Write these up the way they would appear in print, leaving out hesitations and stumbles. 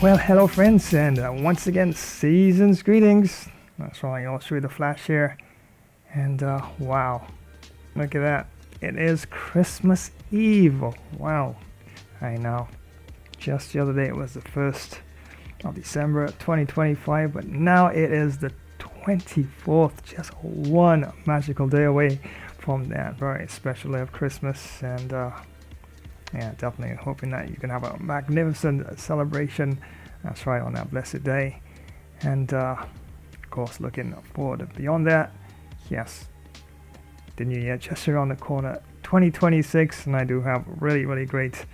Well, hello friends, and once again, season's greetings. That's right, I'll show you the flash here. And wow, look at that. It is Christmas Eve. Wow, I know. Just the other day it was the 1st of December 2025, but now it is the 24th, just one magical day away from that very special day of Christmas. And yeah, definitely hoping that you can have a magnificent celebration. That's right, on that blessed day. And of course, looking forward beyond that. Yes, the new year just around the corner, 2026, and I do have really great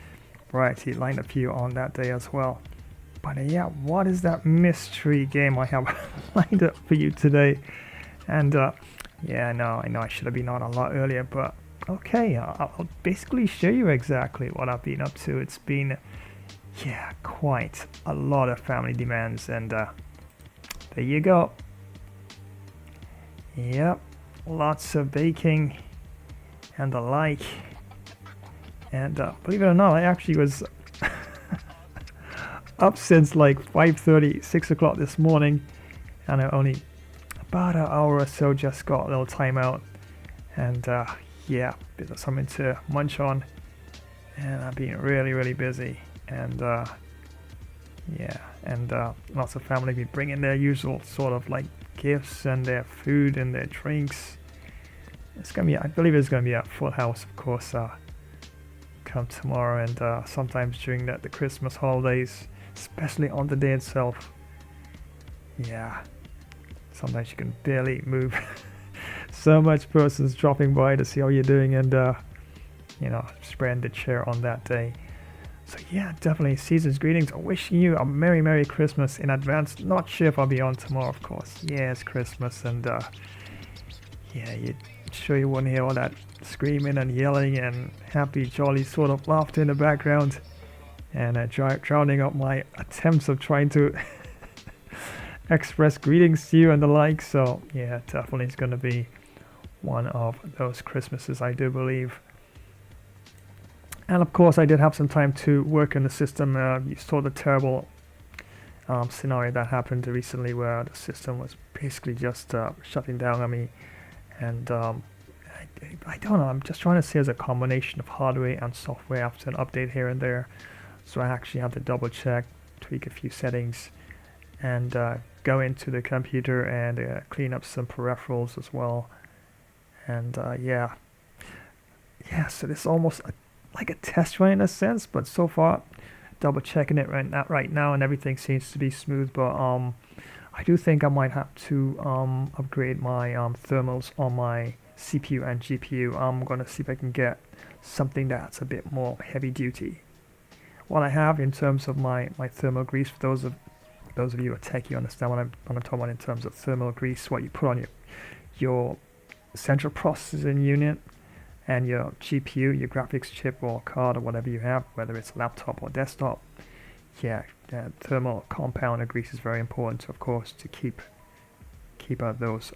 variety lined up for you on that day as well. But yeah, what is that mystery game I have lined up for you today? And yeah, I know I should have been on a lot earlier, but okay, I'll basically show you exactly what I've been up to. It's been, yeah, quite a lot of family demands, and there you go. Yep, lots of baking and the like. And believe it or not, I actually was up since like 5:30, 6 o'clock this morning, and I only about an hour or so just got a little time out. And yeah, bit of something to munch on, and I've been really busy. And yeah, and lots of family be bringing their usual sort of like gifts and their food and their drinks. It's gonna be, I believe it's gonna be a full house, of course, come tomorrow, and sometimes during the Christmas holidays, especially on the day itself. Yeah, sometimes you can barely move. So much persons dropping by to see how you're doing, and you know, spreading the cheer on that day. So yeah, definitely season's greetings. I'm wishing you a merry Christmas in advance. Not sure if I'll be on tomorrow, of course. Yeah, it's Christmas, and yeah, you sure you won't hear all that screaming and yelling and happy jolly sort of laughter in the background, and drowning out my attempts of trying to express greetings to you and the like. So yeah, definitely it's going to be one of those Christmases, I do believe. And of course, I did have some time to work on the system. You saw the terrible scenario that happened recently, where the system was basically just shutting down on me. And I don't know, I'm just trying to see as a combination of hardware and software after an update here and there. So I actually had to double check, tweak a few settings, and go into the computer and clean up some peripherals as well. And yeah, so this is almost like a test run in a sense, but so far double checking it right now, and everything seems to be smooth. But I do think I might have to upgrade my thermals on my CPU and GPU. I'm gonna see if I can get something that's a bit more heavy duty. What I have in terms of my thermal grease, for those of you who are techie, understand what I'm talking about in terms of thermal grease, what you put on your central processing unit and your GPU, your graphics chip or card or whatever you have, whether it's laptop or desktop. Yeah, thermal compound grease is very important, of course, to keep those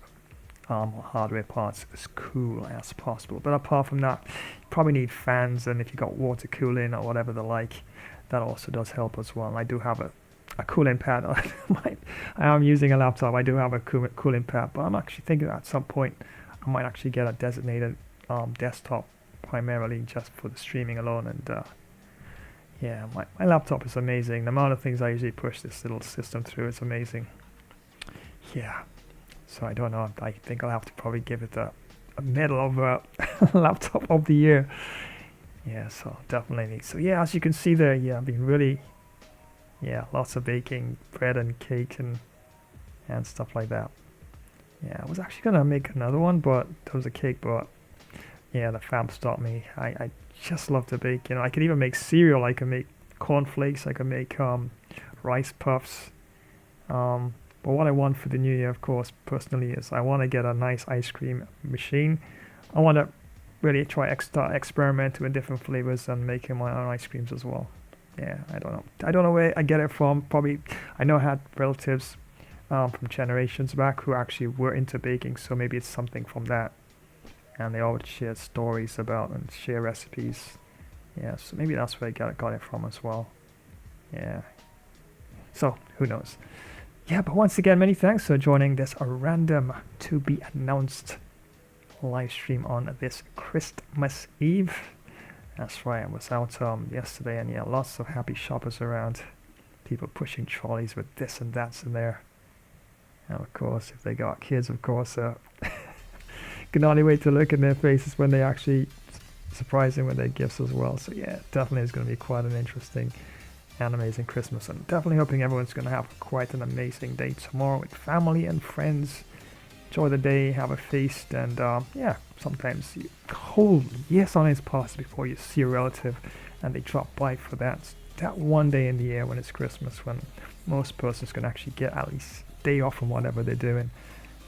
hardware parts as cool as possible. But apart from that, you probably need fans, and if you got water cooling or whatever the like, that also does help as well. I do have a cooling pad. I am using a laptop. I do have a cooling pad, but I'm actually thinking at some point I might actually get a designated desktop primarily just for the streaming alone. And yeah, my laptop is amazing. The amount of things I usually push this little system through is amazing. Yeah, so I don't know, I think I'll have to probably give it a medal of laptop of the year. Yeah, so definitely. So yeah, as you can see there, yeah, I've been really, yeah, lots of baking, bread and cake and stuff like that. Yeah, I was actually gonna make another one, but there was a cake, but yeah, the fam stopped me. I just love to bake. You know, I could even make cereal. I can make cornflakes. I can make rice puffs. But what I want for the new year, of course, personally, is I want to get a nice ice cream machine. I want to really try experimenting with different flavors and making my own ice creams as well. Yeah, I don't know where I get it from. Probably, I know I had relatives from generations back who actually were into baking, so maybe it's something from that. And they always share stories about and share recipes. Yeah, so maybe that's where I got it from as well. Yeah. So who knows? Yeah, but once again, many thanks for joining this random to be announced live stream on this Christmas Eve. That's right, I was out yesterday, and yeah, lots of happy shoppers around. People pushing trolleys with this and that in there. And of course, if they got kids, of course, can only wait to look in their faces when they actually surprise them with their gifts as well. So yeah, definitely is going to be quite an interesting and amazing Christmas. I'm definitely hoping everyone's going to have quite an amazing day tomorrow with family and friends. Enjoy the day, have a feast, and yeah, sometimes you whole years on its past before you see a relative and they drop by for that one day in the year when it's Christmas, when most persons can actually get at least a day off from whatever they're doing.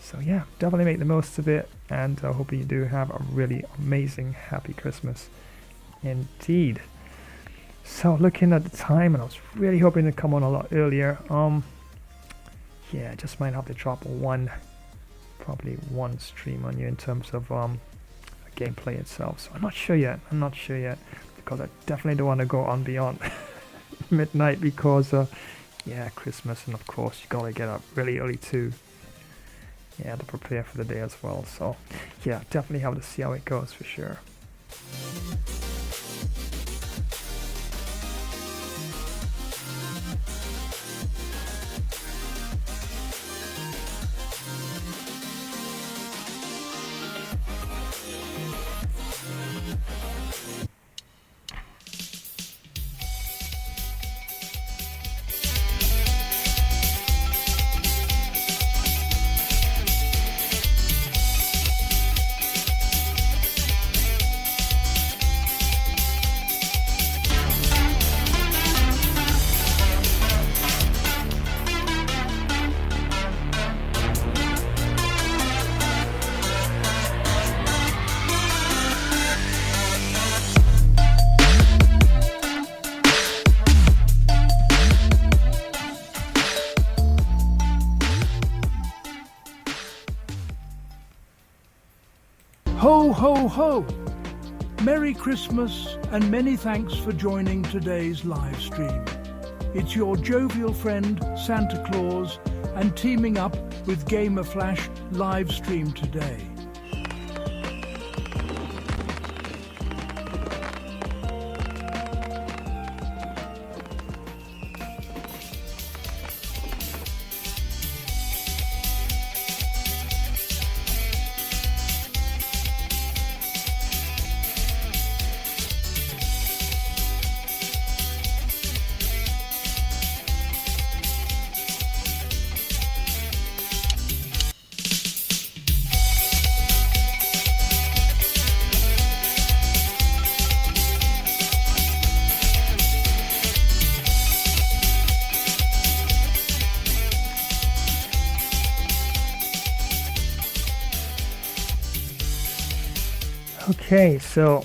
So yeah, definitely make the most of it, and I hope you do have a really amazing, happy Christmas indeed. So looking at the time, and I was really hoping to come on a lot earlier. Yeah, I just might have to drop probably one stream on you in terms of gameplay itself. So I'm not sure yet, because I definitely don't want to go on beyond midnight, because yeah, Christmas, and of course you gotta get up really early too. Yeah, to prepare for the day as well. So yeah, definitely have to see how it goes for sure. Ho, ho, ho! Merry Christmas and many thanks for joining today's live stream. It's your jovial friend Santa Claus, and teaming up with Gamer Flash live stream today. Okay, so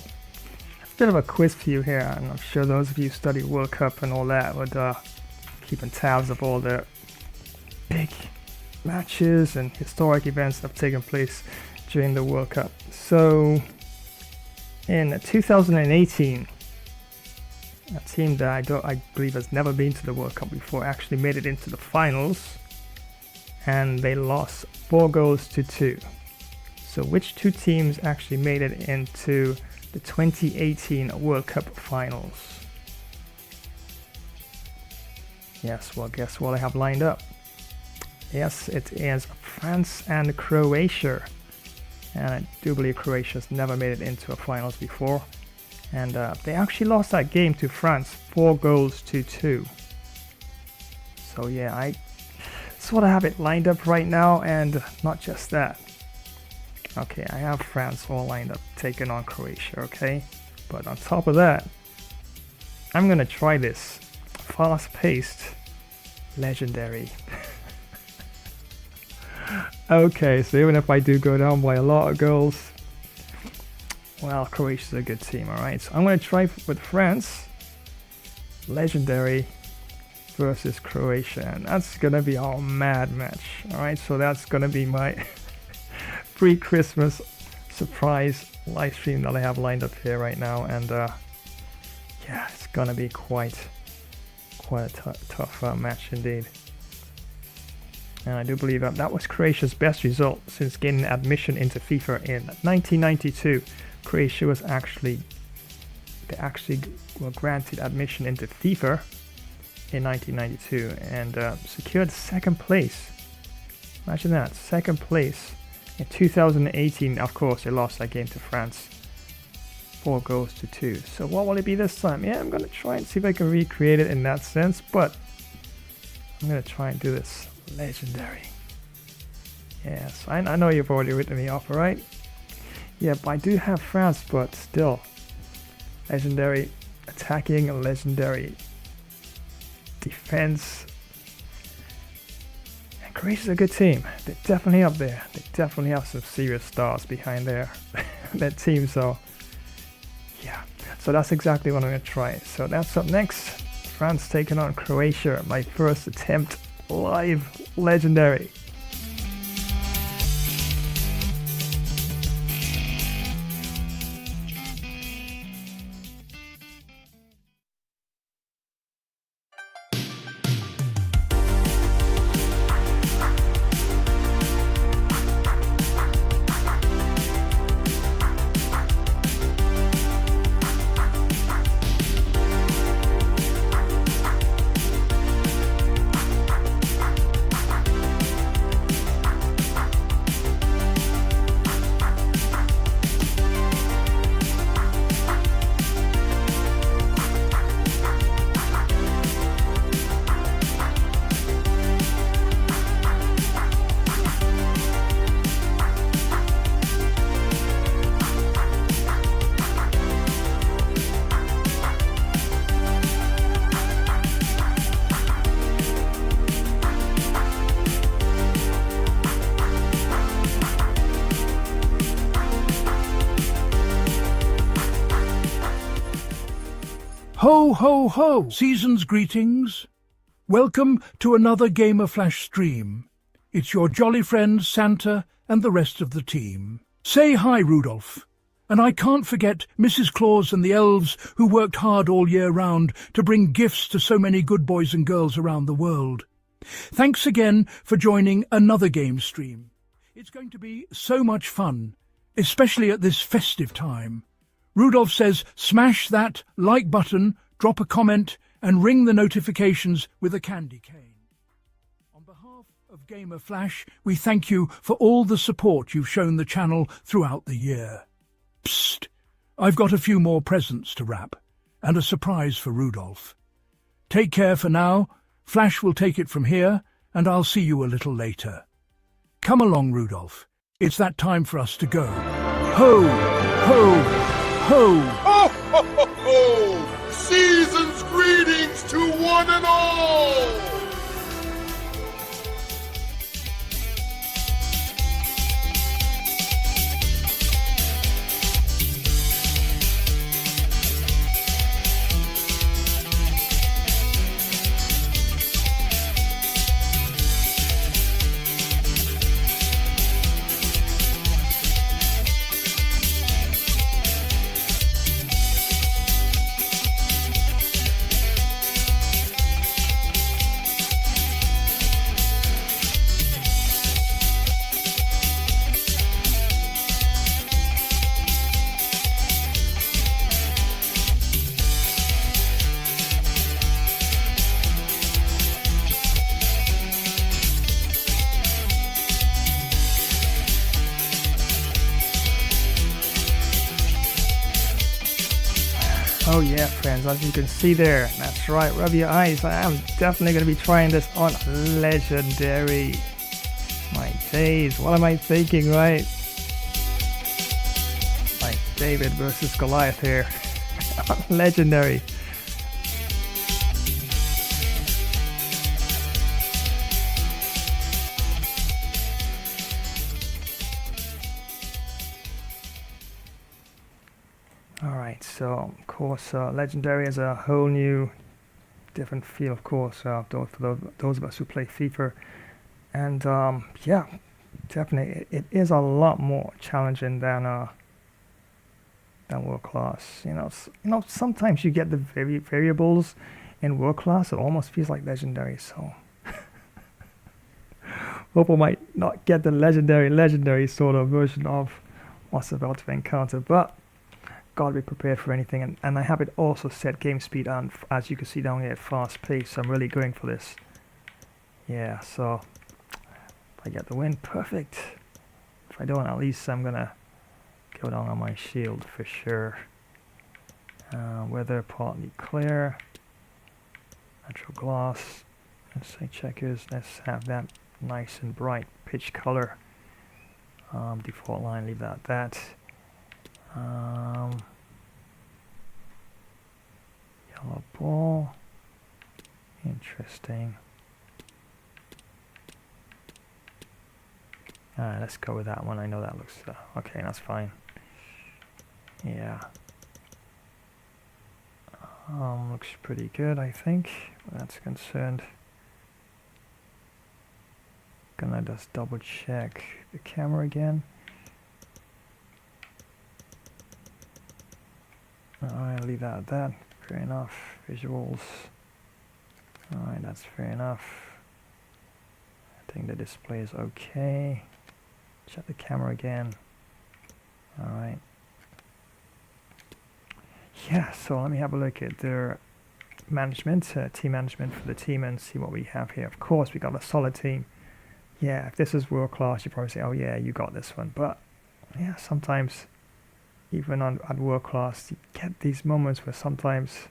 a bit of a quiz for you here, and I'm sure those of you who study World Cup and all that would keeping tabs of all the big matches and historic events that have taken place during the World Cup. So in 2018, a team that I believe has never been to the World Cup before actually made it into the finals, and they lost 4-2. So which two teams actually made it into the 2018 World Cup finals? Yes, well, guess what I have lined up? Yes, it is France and Croatia. And I do believe Croatia's never made it into a finals before. And they actually lost that game to France 4-2. So yeah, I sort of have it lined up right now, and not just that. Okay, I have France all lined up, taking on Croatia, okay? But on top of that, I'm gonna try this fast-paced, legendary. Okay, so even if I do go down by a lot of goals, well, Croatia's a good team, alright? So I'm gonna try with France, legendary versus Croatia, and that's gonna be our mad match, alright? So that's gonna be my pre-Christmas surprise live stream that I have lined up here right now, and yeah, it's gonna be quite quite a tough match indeed. And I do believe that was Croatia's best result since gaining admission into FIFA in 1992. Croatia was actually were granted admission into FIFA in 1992 and secured second place. Imagine that, second place. In 2018, of course, they lost that game to France, 4-2. So what will it be this time? Yeah, I'm gonna try and see if I can recreate it in that sense, but I'm gonna try and do this legendary. Yes, I know you've already written me off, alright? Yeah, but I do have France, but still. Legendary attacking, legendary defense. And Croatia's a good team. They're definitely up there. They definitely have some serious stars behind their team, so yeah. So that's exactly what I'm gonna try. So that's up next. France taking on Croatia. My first attempt live legendary. Ho, ho, ho! Season's greetings. Welcome to another Gamer Flash stream. It's your jolly friend Santa and the rest of the team. Say hi, Rudolph. And I can't forget Mrs. Claus and the elves who worked hard all year round to bring gifts to so many good boys and girls around the world. Thanks again for joining another game stream. It's going to be so much fun, especially at this festive time. Rudolph says smash that like button, drop a comment and ring the notifications with a candy cane. On behalf of Gamer Flash, we thank you for all the support you've shown the channel throughout the year. Psst! I've got a few more presents to wrap and a surprise for Rudolph. Take care for now. Flash will take it from here and I'll see you a little later. Come along, Rudolph. It's that time for us to go. Ho! Ho! Ho! Ho, ho, ho, ho! Season's greetings to one and all! Oh yeah, friends, as you can see there, that's right, rub your eyes. I am definitely going to be trying this on legendary. My days, what am I thinking, right? Like David versus Goliath here. Legendary. Alright, so of course Legendary is a whole new different feel, of course, for those of us who play FIFA. And yeah, definitely it is a lot more challenging than World Class. You know, sometimes you get the variables in world class, it almost feels like legendary. So hope I might not get the legendary sort of version of what's about to encounter, but gotta be prepared for anything. And I have it also set game speed and as you can see down here at fast pace. So I'm really going for this. Yeah, so if I get the win, perfect. If I don't, at least I'm gonna go down on my shield for sure. Weather partly clear. Natural glass. Let's say checkers. Let's have that nice and bright pitch color. Default line, leave that at that. Yellow ball. Interesting. Alright, let's go with that one. I know that looks okay, that's fine. Yeah. Looks pretty good, I think, where that's concerned. Gonna just double check the camera again. Alright, leave that at that. Fair enough. Visuals. Alright, that's fair enough. I think the display is okay. Check the camera again. Alright. Yeah, so let me have a look at their management, team management for the team and see what we have here. Of course, we got a solid team. Yeah, if this is world class, you probably say, oh yeah, you got this one. But yeah, sometimes even at world class, you get these moments where sometimes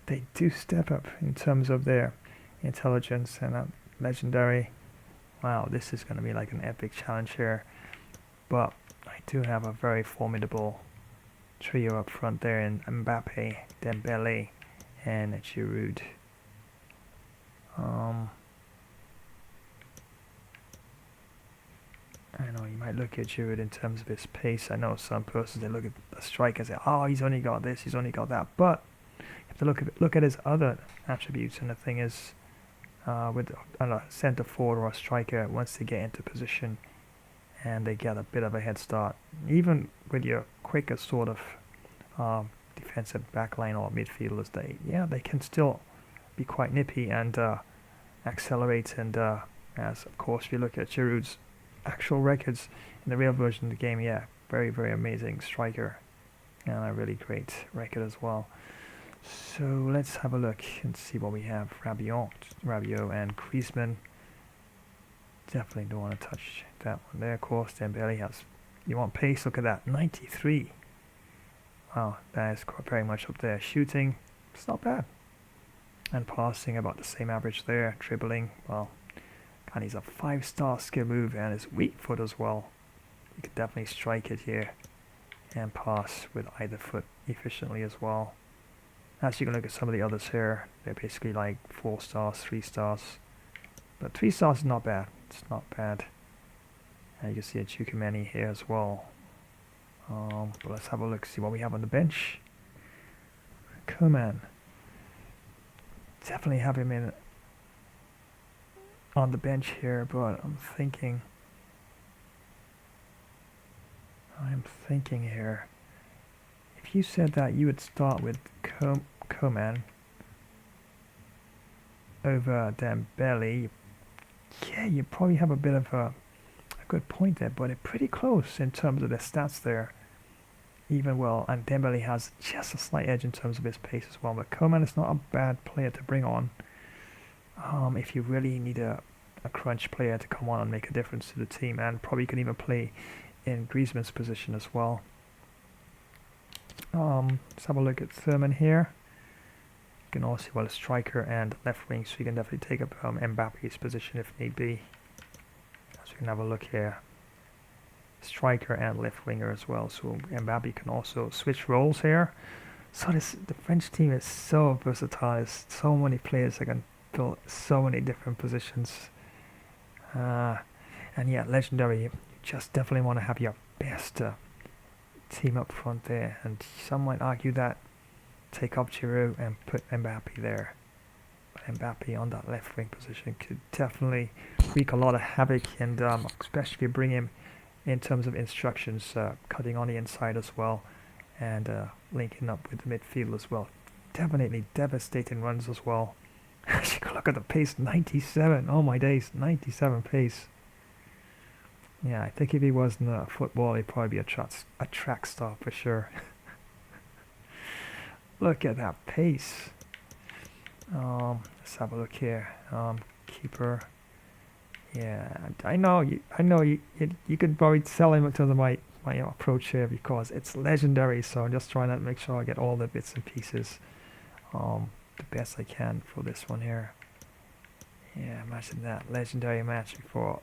they do step up in terms of their intelligence and legendary. Wow, this is going to be like an epic challenge here. But I do have a very formidable trio up front there in Mbappe, Dembele, and Giroud. I know you might look at Giroud in terms of his pace. I know some persons they look at the striker and say, "Oh, he's only got this, he's only got that." But you have to look at his other attributes. And the thing is, with a centre forward or a striker, once they get into position and they get a bit of a head start, even with your quicker sort of defensive backline or midfielders, they can still be quite nippy and accelerate. And as of course, if you look at Giroud's actual records in the real version of the game, yeah, very, very amazing striker and a really great record as well. So let's have a look and see what we have. Rabiot and Griezmann. Definitely don't want to touch that one there. Of course, Dembele has. You want pace? Look at that, 93. Wow, that is very much up there. Shooting, it's not bad. And passing, about the same average there. Dribbling, well, and he's a 5-star skill move and his weak foot as well. You could definitely strike it here and pass with either foot efficiently as well. As you can look at some of the others here, they're basically like 4 stars, 3 stars. But 3 stars is not bad. It's not bad. And you can see a Chukwemeni here as well. But let's have a look, see what we have on the bench. Koeman. Definitely have him in on the bench here, but I'm thinking here, if you said that you would start with Koeman over Dembele, yeah, you probably have a bit of a good point there, but it's pretty close in terms of the stats there. Even well, and Dembele has just a slight edge in terms of his pace as well, but Koeman is not a bad player to bring on. If you really need a crunch player to come on and make a difference to the team, and probably can even play in Griezmann's position as well. Let's have a look at Thurman here. You can also see a striker and left wing, so you can definitely take up Mbappe's position if need be. So you can have a look here. Striker and left winger as well, so Mbappe can also switch roles here. So the French team is so versatile. There's so many players that can fill so many different positions. And yeah, legendary. You just definitely want to have your best team up front there. And some might argue that take off Giroud and put Mbappe there. But Mbappe on that left wing position could definitely wreak a lot of havoc, and especially if you bring him in terms of instructions, cutting on the inside as well, and linking up with the midfield as well. definitely devastating runs as well. You can look at the pace, 97. Oh my days, 97 pace. Yeah, I think if he wasn't a football, he'd probably be a track star for sure. Look at that pace. Let's have a look here. Keeper. Yeah, I know you could probably sell him to my approach here because it's legendary. So I'm just trying to make sure I get all the bits and pieces, the best I can for this one here. Yeah, imagine that legendary match before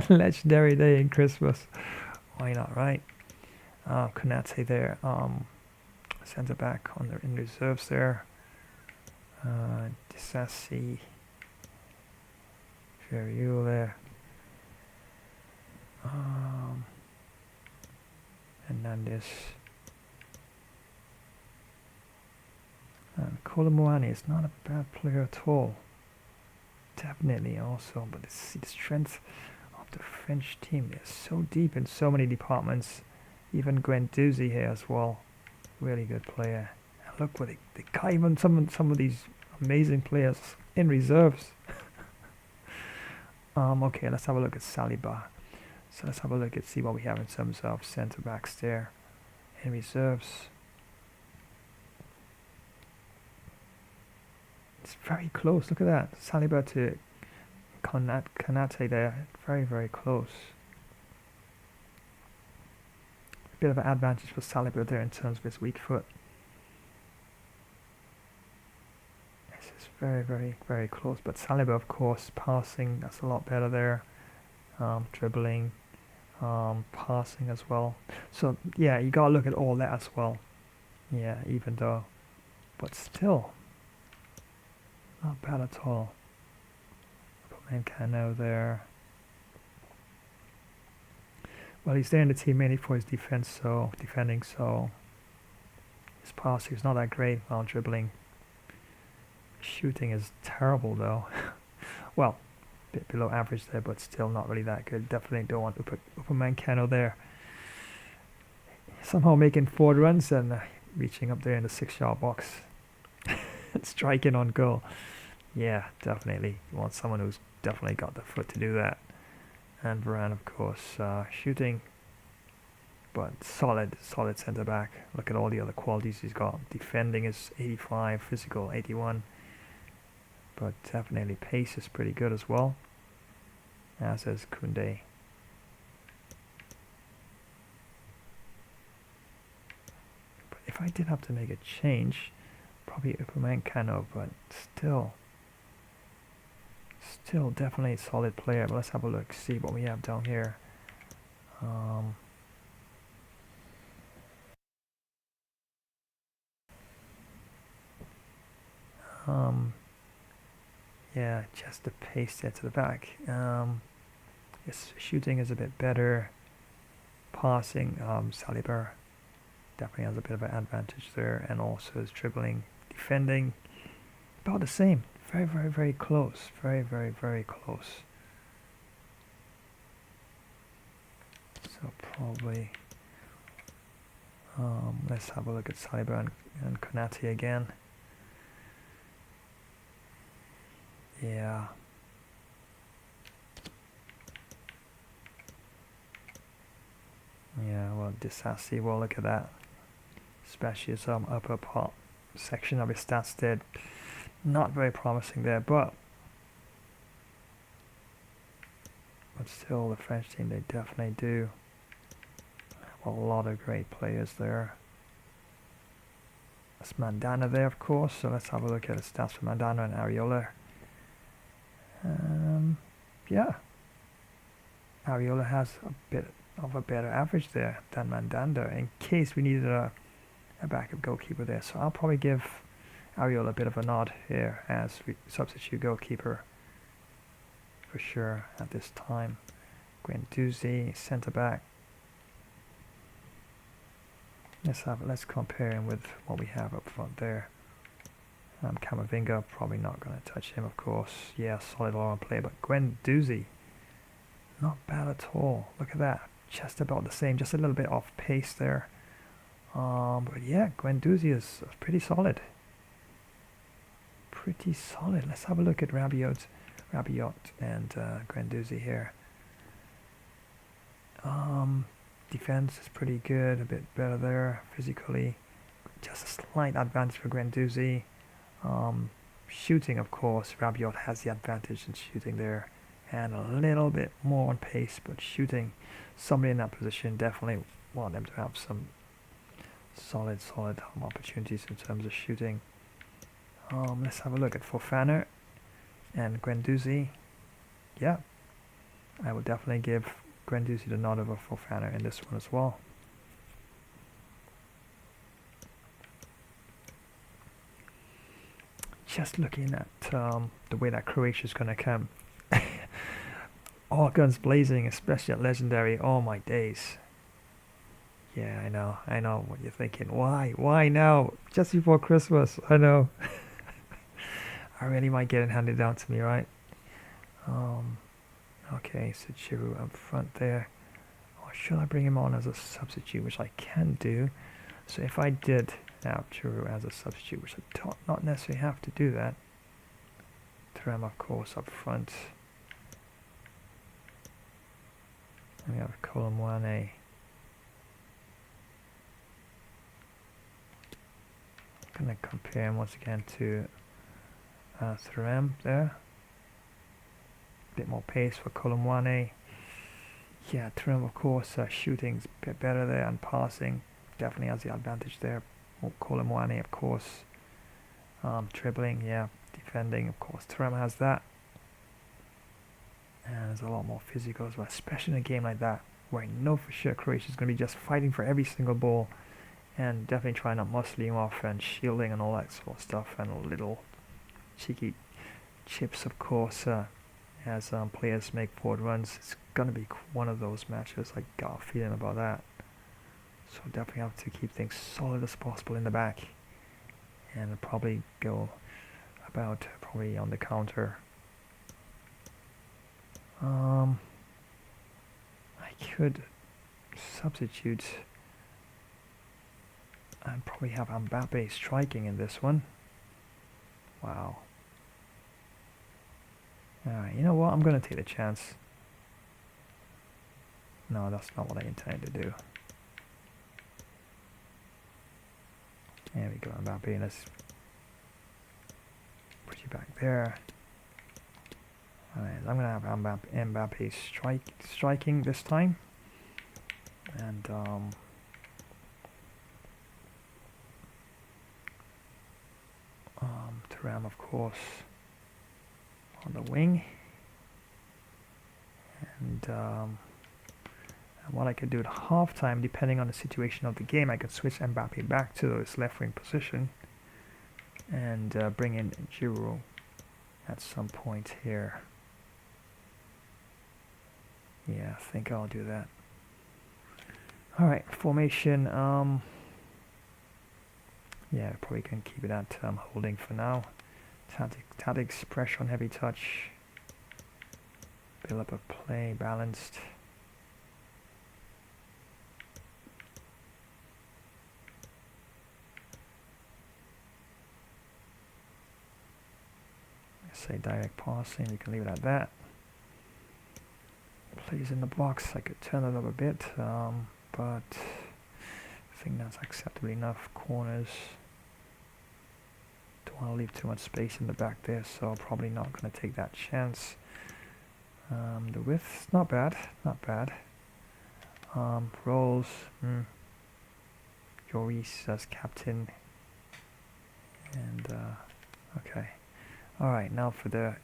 legendary day in Christmas. Why not, right? Konate there. Centre back in reserves there. Disassi. Ferriul there. Hernandez. And Kolomoani is not a bad player at all. Definitely also, but see the strength of the French team is so deep in so many departments. Even Guendouzi here as well. Really good player. And look what they got even some of these amazing players in reserves. Okay, let's have a look at Saliba. So let's have a look and see what we have in terms of centre backs there in reserves. It's very close. Look at that, Saliba to Konate there. Very, very close. A bit of an advantage for Saliba there in terms of his weak foot. This is very, very, very close. But Saliba, of course, passing, that's a lot better there. Dribbling, passing as well. So yeah, you gotta look at all that as well. Yeah, even though, but still, not bad at all. Mancano there. Well, he's there in the team mainly for his defending, so his passing is not that great while dribbling. Shooting is terrible though. Well, a bit below average there, but still not really that good. Definitely don't want to put Mancano there. Somehow making 4 runs and reaching up there in the 6-yard box. Striking on goal. Yeah, definitely. You want someone who's definitely got the foot to do that. And Varane, of course, shooting, but solid centre back. Look at all the other qualities he's got. Defending is 85, physical 81, but definitely pace is pretty good as well. As is Koundé. But if I did have to make a change, probably Upamecano, but still definitely a solid player. But let's have a look, see what we have down here. Yeah, just the pace there to the back. His shooting is a bit better. Passing, Saliba definitely has a bit of an advantage there, and also his dribbling, defending, about the same. Very, very, very close. Very, very, very close. So probably, let's have a look at Saliba and Konate again. Yeah. Yeah, well, Disassi, well, look at that. Especially some upper part section of his stats there. Not very promising there, but still the French team, they definitely do have a lot of great players there. That's Mandanda there, of course, so let's have a look at the stats for Mandanda and Areola. Yeah, Areola has a bit of a better average there than Mandanda in case we needed a backup goalkeeper there, so I'll probably give Areola a bit of a nod here as substitute goalkeeper for sure at this time. Guendouzi, centre back. Let's compare him with what we have up front there. Camavinga, probably not going to touch him, of course. Yeah, solid all-round player, but Guendouzi, not bad at all. Look at that, just about the same, just a little bit off pace there. But yeah, Guendouzi is pretty solid. pretty solid. Let's have a look at Rabiot and Guendouzi here. Defense is pretty good, a bit better there physically. Just a slight advantage for Guendouzi. Shooting, of course, Rabiot has the advantage in shooting there, and a little bit more on pace, but shooting, somebody in that position definitely want them to have some solid opportunities in terms of shooting. Let's have a look at Fofana and Guendouzi. Yeah, I would definitely give Guendouzi the nod over Fofana in this one as well. Just looking at the way that Croatia's going to come. All guns blazing, especially at Legendary. Oh my days. Yeah, I know what you're thinking. Why now? Just before Christmas, I know. I really might get it handed down to me, right? Okay, so Giroud up front there. Or should I bring him on as a substitute, which I can do. So if I did have Giroud as a substitute, which I don't not necessarily have to do that. Thuram, of course, up front. And we have Colomboane. I'm going to compare him once again to Thuram there. A bit more pace for Colomboane. Yeah, Thuram, of course, shooting's a bit better there, and passing definitely has the advantage there. Colomboane, of course, dribbling, yeah, defending, of course, Thuram has that. And there's a lot more physical as well, especially in a game like that, where I know for sure Croatia's going to be just fighting for every single ball, and definitely trying not muscling off and shielding and all that sort of stuff, and little cheeky chips, of course, as players make forward runs. It's going to be one of those matches. I got a feeling about that. So definitely have to keep things solid as possible in the back, and probably go about probably on the counter. I could substitute and probably have Mbappe striking in this one. Wow. Alright, you know what? I'm going to take the chance. No, that's not what I intended to do. There we go, Mbappe. Let's put you back there. Alright, I'm going to have Mbappe striking this time. And Thuram, of course, on the wing. And what I could do at halftime, depending on the situation of the game, I could switch Mbappe back to his left wing position and bring in Giroud at some point here. Yeah, I think I'll do that. Alright, formation. Yeah, probably can keep it at holding for now. Tactics, pressure on heavy touch. Build up a play, balanced. Say direct passing, you can leave it at that. Plays in the box, I could turn it up a bit, but I think that's acceptable enough. Corners, don't want to leave too much space in the back there, so I'm probably not going to take that chance. The width, not bad. Roles, Joris as captain, and okay. Alright, now for the...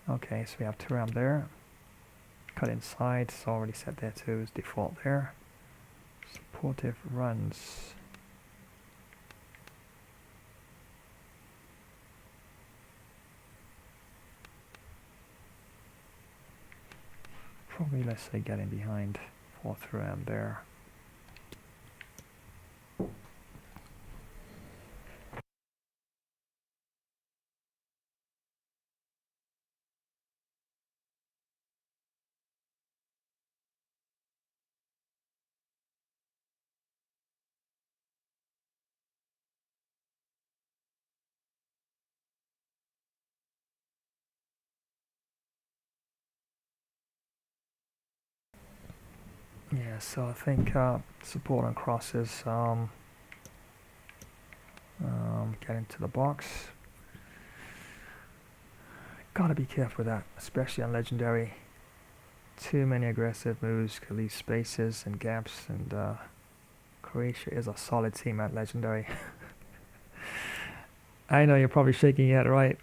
Okay, so we have Thuram there. Cut inside, it's already set there too, is default there. Supportive runs. Probably, let's say, getting behind for Thuram there. Yeah, so I think support on crosses, get into the box. Gotta be careful with that, especially on legendary. Too many aggressive moves could leave spaces and gaps, and Croatia is a solid team at legendary. I know you're probably shaking your head, right?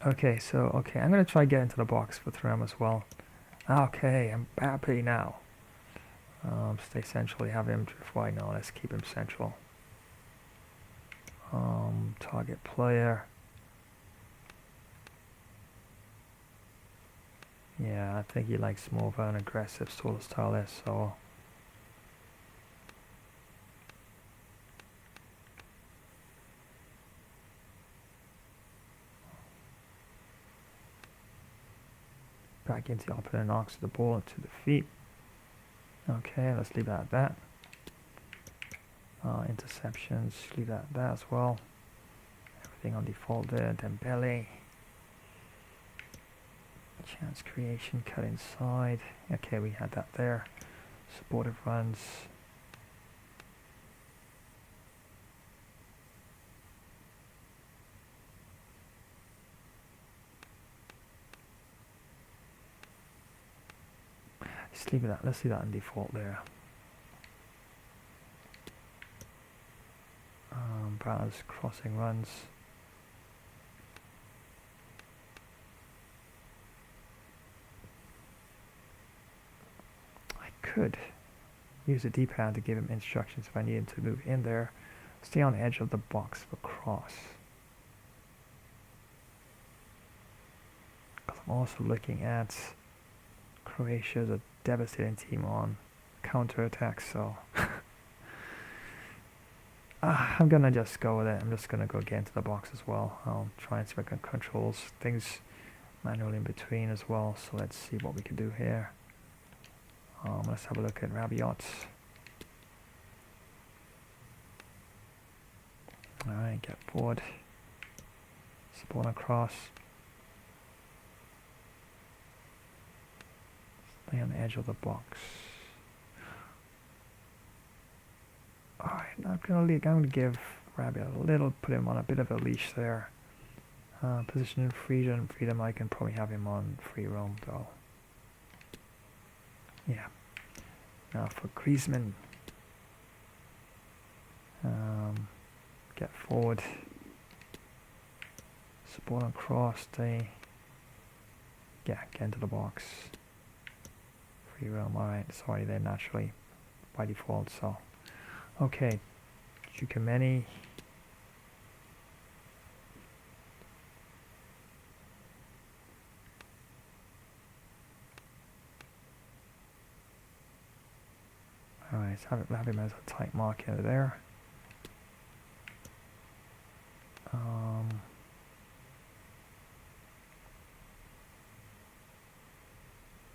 Okay, so I'm gonna try get into the box for Thuram as well. Okay, I'm happy now. Stay centrally, have him drift wide. No, let's keep him central. Target player. Yeah, I think he likes more of an aggressive sort of style there, so back into the opponent, knocks the ball to the feet. Okay, let's leave that at that. Interceptions, leave that at that as well. Everything on default there. Dembele. Chance creation, cut inside. Okay, we had that there. Supportive runs. Let's leave that. Let's leave that in default there. Browse crossing runs. I could use the D-pad to give him instructions if I need him to move in there. Stay on the edge of the box for cross. Because I'm also looking at Croatia as a devastating team on counter-attack, so I'm gonna just go with it. I'm just gonna go get into the box as well. I'll try and see if I can control things manually in between as well. So let's see what we can do here. Let's have a look at Rabiot. Alright, get forward. Support across. Stay on the edge of the box. Alright, I'm gonna give Rabiot a little, put him on a bit of a leash there. Position in freedom, I can probably have him on free roam though. Yeah. Now for Griezmann. Get forward. Support on cross, stay. Yeah, get into the box. Free roam, alright, it's already there naturally by default, so. Okay, Chukwemeni. Alright, so have him as a tight marker there.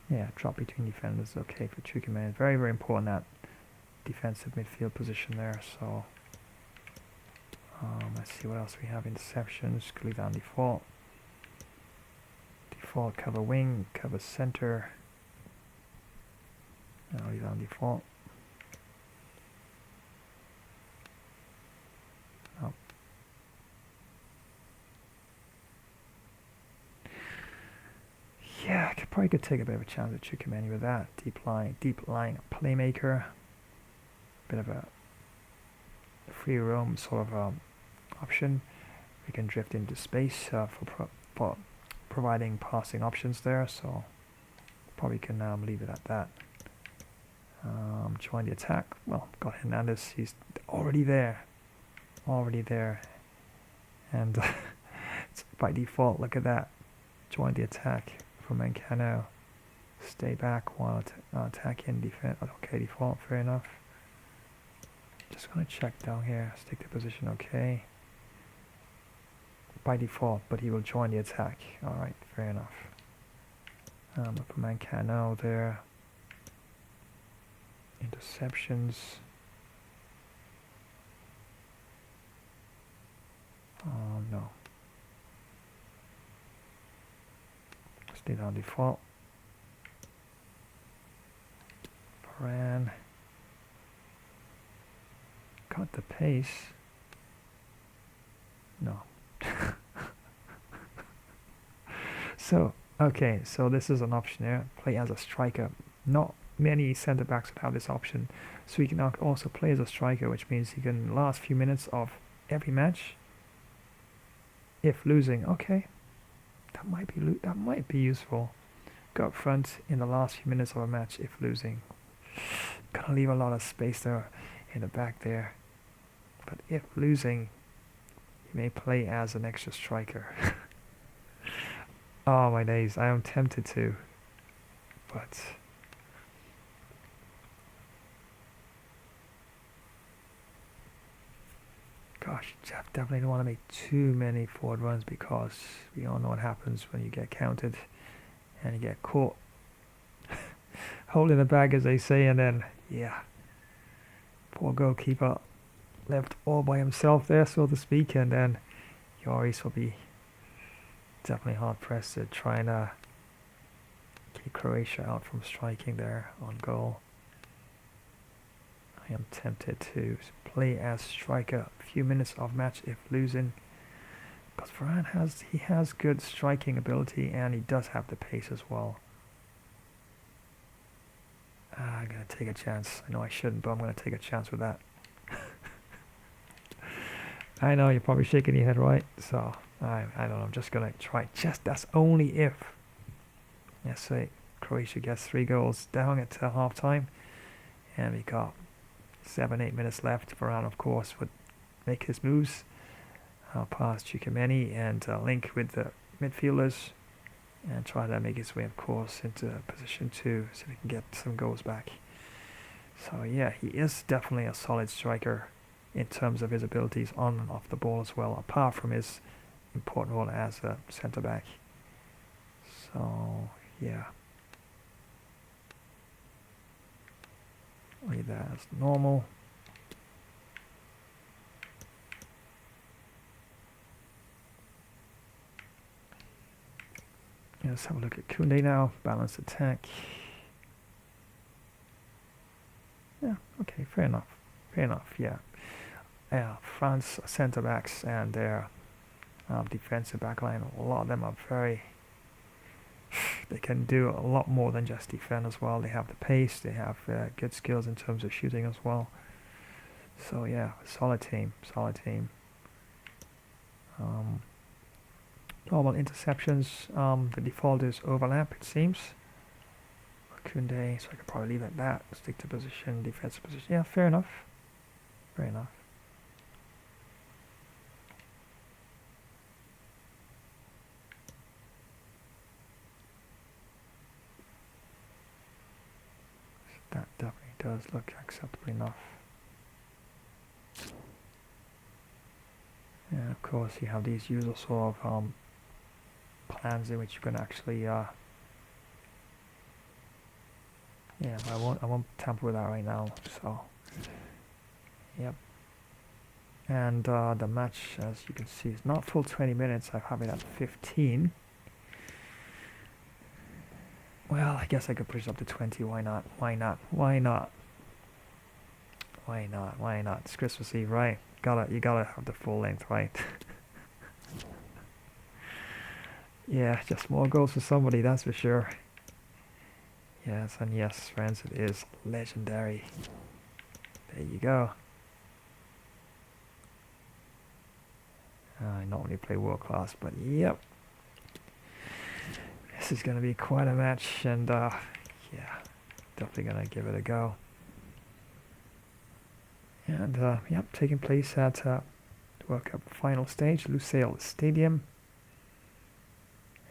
Yeah, drop between defenders, okay for Chukwemeni. Very, very important that defensive midfield position there, so let's see what else we have. Interceptions, leave down default. Default cover wing, cover center. I'll leave on default. Oh. Yeah, I probably could take a bit of a chance at Chukwemeni with that. Deep line playmaker. Bit of a free roam sort of option. We can drift into space for providing passing options there, so probably can leave it at that. Join the attack. Well, got Hernandez, he's already there, and it's by default. Look at that. Join the attack from Mancano. Stay back while attack in defense. Okay, default, fair enough. Just gonna check down here. Stick to position, okay. By default, but he will join the attack. Alright, fair enough. For Mancano there. Interceptions. Oh no. Stay on default. Varane got the pace. No. So, okay, so this is an option here. Play as a striker. Not many centre backs would have this option. So he can also play as a striker, which means he can last few minutes of every match. If losing, okay, that might be useful. Go up front in the last few minutes of a match if losing. Gonna leave a lot of space there in the back there. But if losing, you may play as an extra striker. Oh my days, I am tempted to, but gosh, Jeff definitely don't want to make too many forward runs because we all know what happens when you get counted and you get caught holding the bag, as they say, and then yeah, poor goalkeeper left all by himself there, so to speak, and then Lloris will be definitely hard pressed to try and keep Croatia out from striking there on goal. I am tempted to play as striker a few minutes of match if losing, because Varane has good striking ability and he does have the pace as well. I'm gonna take a chance. I know I shouldn't, but I'm gonna take a chance with that. I know you're probably shaking your head, right? So I don't know. I'm just gonna try. That's only if. Let's say Croatia gets 3 goals down at half time, and we got 7-8 minutes left. Varane, of course, would make his moves past Chouameni and link with the midfielders and try to make his way, of course, into position 2 so we can get some goals back. So yeah, he is definitely a solid striker in terms of his abilities on and off the ball as well, apart from his important role as a centre back. So yeah, leave that as normal. Let's have a look at Koundé now. Balanced attack. Yeah, okay, fair enough. Fair enough, yeah. France centre backs and their defensive backline, a lot of them are very. They can do a lot more than just defend as well. They have the pace, they have good skills in terms of shooting as well. So yeah, solid team, solid team. Normal interceptions, the default is overlap, it seems. Koundé, so I could probably leave it at that. Stick to position, defensive position. Yeah, fair enough. Fair enough. That definitely does look acceptable enough. And of course you have these usual sort of plans in which you can actually yeah, I won't tamper with that right now, so yep. And the match, as you can see, is not full 20 minutes. I have it at 15. Well, I guess I could push it up to 20. Why not? Why not? Why not? Why not? Why not? It's Christmas Eve, right? You gotta have the full length, right? Yeah, just more goals for somebody, that's for sure. Yes, and yes, friends, it is legendary. There you go. I normally play world class, but yep. This is going to be quite a match, and yeah, definitely going to give it a go. And yep, taking place at the World Cup final stage, Lusail Stadium.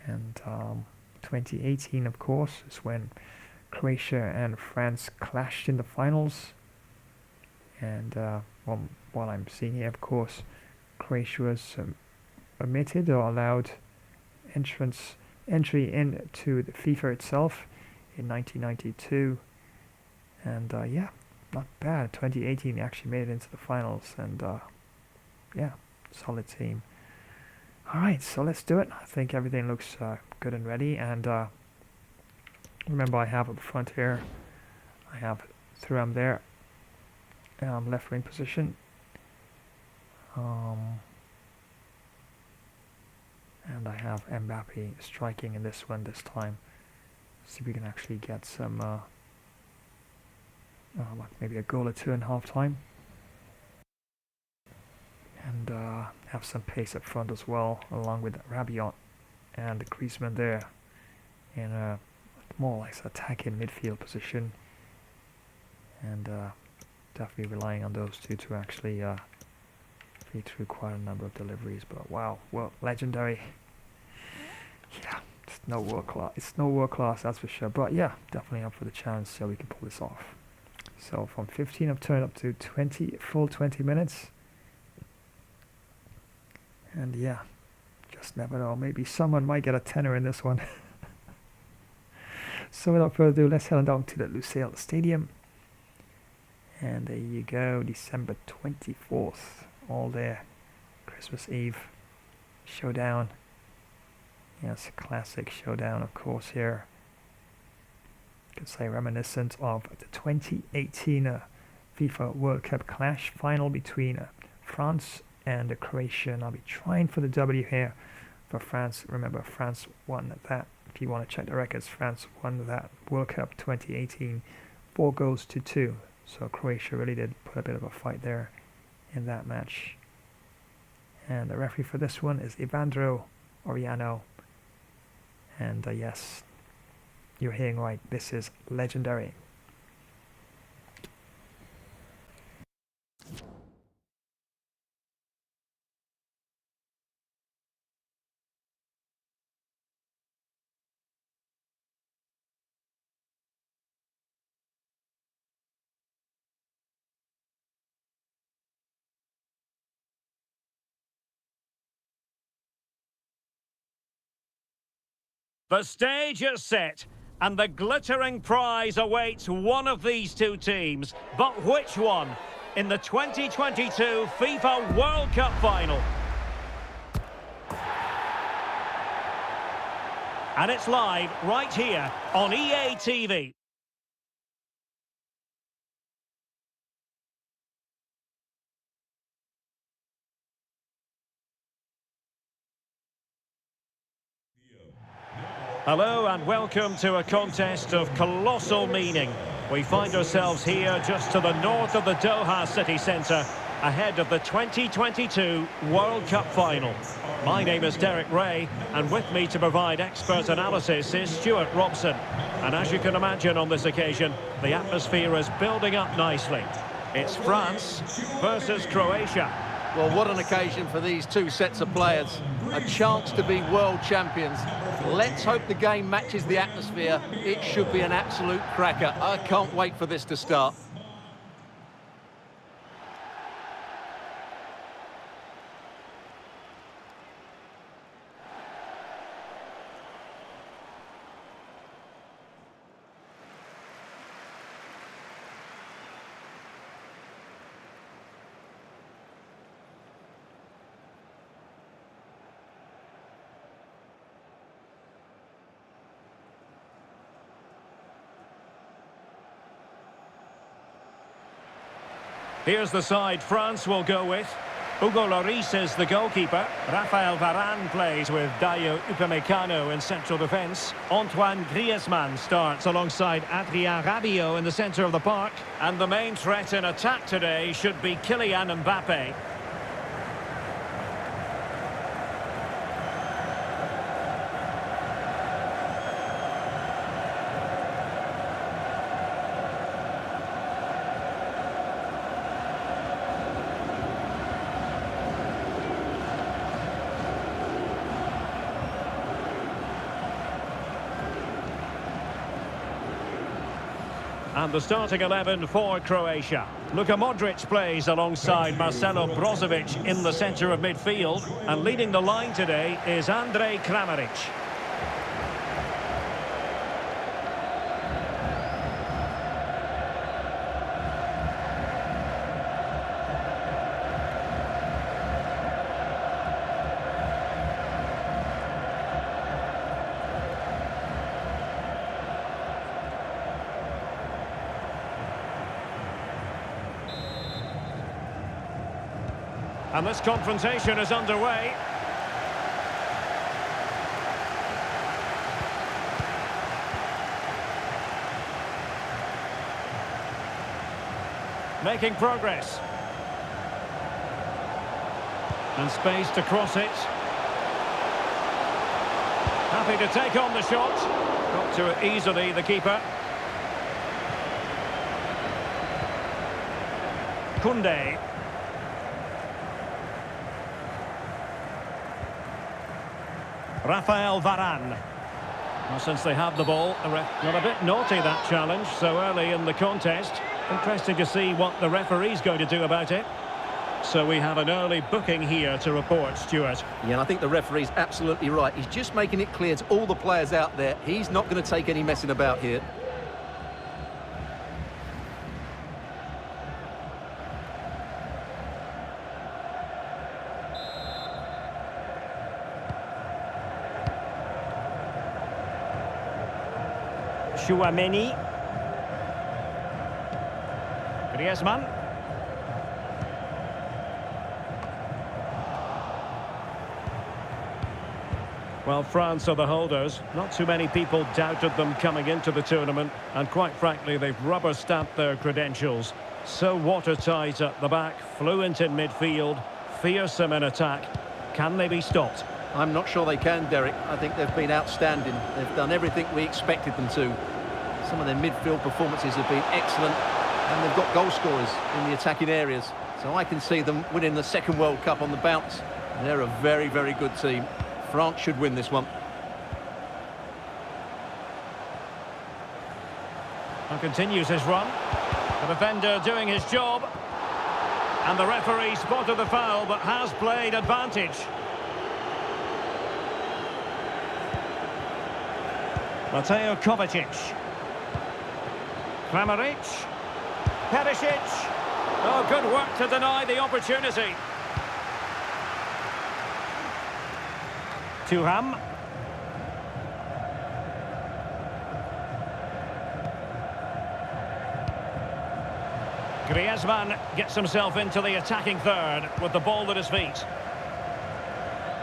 And 2018, of course, is when Croatia and France clashed in the finals. And from what I'm seeing here, of course, Croatia was omitted or allowed entry into the FIFA itself in 1992. And yeah, not bad. 2018 actually made it into the finals, and yeah, solid team. Alright, so let's do it. I think everything looks good and ready, and remember I have up front here, I have Thuram there, left wing position. And I have Mbappe striking in this one this time. See if we can actually get some, like maybe a goal or two in half time. And have some pace up front as well, along with Rabiot and Griezmann there in a more like attacking midfield position. And definitely relying on those two to actually feed through quite a number of deliveries. But wow, well, legendary. Yeah, it's no world class. It's no world class, that's for sure. But yeah, definitely up for the chance, so we can pull this off. So from 15, I've turned up to 20, full 20 minutes. And yeah, just never know. Maybe someone might get a tenner in this one. So without further ado, let's head down to the Lusail Stadium. And there you go, December 24th, all there. Christmas Eve showdown. Yes, classic showdown, of course, here. You could say reminiscent of the 2018 FIFA World Cup clash final between France and Croatia. And I'll be trying for the W here for France. Remember, France won that. If you want to check the records, France won that World Cup 2018, 4-2. So Croatia really did put a bit of a fight there in that match. And the referee for this one is Evandro Oriano. And yes, you're hearing right, this is legendary. The stage is set, and the glittering prize awaits one of these two teams. But which one? In the 2022 FIFA World Cup final. And it's live right here on EA TV. Hello and welcome to a contest of colossal meaning. We find ourselves here just to the north of the Doha city centre, ahead of the 2022 World Cup final. My name is Derek Ray, and with me to provide expert analysis is Stuart Robson. And as you can imagine on this occasion, the atmosphere is building up nicely. It's France versus Croatia. Well, what an occasion for these two sets of players. A chance to be world champions. Let's hope the game matches the atmosphere. It should be an absolute cracker. I can't wait for this to start. Here's the side France will go with. Hugo Lloris is the goalkeeper. Rafael Varane plays with Dayo Upamecano in central defence. Antoine Griezmann starts alongside Adrien Rabiot in the centre of the park. And the main threat in attack today should be Kylian Mbappe. And the starting 11 for Croatia. Luka Modric plays alongside Marcelo Brozovic in the centre of midfield. And leading the line today is Andrej Kramaric. And this confrontation is underway. Making progress. And space to cross it. Happy to take on the shot. Got to it easily, the keeper. Koundé. Rafael Varane. Well, since they have the ball, got a bit naughty, that challenge, so early in the contest. Interesting to see what the referee's going to do about it. So we have an early booking here to report, Stuart. Yeah, and I think the referee's absolutely right. He's just making it clear to all the players out there, he's not going to take any messing about here. Chouameni. Griezmann. Well, France are the holders. Not too many people doubted them coming into the tournament, and quite frankly, they've rubber-stamped their credentials. So watertight at the back, fluent in midfield, fearsome in attack. Can they be stopped? I'm not sure they can, Derek. I think they've been outstanding. They've done everything we expected them to. Some of their midfield performances have been excellent, and they've got goal scorers in the attacking areas. So I can see them winning the second World Cup on the bounce. They're a very, very good team. France should win this one. And continues his run. The defender doing his job. And the referee spotted the foul, but has played advantage. Mateo Kovacic. Kramaric. Perisic. Oh, good work to deny the opportunity. Thuram. Griezmann gets himself into the attacking third with the ball at his feet.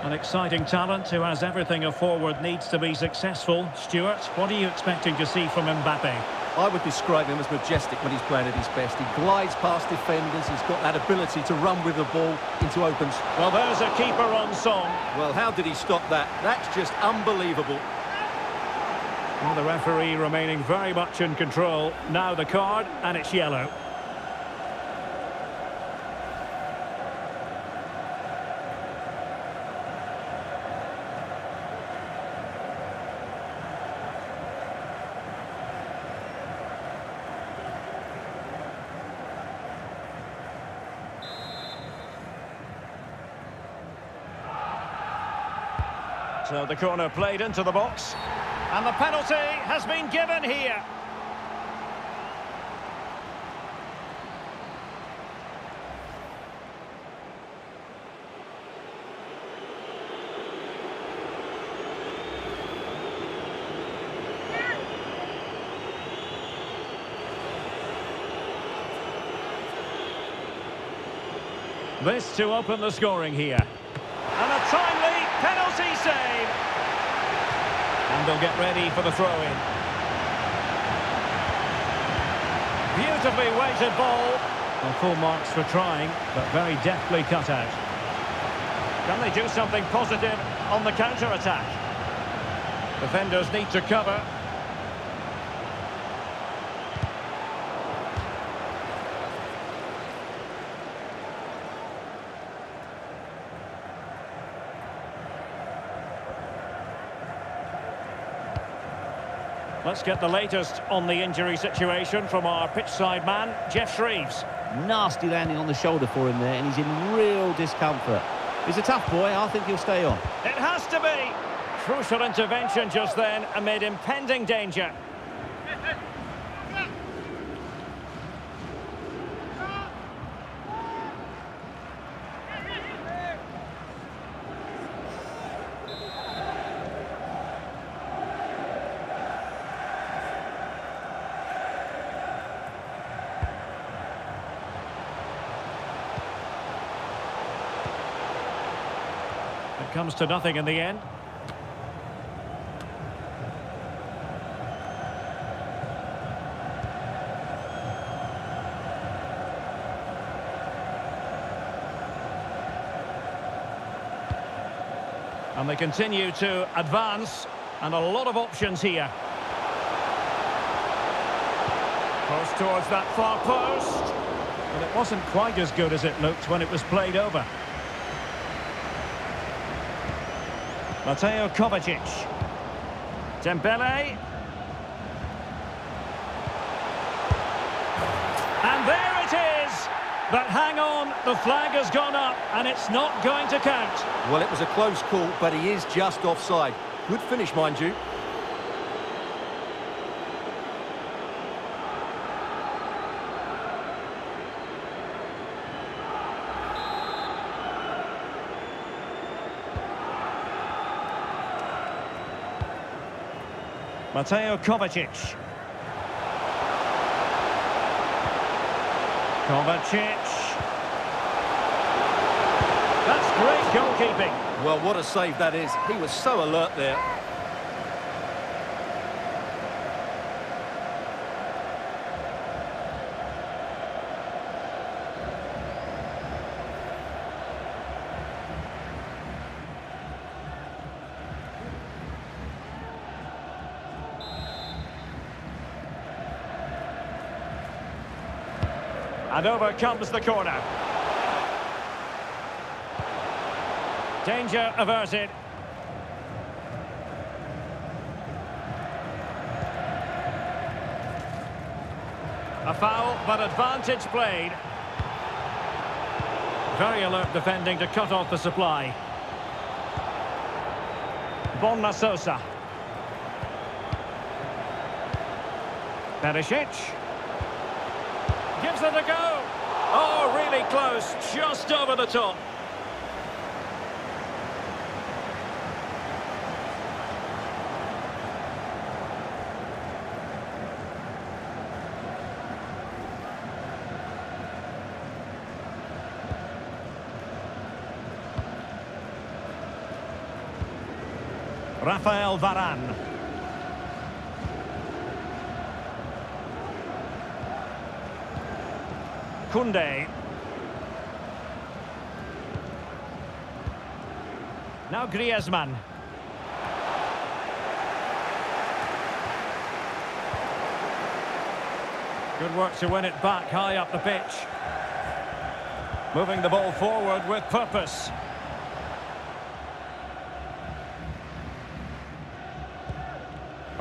An exciting talent who has everything a forward needs to be successful. Stuart, what are you expecting to see from Mbappe? I would describe him as majestic when he's playing at his best. He glides past defenders, he's got that ability to run with the ball into opens. Well, there's a keeper on song. Well, how did he stop that? That's just unbelievable. Well, the referee remaining very much in control. Now the card, and it's yellow. So the corner played into the box. And the penalty has been given here. This to open the scoring here. And a timely penalty save. And they'll get ready for the throw-in. Beautifully weighted ball. Well, full marks for trying, but very deftly cut out. Can they do something positive on the counter-attack? Defenders need to cover. Let's get the latest on the injury situation from our pitchside man, Jeff Shreves. Nasty landing on the shoulder for him there, and he's in real discomfort. He's a tough boy. I think he'll stay on. It has to be! Crucial intervention just then amid impending danger. comes to nothing in the end. And they continue to advance, and a lot of options here. Close towards that far post. But it wasn't quite as good as it looked when it was played over. Mateo Kovacic. Dembele. And there it is! But hang on, the flag has gone up, and it's not going to count. Well, it was a close call, but he is just offside. Good finish, mind you. Mateo Kovacic. Kovacic. That's great goalkeeping. Well, what a save that is. He was so alert there. And over comes the corner. Danger averted. A foul, but advantage played. Very alert defending to cut off the supply. Bonna Sosa. Perisic. Gives it a go. Oh, really close, just over the top. Rafael Varane. Koundé. Now Griezmann. Good work to win it back high up the pitch. Moving the ball forward with purpose.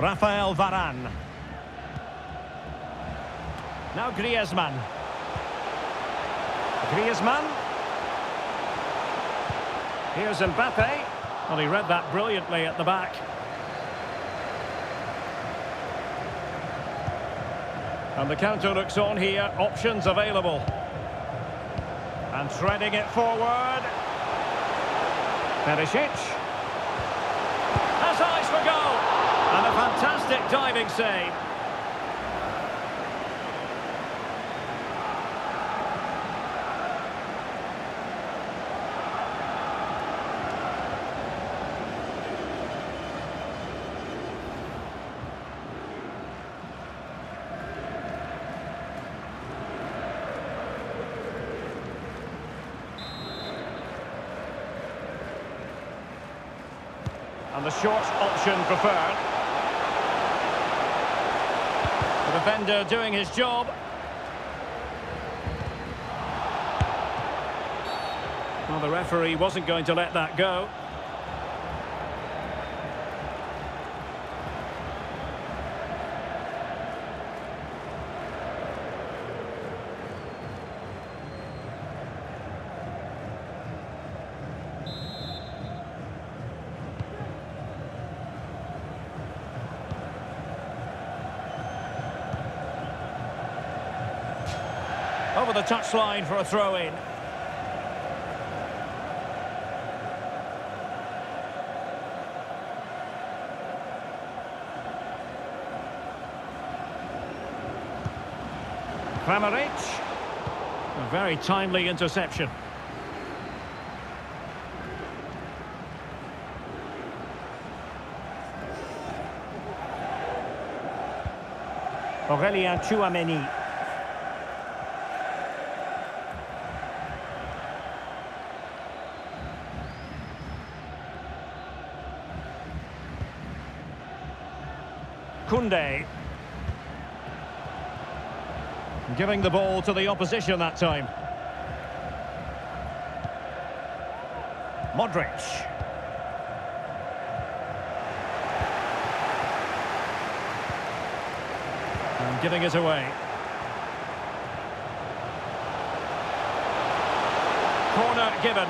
Rafael Varane. Now Griezmann. Griezmann. Here's Mbappe. Well, he read that brilliantly at the back. And the counter looks on here. Options available. And threading it forward. Perisic. Has eyes for goal. And a fantastic diving save. And the short option preferred. The defender doing his job. Well, the referee wasn't going to let that go. Over the touchline for a throw-in. Kramaric. A very timely interception. Aurelien Tchouameni. Koundé. Giving the ball to the opposition that time. Modric. And giving it away. Corner given.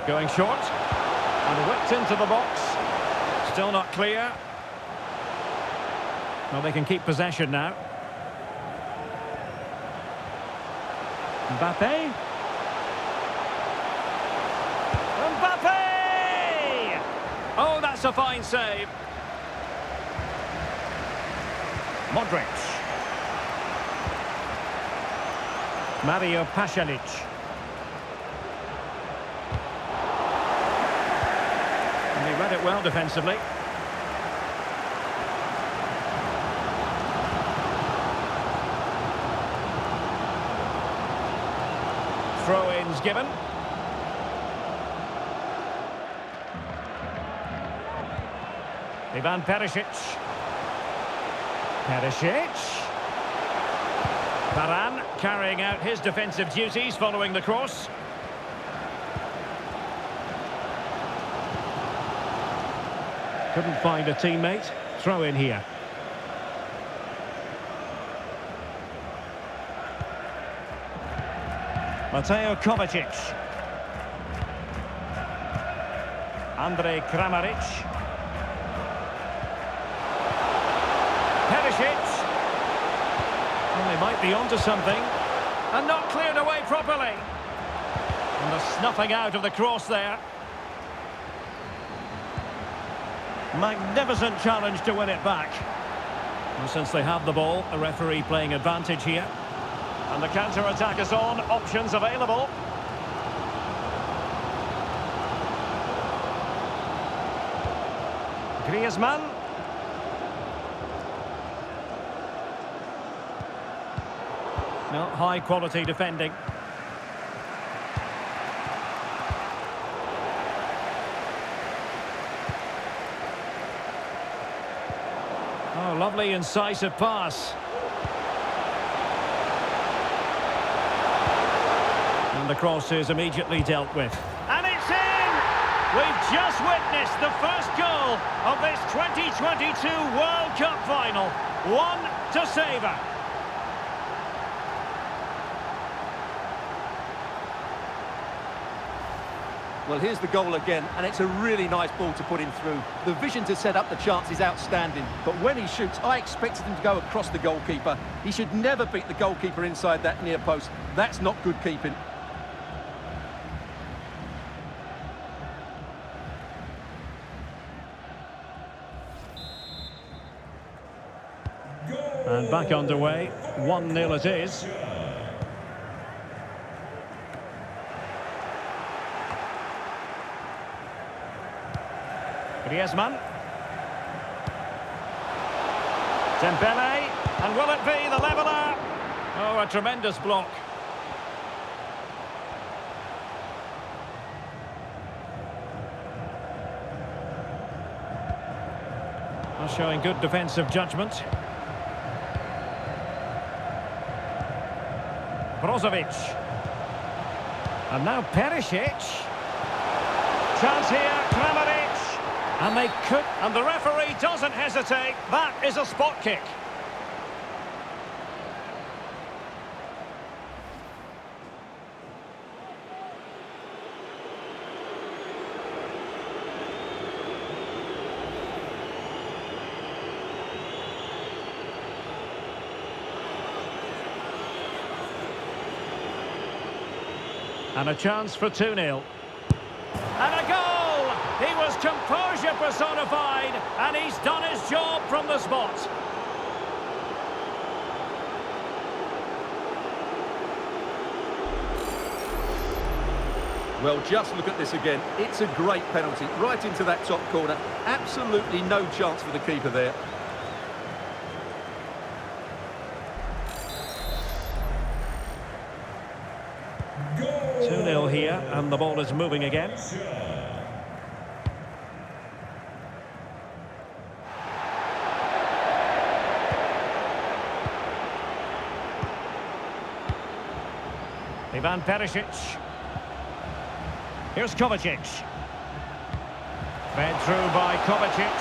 Going short, and whipped into the box. Still not clear. Well, they can keep possession now. Mbappe. Mbappe! Oh, that's a fine save. Modric. Mario Pasalic. He read it well defensively. Throw-ins given. Ivan Perisic. Perisic. Varane carrying out his defensive duties following the cross. Couldn't find a teammate. Throw in here. Mateo Kovacic. Andrej Kramaric. Perisic. Well, they might be onto something. And not cleared away properly. And the snuffing out of the cross there. Magnificent challenge to win it back. And since they have the ball, a referee playing advantage here. And the counter-attack is on, options available. Griezmann. No, high-quality defending. Oh, lovely incisive pass. And the cross is immediately dealt with. And it's in! We've just witnessed the first goal of this 2022 World Cup final. One to savour. Well, here's the goal again, and it's a really nice ball to put him through. The vision to set up the chance is outstanding, but when he shoots, I expected him to go across the goalkeeper. He should never beat the goalkeeper inside that near post. That's not good keeping. And back underway, 1-0 it is. Griezmann. Dembele, and will it be the leveller? Oh, a tremendous block. Well, showing good defensive judgment. Brozovic. And now Perisic. Chance here, Kramaric. And they could, and the referee doesn't hesitate. That is a spot kick. And a chance for 2-0. And a goal! He was composure personified, and he's done his job from the spot. Well, just look at this again. It's a great penalty, right into that top corner. Absolutely no chance for the keeper there. Goal. 2-0 here, and the ball is moving again. Ivan Perisic. Here's Kovacic. Fed through by Kovacic.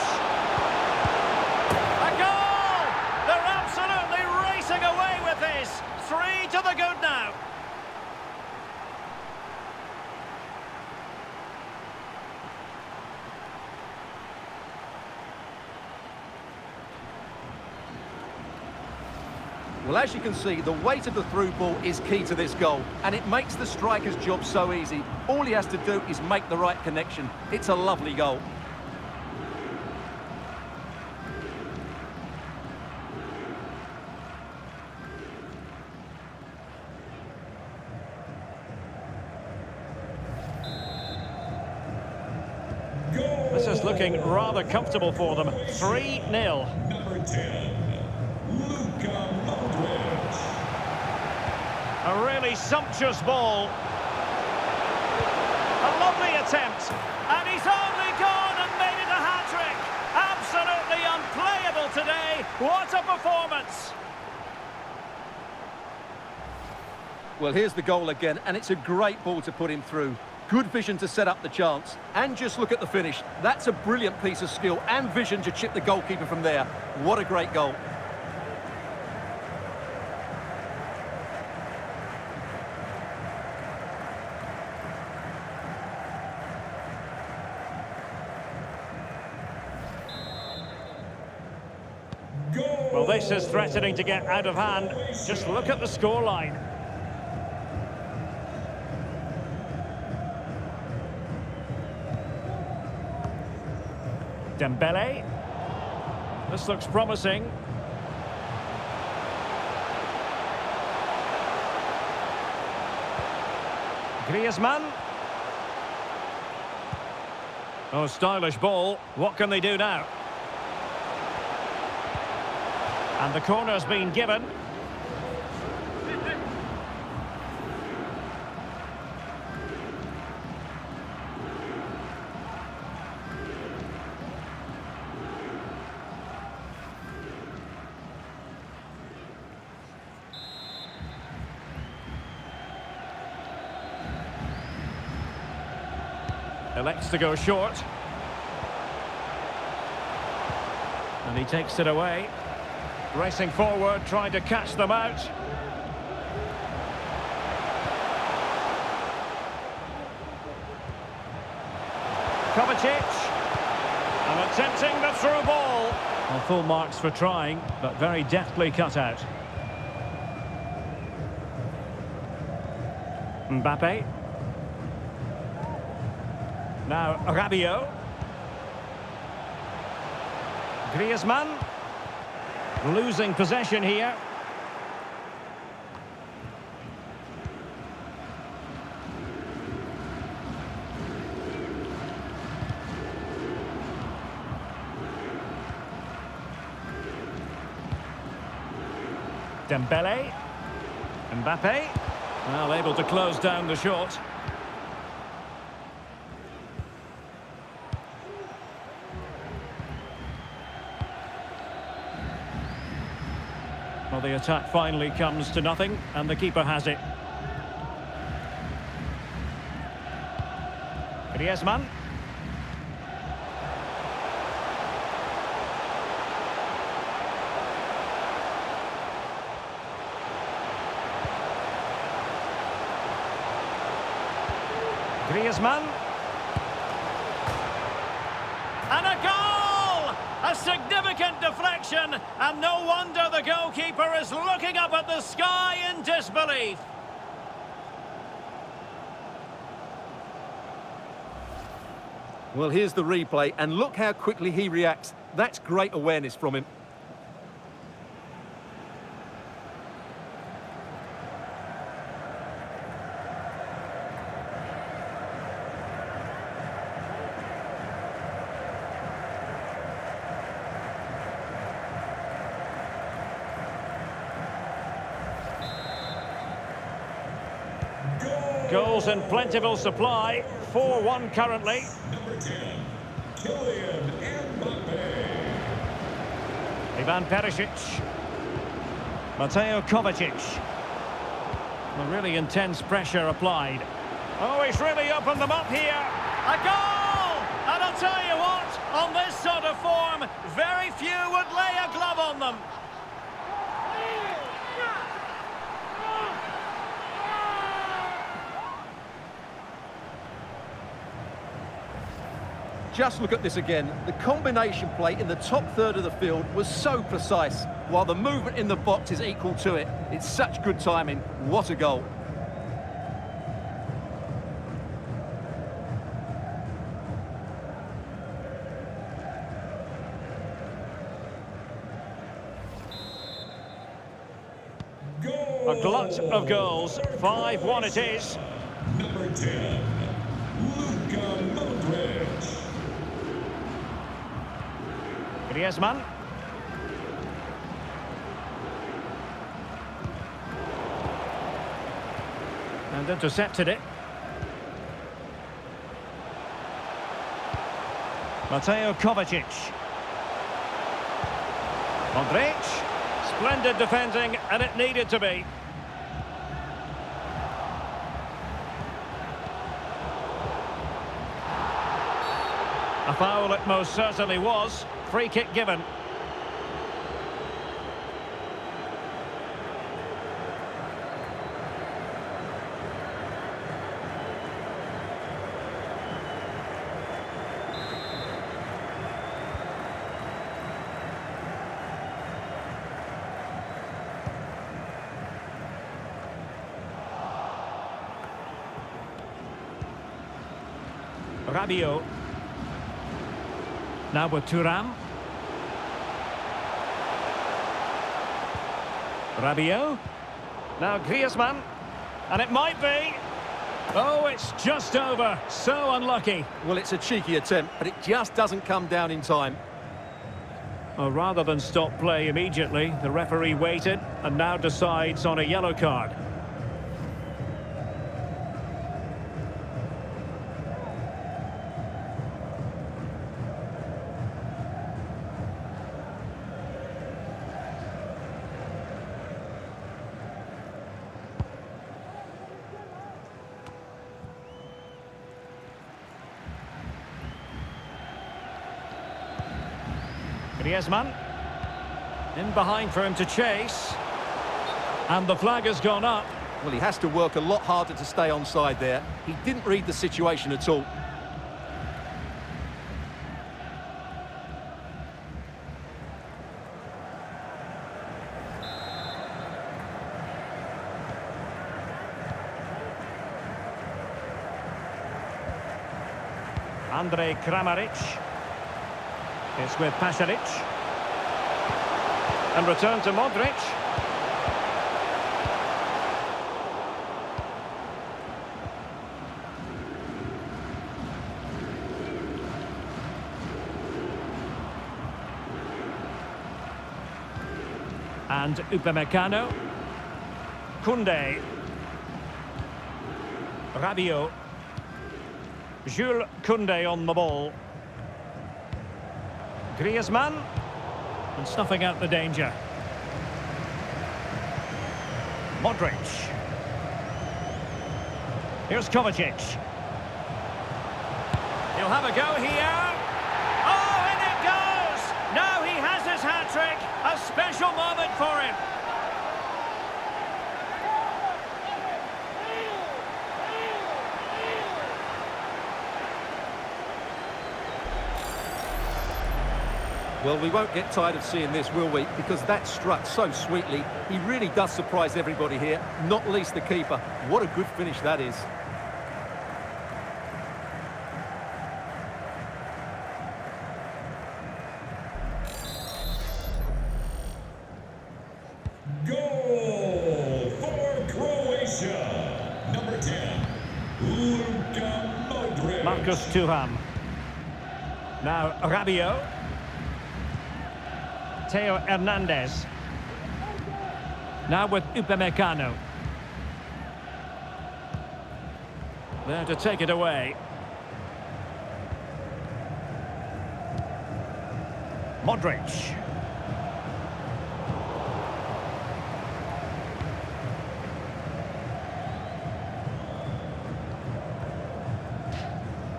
A goal! They're absolutely racing away with this. 3 to the good now. Well, as you can see, the weight of the through ball is key to this goal, and it makes the striker's job so easy. All he has to do is make the right connection. It's a lovely goal. This is looking rather comfortable for them. 3-0. Number 10, A really sumptuous ball. A lovely attempt. And he's only gone and made it a hat-trick. Absolutely unplayable today. What a performance. Well, here's the goal again, and it's a great ball to put him through. Good vision to set up the chance. And just look at the finish. That's a brilliant piece of skill and vision to chip the goalkeeper from there. What a great goal. Well, this is threatening to get out of hand. Just look at the scoreline. Dembele. This looks promising. Griezmann. Oh, stylish ball. What can they do now? And the corner's been given. Elects to go short. And he takes it away. Racing forward, trying to catch them out. Kovacic. And attempting the through ball. Well, full marks for trying, but very deftly cut out. Mbappe. Now Rabiot. Griezmann. Losing possession here. Dembele. Mbappe. Well, able to close down the shot. Well, the attack finally comes to nothing, and the keeper has it. Griezmann. Griezmann. And a goal! A significant deflection, and no wonder the goalkeeper is looking up at the sky in disbelief. Well, here's the replay, and look how quickly he reacts. That's great awareness from him. Goals in plentiful supply. 4-1 currently. Ivan Perisic. Mateo Kovacic. Well, really intense pressure applied. Oh, he's really opened them up here. A goal! And I'll tell you what, on this sort of form, very few would lay a glove on them. Just look at this again. The combination play in the top third of the field was so precise, while the movement in the box is equal to it. It's such good timing. What a goal. A glut of goals. 5-1 it is. Number 10, Luka Modric. Griezmann. And intercepted it. Mateo Kovacic. Modric. Splendid defending, and it needed to be. A foul it most certainly was. Free kick given. Rabiot. Now with Thuram. Rabiot. Now Griezmann. And it might be. Oh, it's just over. So unlucky. Well, it's a cheeky attempt, but it just doesn't come down in time. Well, rather than stop play immediately, the referee waited and now decides on a yellow card. Griezmann. In behind for him to chase. And the flag has gone up. Well, he has to work a lot harder to stay onside there. He didn't read the situation at all. Andrej Kramaric. It's with Pasalic. And return to Modric. And Upamecano. Koundé. Rabiot. Jules Koundé on the ball. Griezmann, and snuffing out the danger. Modric. Here's Kovacic. He'll have a go here. Oh, in it goes! Now he has his hat-trick. A special moment for him. Well, we won't get tired of seeing this, will we? Because that struck so sweetly. He really does surprise everybody here, not least the keeper. What a good finish that is. Marcus Thuram. Now Rabiot. Theo Hernandez. Now with Upamecano. There to take it away. Modric.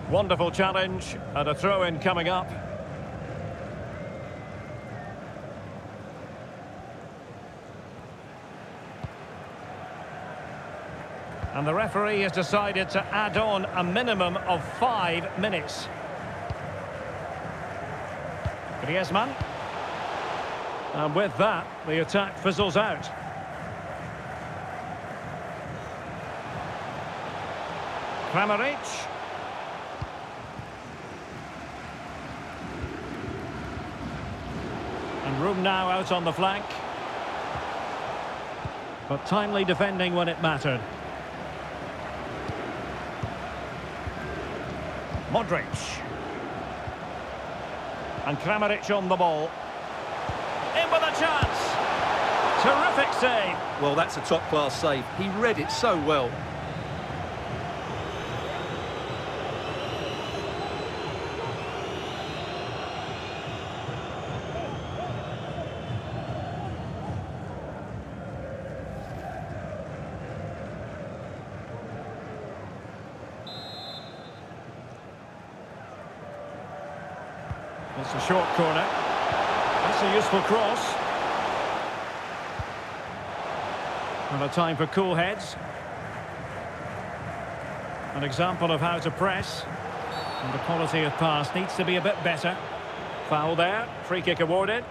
Wonderful challenge and a throw-in coming up. And the referee has decided to add on a minimum of 5 minutes. Griezmann. And with that, the attack fizzles out. Kramaric. And room now out on the flank. But timely defending when it mattered. Modric. And Kramaric on the ball. In with a chance. Terrific save. Well, that's a top-class save. He read it so well. It's a short corner. That's a useful cross. And a time for cool heads. An example of how to press. And the quality of pass needs to be a bit better. Foul there. Free kick awarded.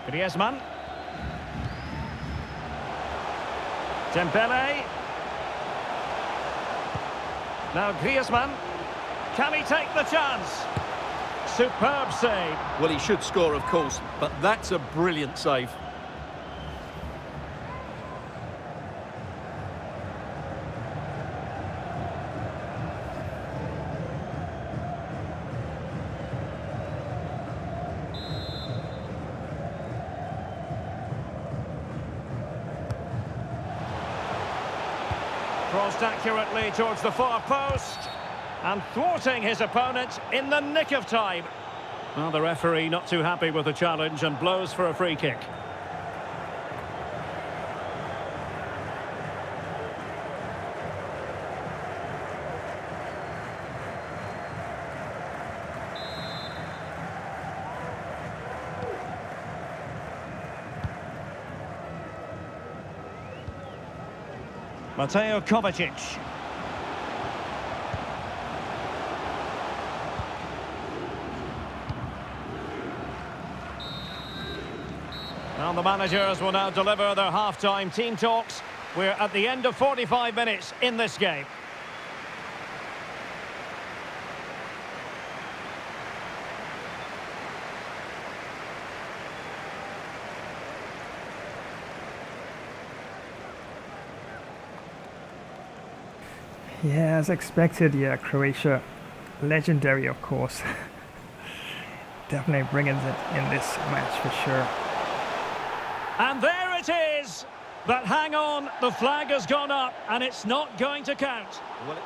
Griezmann. Dembele. Now Griezmann. Can he take the chance? Superb save. Well, he should score, of course, but that's a brilliant save. Crossed accurately towards the far post and thwarting his opponent in the nick of time. Well, the referee not too happy with the challenge and blows for a free kick. Mateo Kovacic. And the managers will now deliver their half-time team talks. We're at the end of 45 minutes in this game. Yeah, as expected, yeah, Croatia, legendary of course. Definitely bringing it in this match for sure. And there it is! But hang on, the flag has gone up and it's not going to count. Well,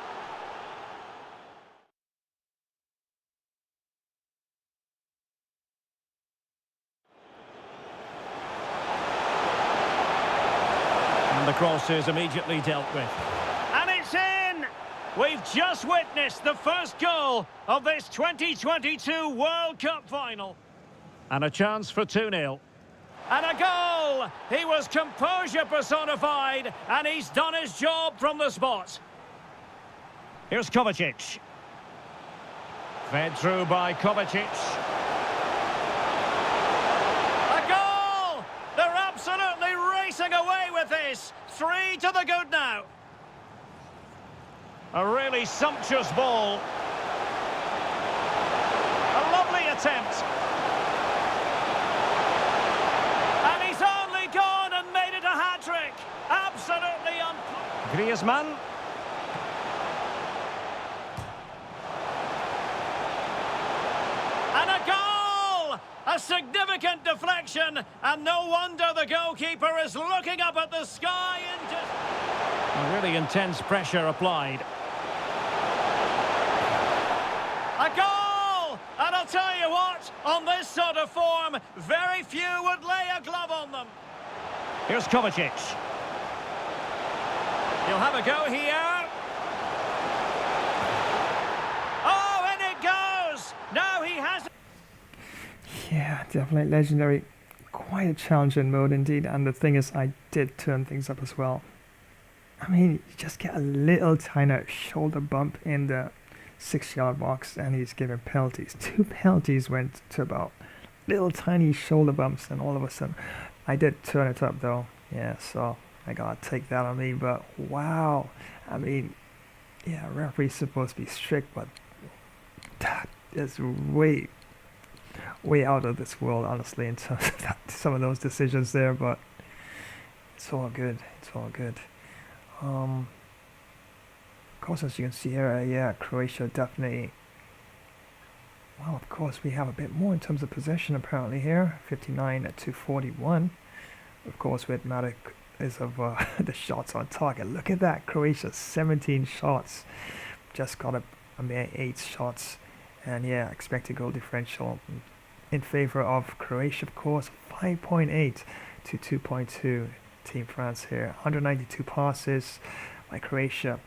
cross is immediately dealt with. And it's in! We've just witnessed the first goal of this 2022 World Cup final. And a chance for 2-0. And a goal! He was composure personified, and he's done his job from the spot. Here's Kovacic. Fed through by Kovacic. A goal! They're absolutely racing away with this. 3 to the good now. A really sumptuous ball. A lovely attempt. And he's only gone and made it a hat-trick. Absolutely Griezmann. And a goal! A significant deflection, and no wonder the goalkeeper is looking up at the sky and just... A really intense pressure applied. A goal! And I'll tell you what, on this sort of form, very few would lay a glove on them. Here's Kovacic. He'll have a go here. Oh, and it goes! Now he has... Yeah, definitely legendary. Quite a challenging mode indeed. And the thing is, I did turn things up as well. I mean, you just get a little tiny shoulder bump in the 6-yard box and he's given penalties. 2 penalties went to about little tiny shoulder bumps, and all of a sudden, I did turn it up though. Yeah, so I gotta take that on me. But wow, I mean, yeah, referee's supposed to be strict, but that is way out of this world, honestly, in terms of that, some of those decisions there. But it's all good. It's all good. Of course, as you can see here, yeah, Croatia definitely. Well, of course, we have a bit more in terms of possession apparently here, 59 to 41. Of course, with Matic is of the shots on target. Look at that, Croatia 17 shots, just got a mere 8 shots, and yeah, expected goal differential in favor of Croatia, of course, 5.8 to 2.2. Team France here, 192 passes by Croatia,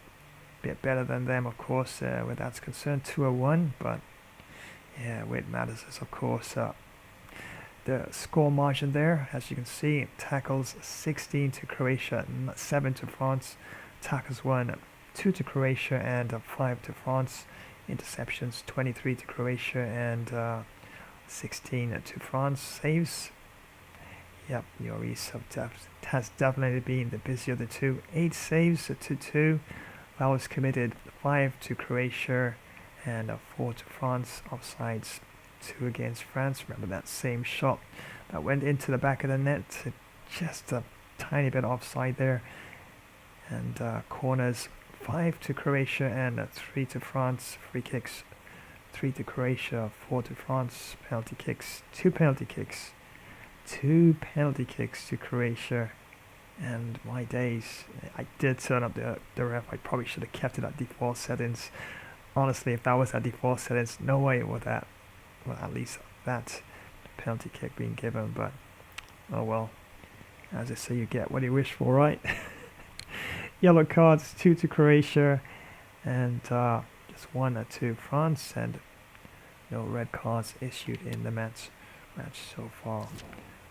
a bit better than them, of course, where that's concerned, 201. But yeah, where it matters is, of course, the score margin there. As you can see, tackles 16 to Croatia, 7 to France. Tackles 1, 2 to Croatia, and 5 to France. Interceptions 23 to Croatia and 16 to France. Saves, yep, Lloris has definitely been the busier of the two. 8 saves to 2. Fouls committed, 5 to Croatia and 4 to France. Offsides, 2 against France. Remember that same shot that went into the back of the net. Just a tiny bit offside there. And corners, 5 to Croatia and 3 to France. Free kicks, 3 to Croatia, 4 to France. Penalty kicks, 2 penalty kicks. 2 penalty kicks to Croatia. And my days, I did turn up the ref. I probably should have kept it at default settings. Honestly, if that was at default settings, no way would that, well, at least that penalty kick being given. But oh well, as I say, you get what you wish for, right? Yellow cards, 2 to Croatia and just 1 to France, and no red cards issued in the match so far.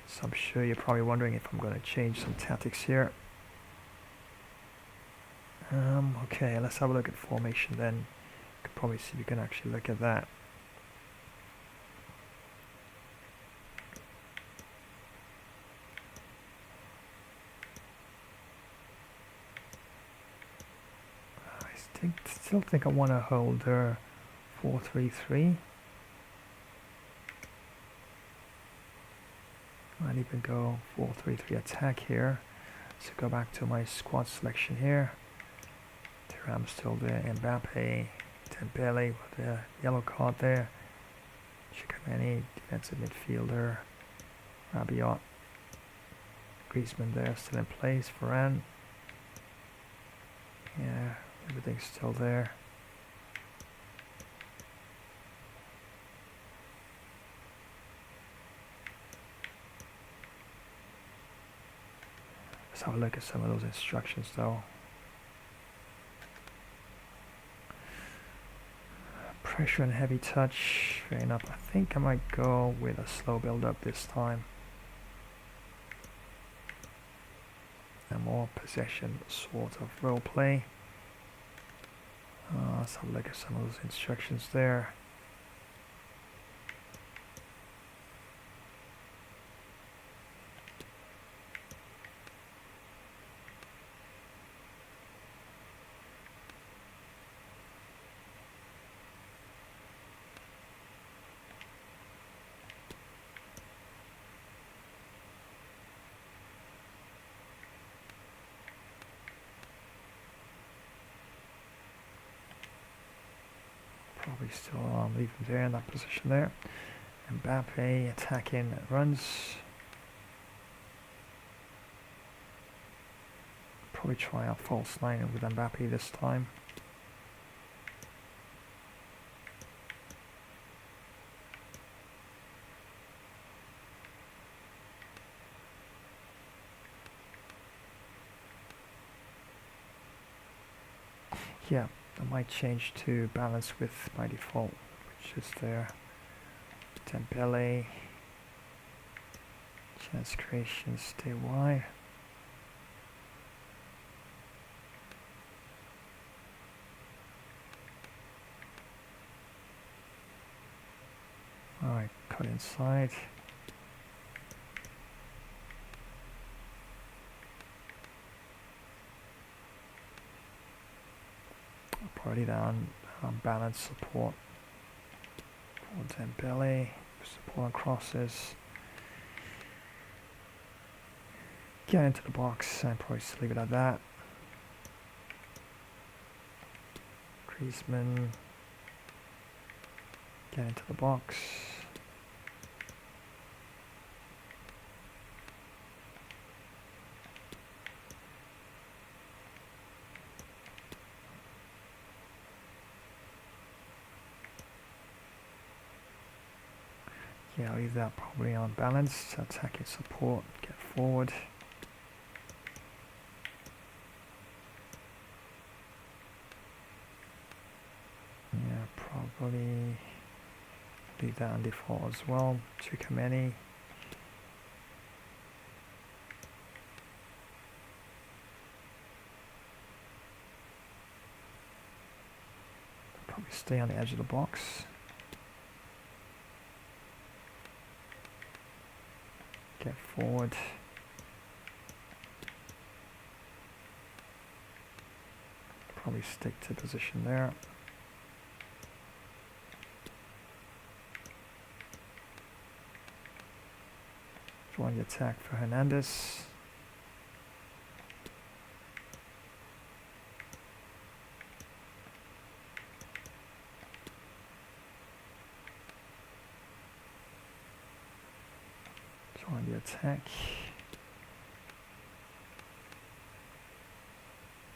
So I'm sure you're probably wondering if I'm going to change some tactics here. Okay, let's have a look at formation then. You can probably see if you can actually look at that. I still think I want to hold 4-3-3. Might even go 4-3-3 attack here. So go back to my squad selection here. Thuram still there, Mbappe, Dembele with the yellow card there. Chouameni, defensive midfielder. Rabiot, Griezmann there, still in place. Varane. Yeah, everything's still there. Let's have a look at some of those instructions though. Pressure and heavy touch, fair enough. I think I might go with a slow build up this time. And more possession sort of role play. Let's have a look at some of those instructions there. Probably still leave him there in that position there. Mbappe attacking runs. Probably try out false nine with Mbappe this time. Yeah, I might change to balance with my default, which is there. Dembele, chance creation, stay wide. Alright, cut inside. Party down, balance support for Dembele, support on crosses. Get into the box and probably just leave it at that. Griezmann, get into the box. Yeah, I'll leave that probably on balance. Attacking support, get forward. Yeah, probably leave that on default as well. Tchouameni. Probably stay on the edge of the box. Get forward. Probably stick to position there. Join the attack for Hernandez. Join the attack.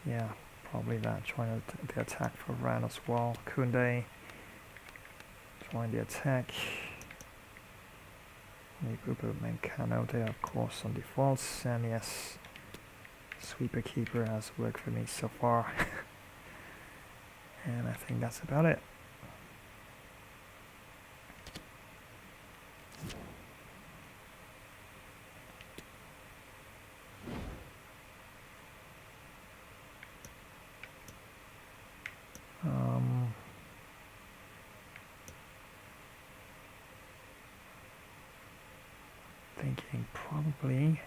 Yeah, probably that. Join the attack for Ran as well. Koundé. Join the attack. Ubu Mencano there, of course, on defaults. And yes, sweeper keeper has worked for me so far. And I think that's about it. Thinking probably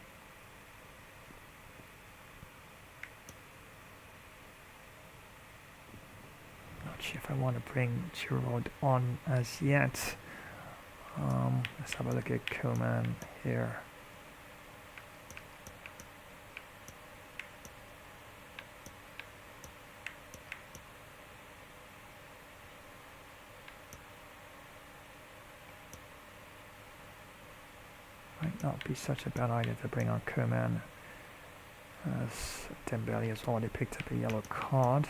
not sure if I want to bring Giroud on as yet. Let's have a look at Koeman here. Might not be such a bad idea to bring on Koeman, as Dembele has already picked up a yellow card.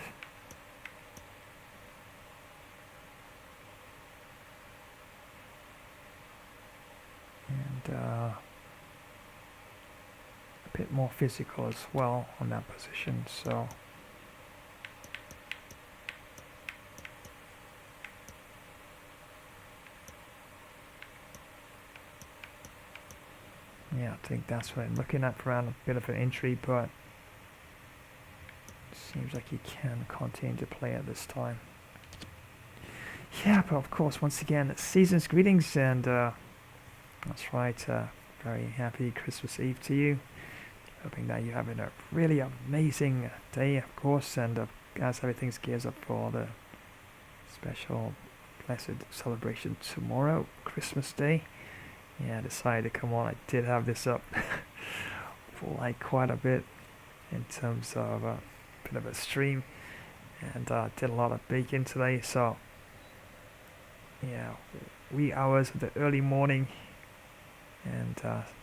And bit more physical as well on that position. So yeah, I think that's what I'm looking at for a bit of an injury, but seems like he can continue to play at this time. Yeah, but of course, once again, season's greetings, and that's right, very happy Christmas Eve to you. Hoping that you're having a really amazing day, of course, and as everything gears up for the special, blessed celebration tomorrow, Christmas Day. Yeah, I decided to come on. I did have this up for like quite a bit in terms of a bit of a stream, and did a lot of baking today, so yeah, wee hours of the early morning, and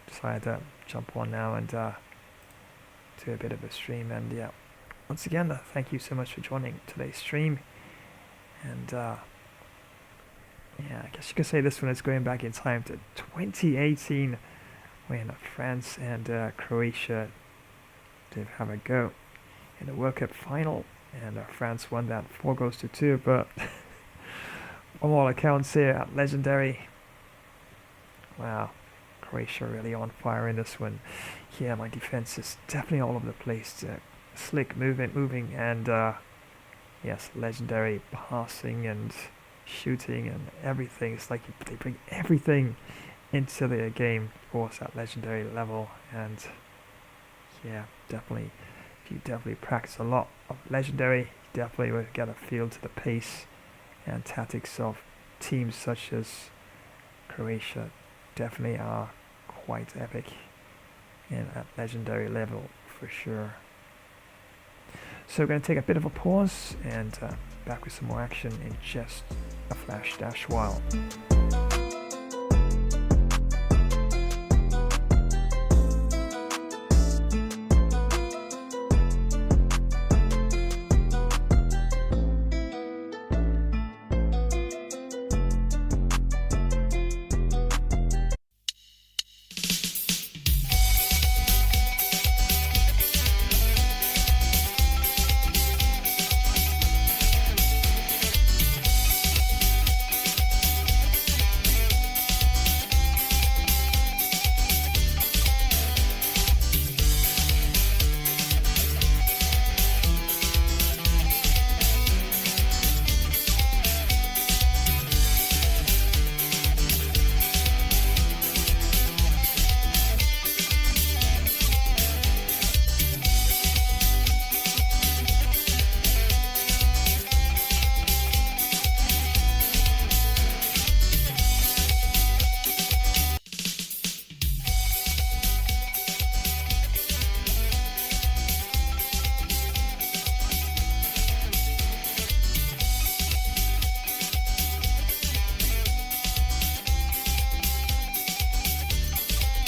decided to jump on now and do a bit of a stream. And yeah, once again, thank you so much for joining today's stream. And yeah, I guess you could say this one is going back in time to 2018, when France and Croatia did have a go in the World Cup final, and France won that 4-2. But from all accounts here at Legendary, wow, Croatia really on fire in this one. Yeah, my defense is definitely all over the place. Slick moving, and yes, Legendary passing and shooting and everything. It's like they bring everything into the game, of course, at Legendary level. And yeah, definitely, if you definitely practice a lot of Legendary, you definitely will get a feel to the pace and tactics of teams such as Croatia. Definitely are quite epic at Legendary level for sure. So we're going to take a bit of a pause, and back with some more action in just a flash dash while.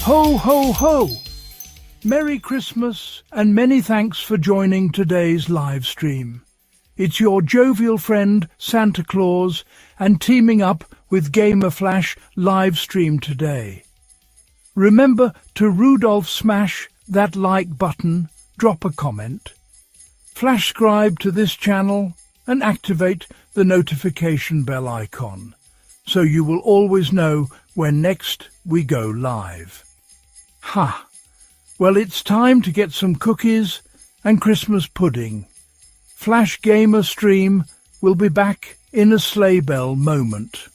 Ho, ho, ho! Merry Christmas and many thanks for joining today's live stream. It's your jovial friend Santa Claus, and teaming up with Gamer Flash live stream today. Remember to Rudolph smash that like button, drop a comment, flash scribe to this channel and activate the notification bell icon, so you will always know when next we go live. Ha! Well, it's time to get some cookies and Christmas pudding. Flash Gamer Stream will be back in a sleigh bell moment.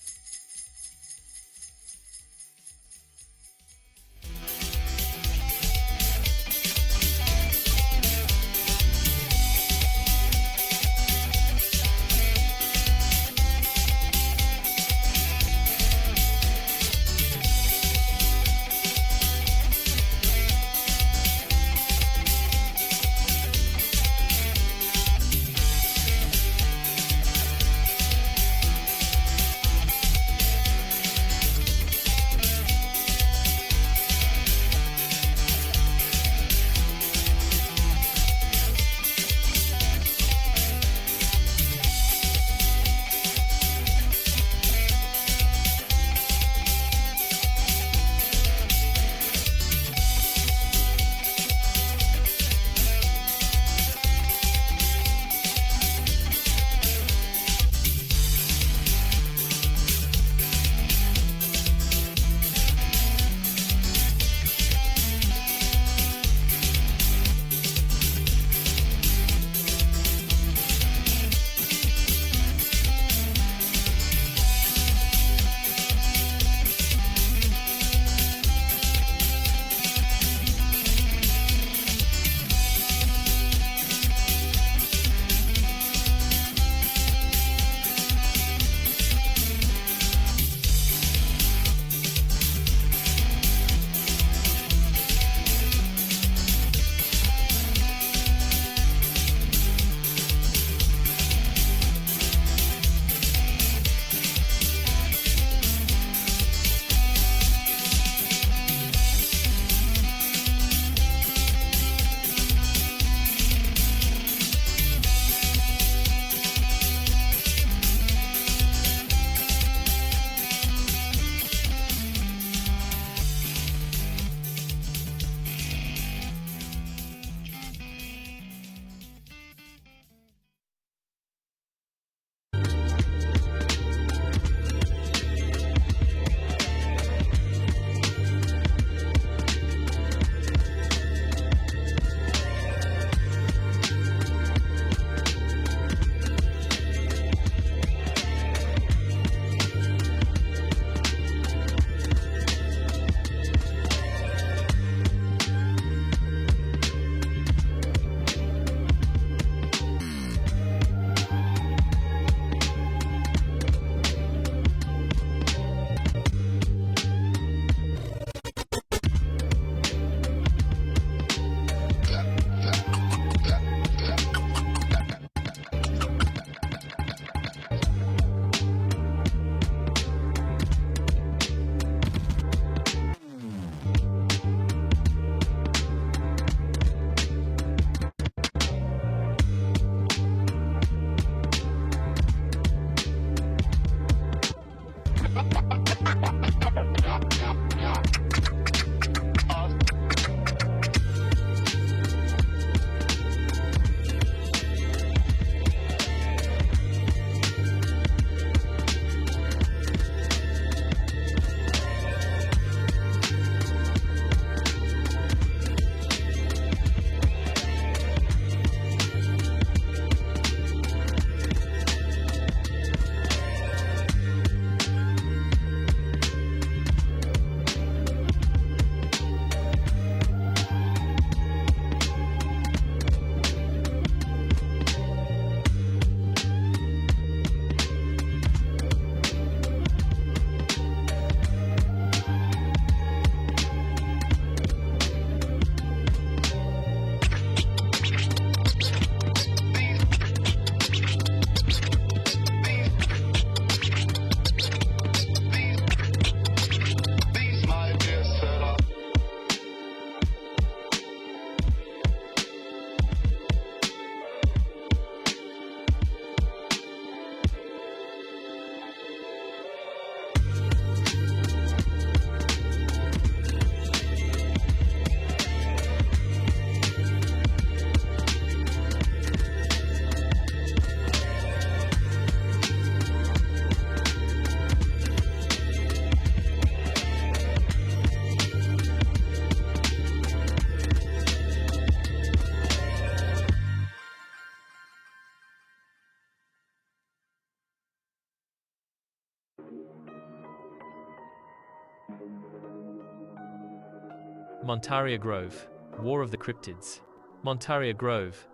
Montaria Grove, War of the Cryptids. Montaria Grove,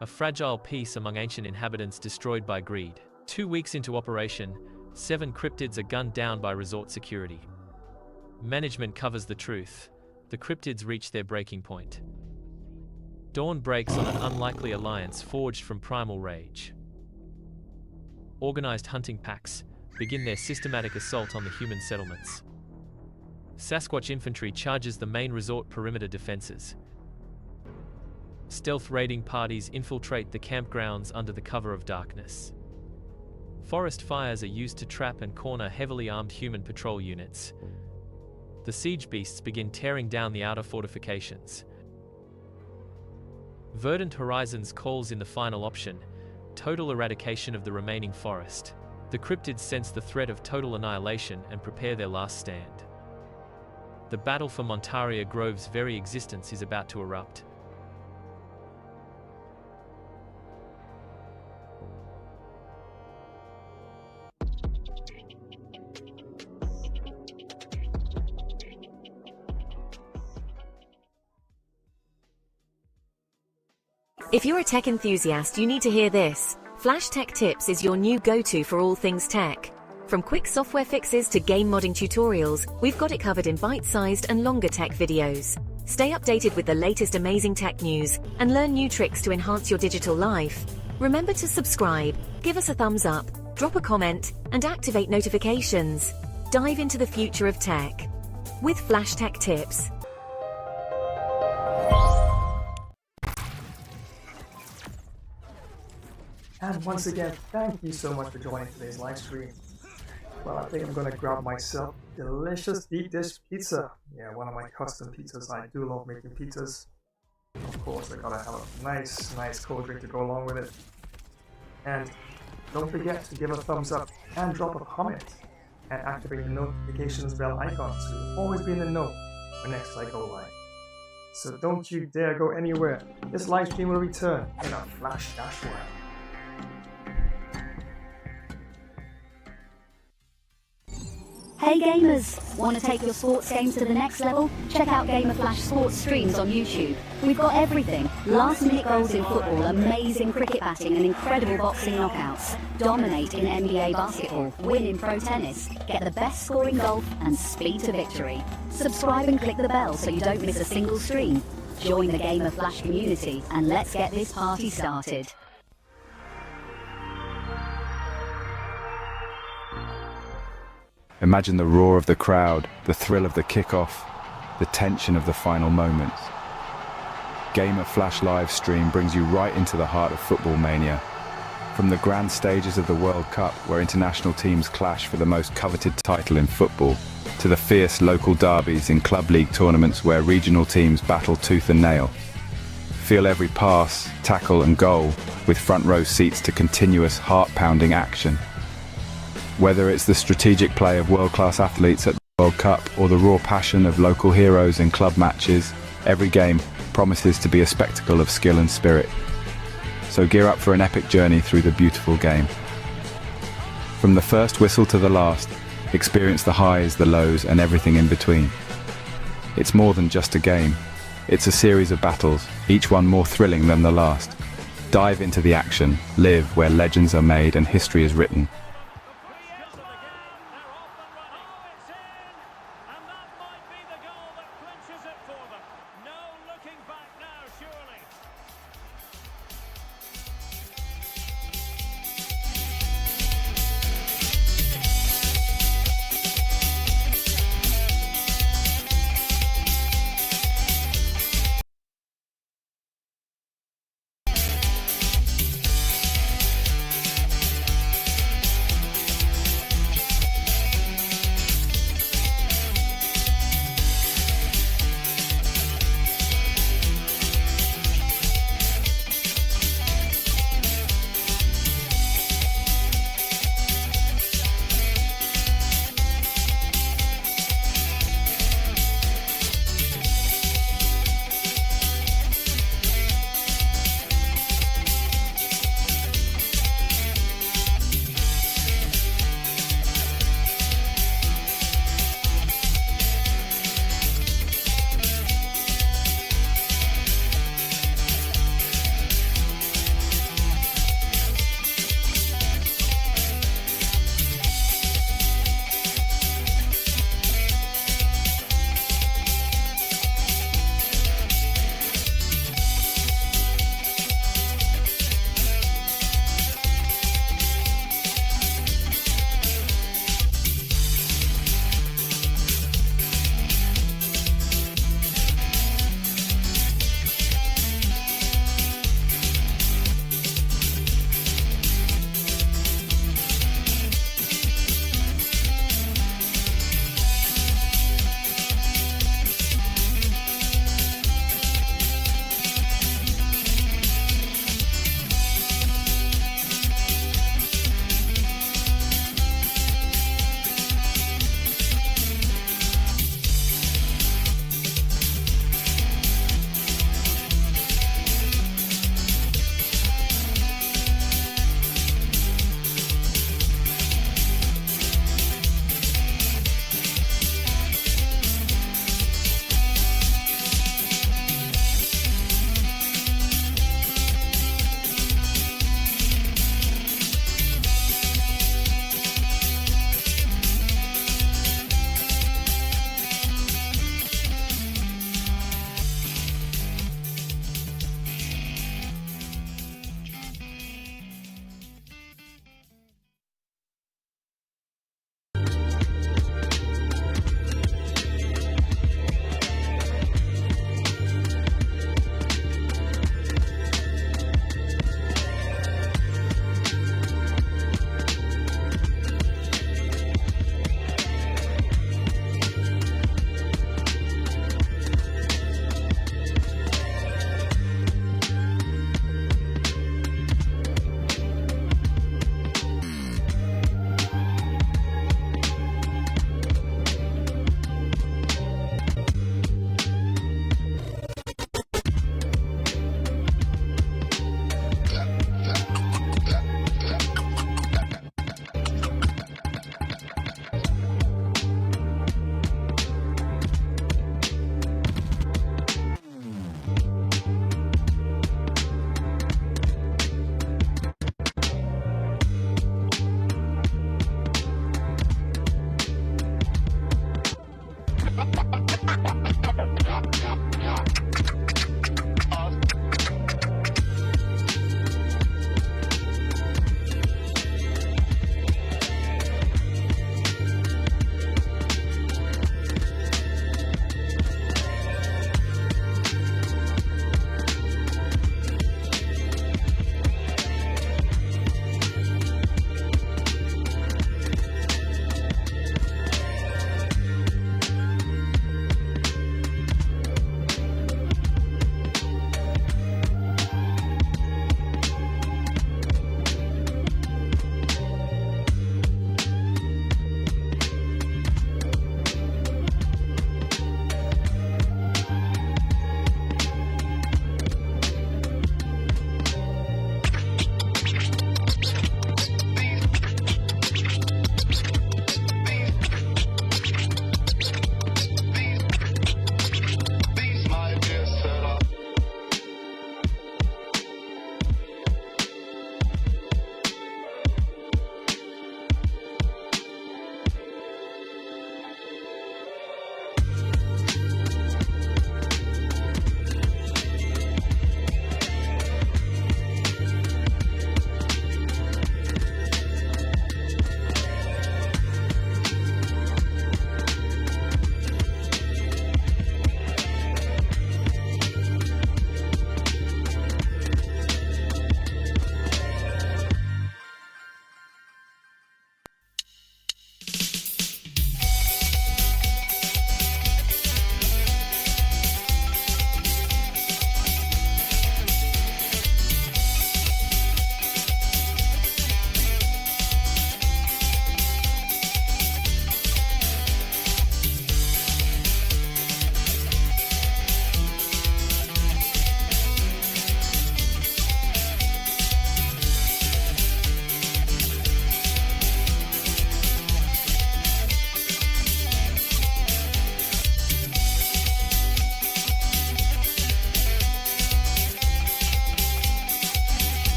a fragile piece among ancient inhabitants destroyed by greed. 2 weeks into operation, 7 cryptids are gunned down by resort security. Management covers the truth. The cryptids reach their breaking point. Dawn breaks on an unlikely alliance forged from primal rage. Organized hunting packs begin their systematic assault on the human settlements. Sasquatch infantry charges the main resort perimeter defenses. Stealth raiding parties infiltrate the campgrounds under the cover of darkness. Forest fires are used to trap and corner heavily armed human patrol units. The siege beasts begin tearing down the outer fortifications. Verdant Horizons calls in the final option, total eradication of the remaining forest. The cryptids sense the threat of total annihilation and prepare their last stand. The battle for Montaria Grove's very existence is about to erupt. If you're a tech enthusiast, you need to hear this. Flash Tech Tips is your new go-to for all things tech. From quick software fixes to game modding tutorials, we've got it covered in bite-sized and longer tech videos. Stay updated with the latest amazing tech news and learn new tricks to enhance your digital life. Remember to subscribe, give us a thumbs up, drop a comment, and activate notifications. Dive into the future of tech with Flash Tech Tips. And once again, thank you so much for joining today's live stream. Well, I think I'm gonna grab myself delicious deep dish pizza. Yeah, one of my custom pizzas. I do love making pizzas. Of course, I gotta have a nice cold drink to go along with it. And don't forget to give a thumbs up and drop a comment and activate the notifications bell icon so you'll always be in the know when next I go live. So don't you dare go anywhere. This live stream will return in a flash dash while. Hey gamers! Want to take your sports games to the next level? Check out Gamer Flash sports streams on YouTube. We've got everything. Last minute goals in football, amazing cricket batting and incredible boxing knockouts. Dominate in NBA basketball, win in pro tennis, get the best score in golf and speed to victory. Subscribe and click the bell so you don't miss a single stream. Join the Gamer Flash community and let's get this party started. Imagine the roar of the crowd, the thrill of the kickoff, the tension of the final moments. Gamer Flash live stream brings you right into the heart of football mania. From the grand stages of the World Cup, where international teams clash for the most coveted title in football, to the fierce local derbies in club league tournaments where regional teams battle tooth and nail. Feel every pass, tackle and goal with front row seats to continuous heart-pounding action. Whether it's the strategic play of world-class athletes at the World Cup or the raw passion of local heroes in club matches, every game promises to be a spectacle of skill and spirit. So gear up for an epic journey through the beautiful game. From the first whistle to the last, experience the highs, the lows, and everything in between. It's more than just a game. It's a series of battles, each one more thrilling than the last. Dive into the action, live where legends are made and history is written.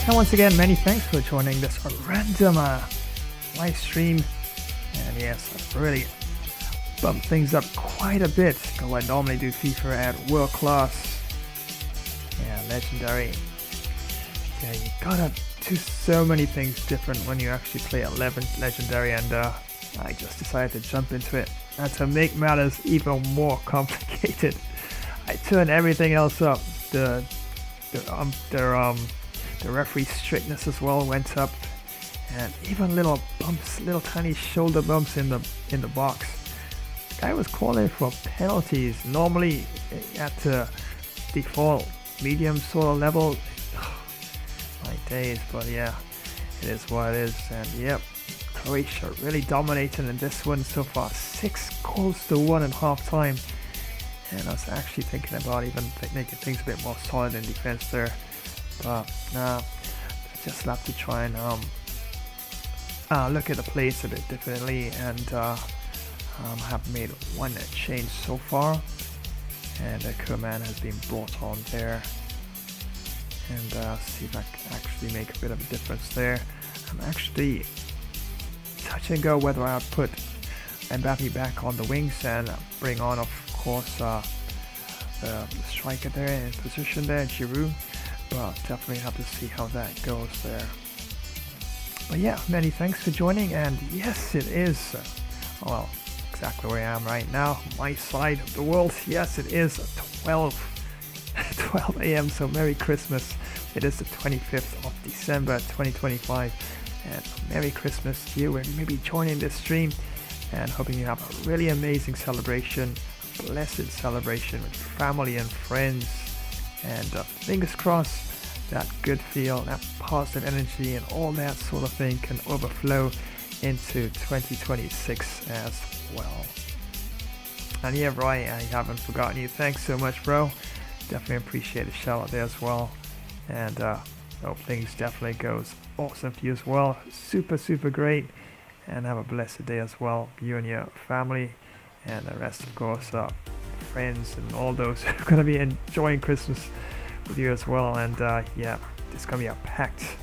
And once again, many thanks for joining this random live stream. And yes, I've really bumped things up quite a bit, because I normally do FIFA at world class. Yeah, legendary. Yeah, you gotta do so many things different when you actually play at legendary, and I just decided to jump into it. And to make matters even more complicated, I turned everything else up. The referee strictness as well went up, and even little bumps, little tiny shoulder bumps in the box. Guy was calling for penalties. Normally at the default medium sort of level. My days, but yeah, it is what it is. And yep, Croatia really dominating in this one so far. 6-1 at half time. And I was actually thinking about even making things a bit more solid in defense there. But nah, I just have to try and look at the plays a bit differently, and have made one change so far, and Kerman has been brought on there, and see if I can actually make a bit of a difference there. I'm actually touch and go whether I put Mbappe back on the wings and bring on, of course, the striker there in position there, Giroud. But definitely have to see how that goes there. But yeah, many thanks for joining, and yes, it is, well, exactly where I am right now, my side of the world. Yes, it is 12 a.m. So Merry Christmas. It is the 25th of December 2025, and Merry Christmas to you, and maybe joining this stream, and hoping you have a really amazing celebration, a blessed celebration with family and friends, and fingers crossed that good feel, that positive energy and all that sort of thing can overflow into 2026 as well. And yeah, Roy, I haven't forgotten you. Thanks so much, bro. Definitely appreciate a shout out there as well. And hope things definitely goes awesome for you as well. Super great. And have a blessed day as well, you and your family, and the rest, of course, friends and all those who are going to be enjoying Christmas with you as well. And yeah, it's going to be a packed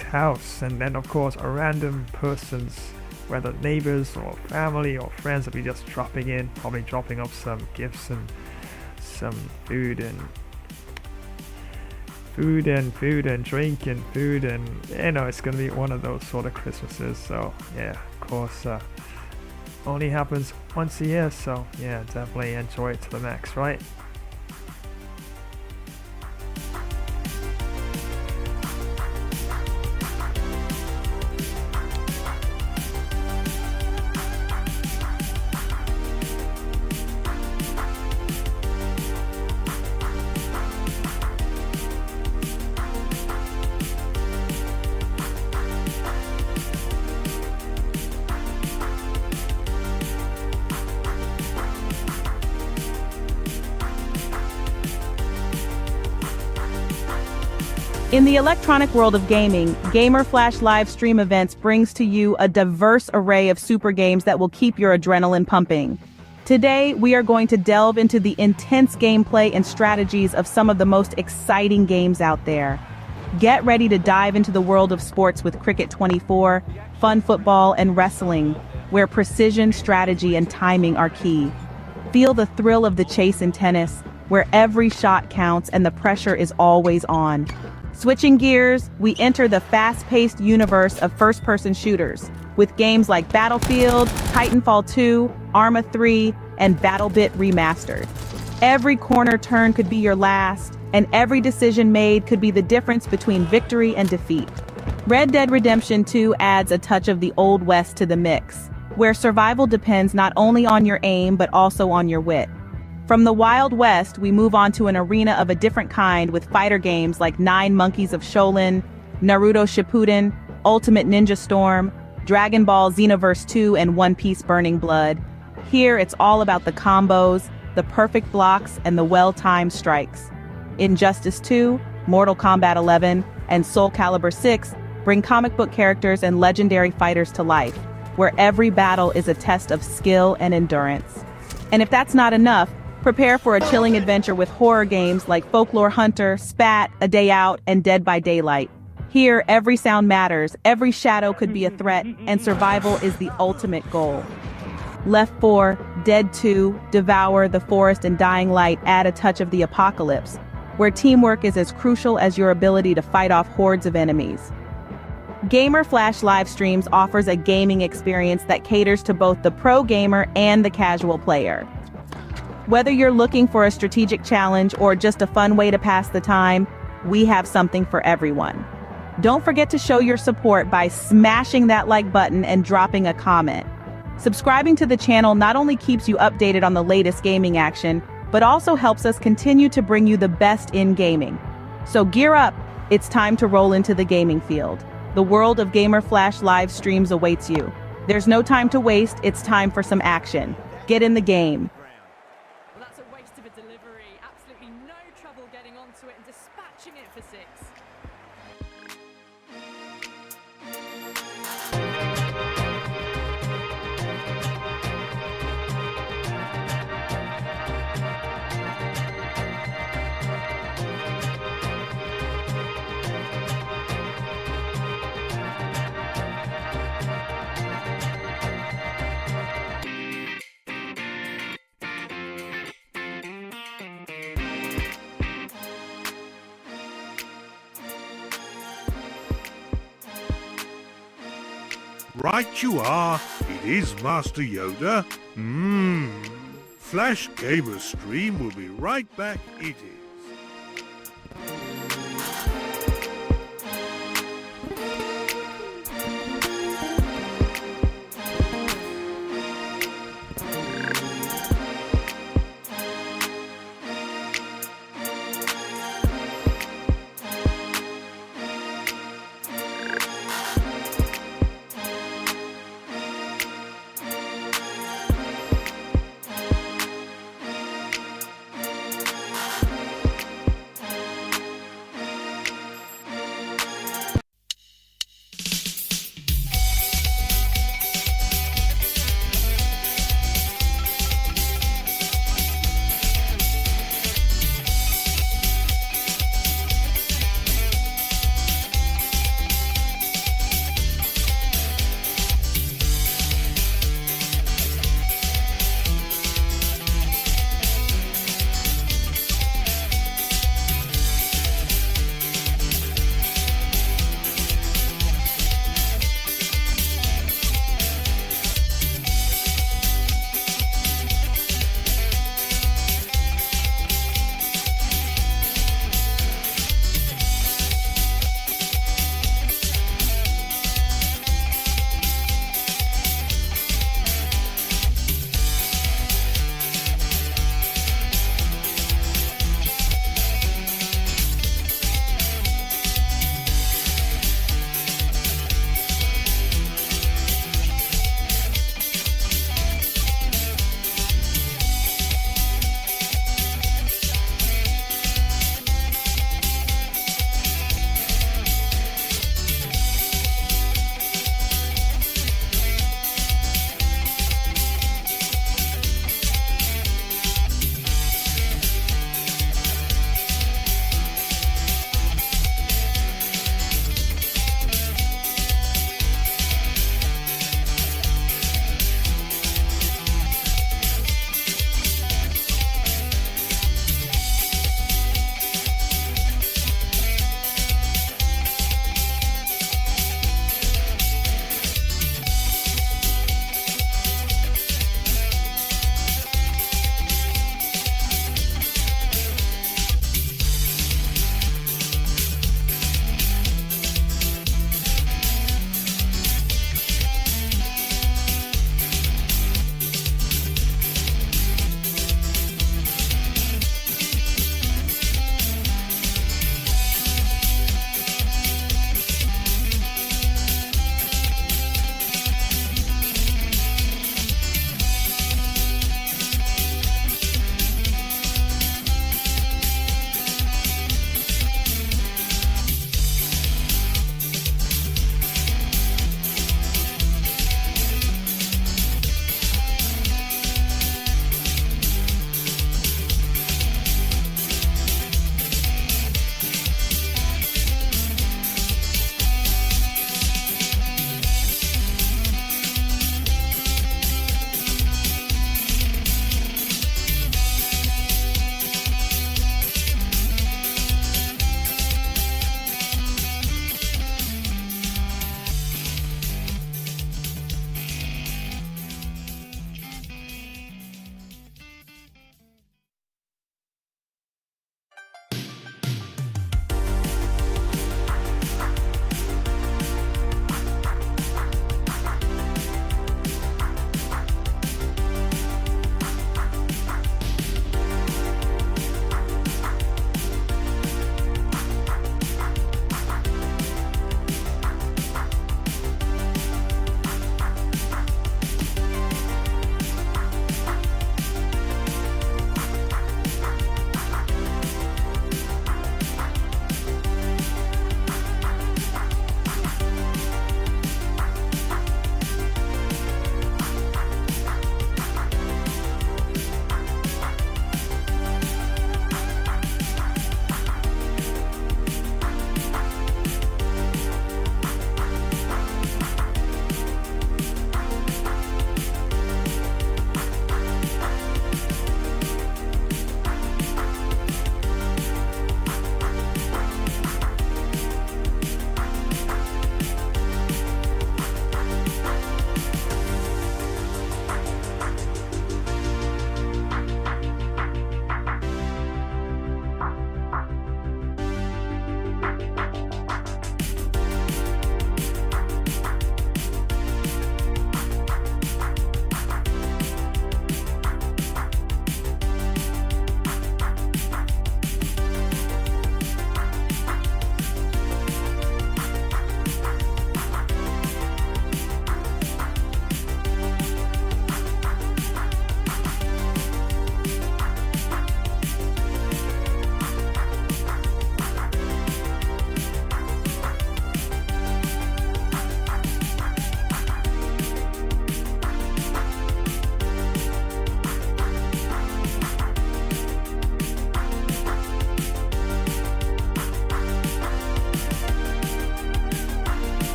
house. And then, of course, a random persons, whether neighbors or family or friends, will be just dropping in, probably dropping off some gifts and some food and drink and food, and you know, it's gonna be one of those sort of Christmases. So yeah, of course, only happens once a year, so yeah, definitely enjoy it to the max, right? In the electronic world of gaming, Gamer Flash live stream events brings to you a diverse array of super games that will keep your adrenaline pumping. Today, we are going to delve into the intense gameplay and strategies of some of the most exciting games out there. Get ready to dive into the world of sports with Cricket 24, fun football, and wrestling, where precision, strategy, and timing are key. Feel the thrill of the chase in tennis, where every shot counts and the pressure is always on. Switching gears, we enter the fast-paced universe of first-person shooters, with games like Battlefield, Titanfall 2, Arma 3, and BattleBit Remastered. Every corner turn could be your last, and every decision made could be the difference between victory and defeat. Red Dead Redemption 2 adds a touch of the Old West to the mix, where survival depends not only on your aim but also on your wit. From the Wild West, we move on to an arena of a different kind with fighter games like 9 Monkeys of Shaolin, Naruto Shippuden, Ultimate Ninja Storm, Dragon Ball Xenoverse 2, and One Piece Burning Blood. Here, it's all about the combos, the perfect blocks, and the well-timed strikes. Injustice 2, Mortal Kombat 11, and Soul Calibur 6 bring comic book characters and legendary fighters to life, where every battle is a test of skill and endurance. And if that's not enough, Prepare for a chilling adventure with horror games like Folklore Hunter, Spat, A Day Out, and Dead by Daylight. Here, every sound matters, every shadow could be a threat, and survival is the ultimate goal. Left 4, Dead 2, Devour, The Forest, and Dying Light add a touch of the apocalypse, where teamwork is as crucial as your ability to fight off hordes of enemies. Gamer Flash live streams offers a gaming experience that caters to both the pro gamer and the casual player. Whether you're looking for a strategic challenge or just a fun way to pass the time, we have something for everyone. Don't forget to show your support by smashing that like button and dropping a comment. Subscribing to the channel not only keeps you updated on the latest gaming action, but also helps us continue to bring you the best in gaming. So gear up, it's time to roll into the gaming field. The world of Gamer Flash live streams awaits you. There's no time to waste, it's time for some action. Get in the game. Well, that's a waste of a delivery. Absolutely no trouble getting onto it and dispatching it for 6. Right you are, it is Master Yoda. Flash Gamer Stream will be right back, it is.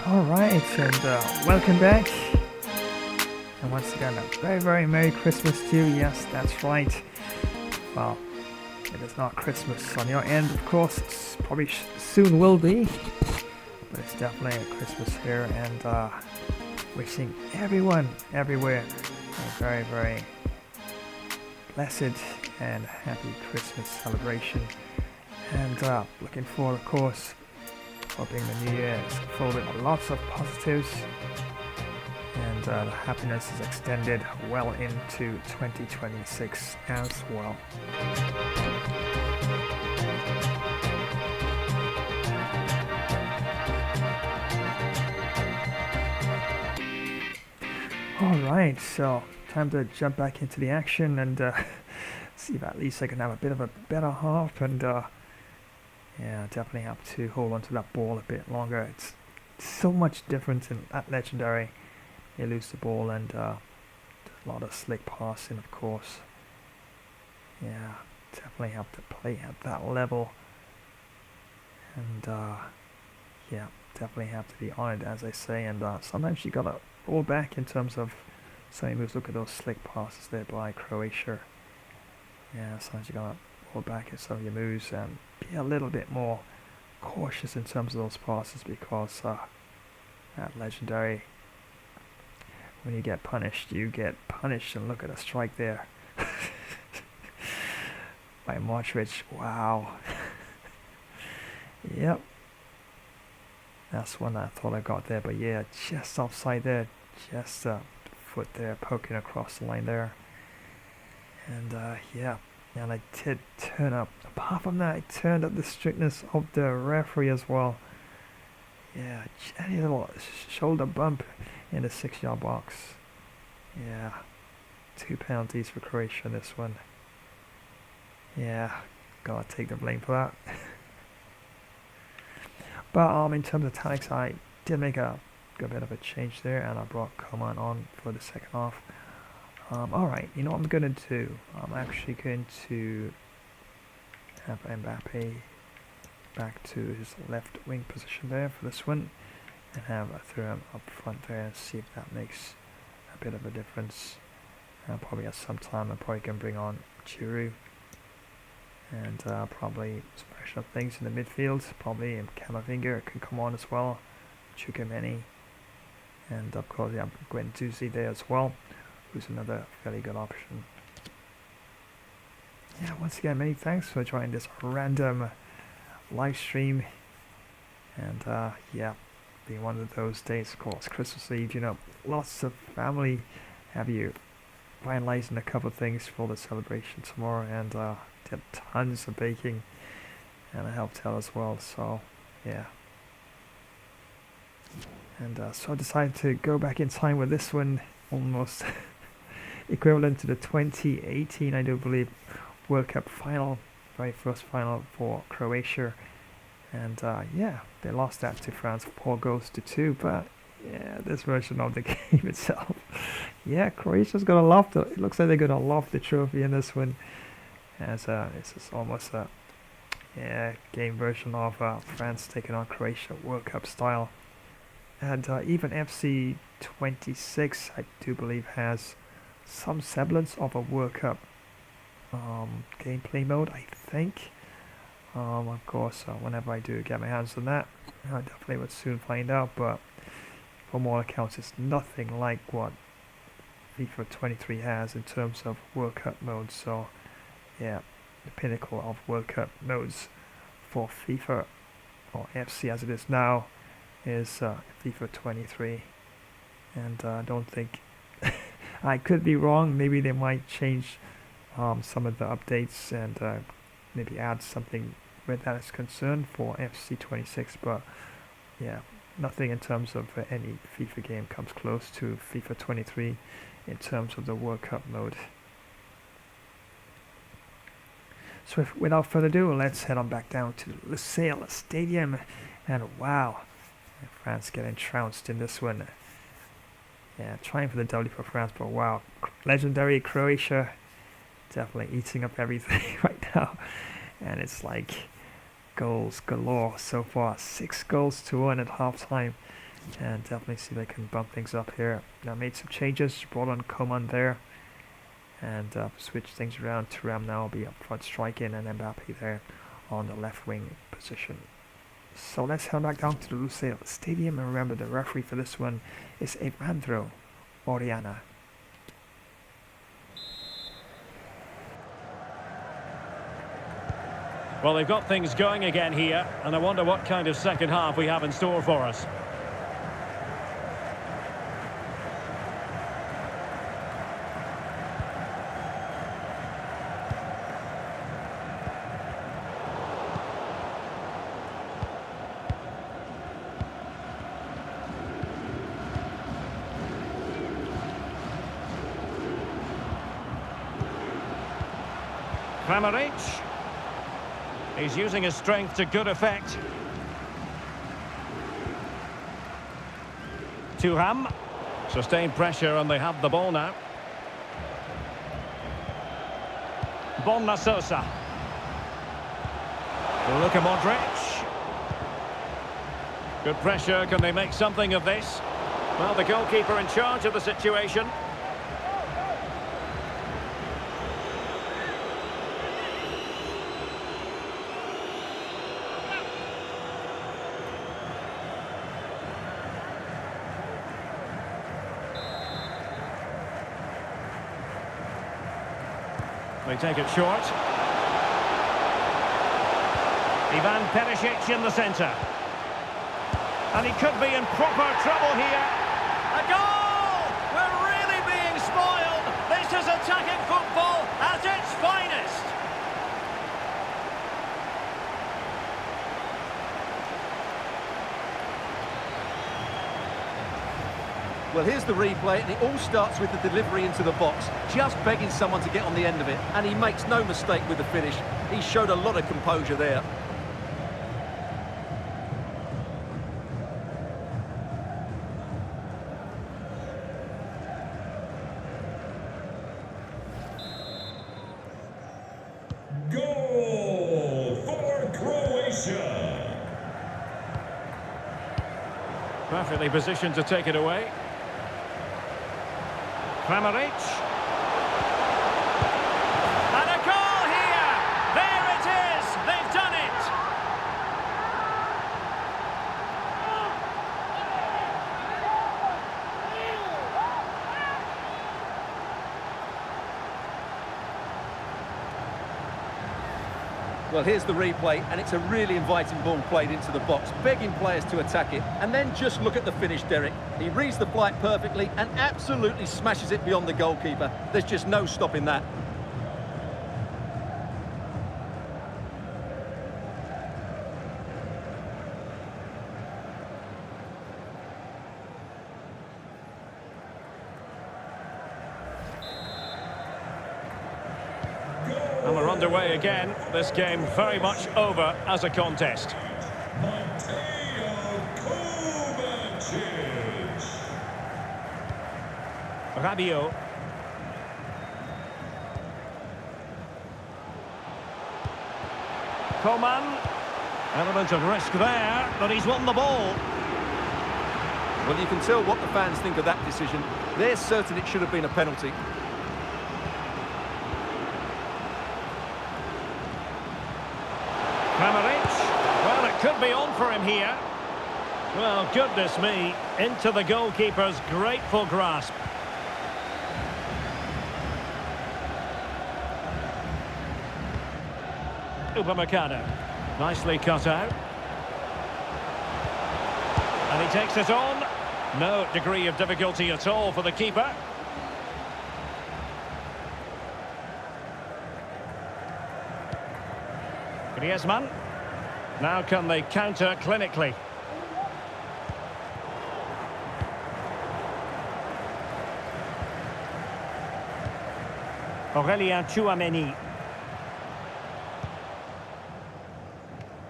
Alright, and welcome back. And once again, a very, very Merry Christmas to you. Yes, that's right. Well, it is not Christmas on your end, of course. It's probably soon will be. But it's definitely a Christmas here. And wishing everyone, everywhere, a very, very blessed and happy Christmas celebration. And looking forward, of course, hoping the new year is full with lots of positives and the happiness is extended well into 2026 as well. Alright, so time to jump back into the action and see if at least I can have a bit of a better half and yeah, definitely have to hold on to that ball a bit longer. It's so much different in at Legendary. You lose the ball and there's a lot of slick passing, of course. Yeah, definitely have to play at that level. And yeah, definitely have to be on it, as I say. And sometimes you gotta fall back in terms of some moves. Look at those slick passes there by Croatia. Yeah, sometimes you gotta fall back at some of your moves and be a little bit more cautious in terms of those passes because at Legendary, when you get punished, you get punished. And look at a strike there by Modric. Wow. Yep. That's one I thought I got there, but yeah, just offside there. Just a foot there poking across the line there. And yeah. And I did turn up, apart from that, I turned up the strictness of the referee as well. Yeah, any little shoulder bump in the 6-yard box. Yeah, 2 penalties for Croatia in this one. Yeah, gotta take the blame for that. But in terms of tactics, I did make a bit of a change there, and I brought Coman on for the second half. Alright, you know what I'm going to do? I'm actually going to have Mbappe back to his left wing position there for this one and have Thuram up front there and see if that makes a bit of a difference. Probably at some time I probably can bring on Giroud and probably freshen up things in the midfield. Probably Camavinga can come on as well, Chouameni, and of course yeah, Guendouzi there as well, who's another fairly good option. Yeah, once again, many thanks for joining this random live stream. And yeah, being one of those days, of course, Christmas Eve, you know, lots of family have you finalizing a couple of things for the celebration tomorrow, and did tons of baking and a helped out as well, so yeah. And so I decided to go back in time with this one, almost equivalent to the 2018, I do believe, World Cup final, very first final for Croatia. And yeah, they lost that to France 4-2, but yeah, this version of the game itself. Yeah, Croatia's gonna loft it. It looks like they're gonna loft the trophy in this one. As this is almost a game version of France taking on Croatia World Cup style. And even FC 26, I do believe, has some semblance of a World Cup gameplay mode, I think. Of course, whenever I do get my hands on that, I definitely would soon find out, but from all accounts, it's nothing like what FIFA 23 has in terms of World Cup modes. So yeah, the pinnacle of World Cup modes for FIFA or FC as it is now, is FIFA 23. And I don't think, I could be wrong, maybe they might change some of the updates and maybe add something where that is concerned for FC 26, but yeah, nothing in terms of any FIFA game comes close to FIFA 23 in terms of the World Cup mode. So without further ado, let's head on back down to Lusail Stadium, and wow, France getting trounced in this one. Yeah, trying for the W for France, but wow, legendary Croatia definitely eating up everything right now, and it's like goals galore so far. 6-1 at halftime, and definitely see they can bump things up here. Now made some changes, brought on Coman there, and switch things around. Thuram now will be up front striking, and Mbappe there on the left wing position. So let's head back down to the Lusail Stadium, and remember the referee for this one is Evandro Oriana. Well, they've got things going again here, and I wonder what kind of second half we have in store for us. Kramaric. He's using his strength to good effect. Thuram. Sustained pressure, and they have the ball now. Bonna Sosa. Luka Modric. Good pressure. Can they make something of this? Well, the goalkeeper in charge of the situation. They take it short. Ivan Perisic in the centre. And he could be in proper trouble here. A goal! We're really being spoiled. This is attacking football at its finest. Well, here's the replay, and it all starts with the delivery into the box, just begging someone to get on the end of it, and he makes no mistake with the finish. He showed a lot of composure there. Goal for Croatia. Perfectly positioned to take it away. Kramaric. And a goal here! There it is! They've done it! Well, here's the replay, and it's a really inviting ball played into the box, begging players to attack it. And then just look at the finish, Derek. He reads the flight perfectly and absolutely smashes it beyond the goalkeeper. There's just no stopping that. And we're underway again. This game very much over as a contest. Rabiot. Coman. Element of risk there, but he's won the ball. Well, you can tell what the fans think of that decision. They're certain it should have been a penalty. Kramaric. Well, it could be on for him here. Well, goodness me. Into the goalkeeper's grateful grasp. Upamecano. Nicely cut out. And he takes it on. No degree of difficulty at all for the keeper. Griezmann. Now can they counter clinically? Aurélien Tchouaméni.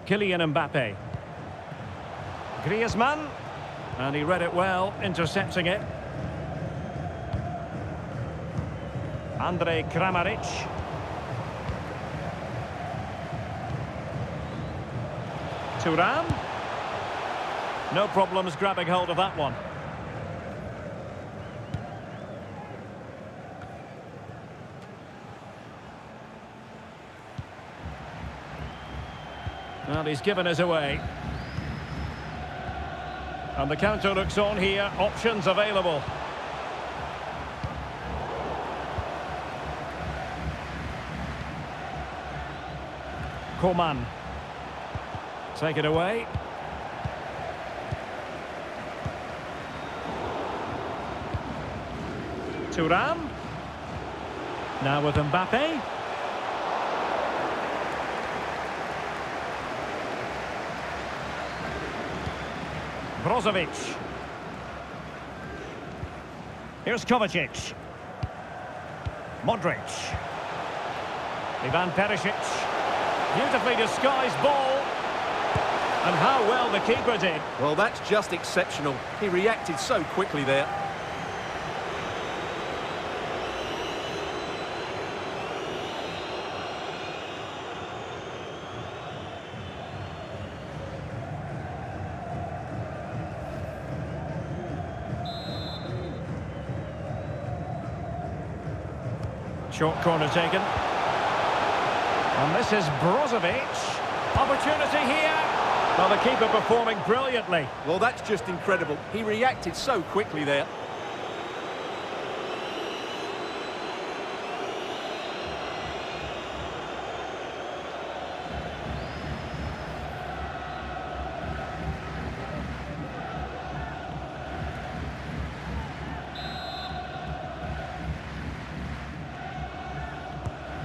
Kylian Mbappe. Griezmann. And he read it well, intercepting it. Andrej Kramaric. Thuram. No problems grabbing hold of that one. Well, he's given us away. And the counter looks on here. Options available. Coman. Take it away. Thuram. Now with Mbappe. Brozovic. Here's Kovacic. Modric. Ivan Perisic. Beautifully disguised ball. And how well the keeper did. Well, that's just exceptional. He reacted so quickly there. Short corner taken. And this is Brozovic. Opportunity here. Well, the keeper performing brilliantly. Well, that's just incredible. He reacted so quickly there.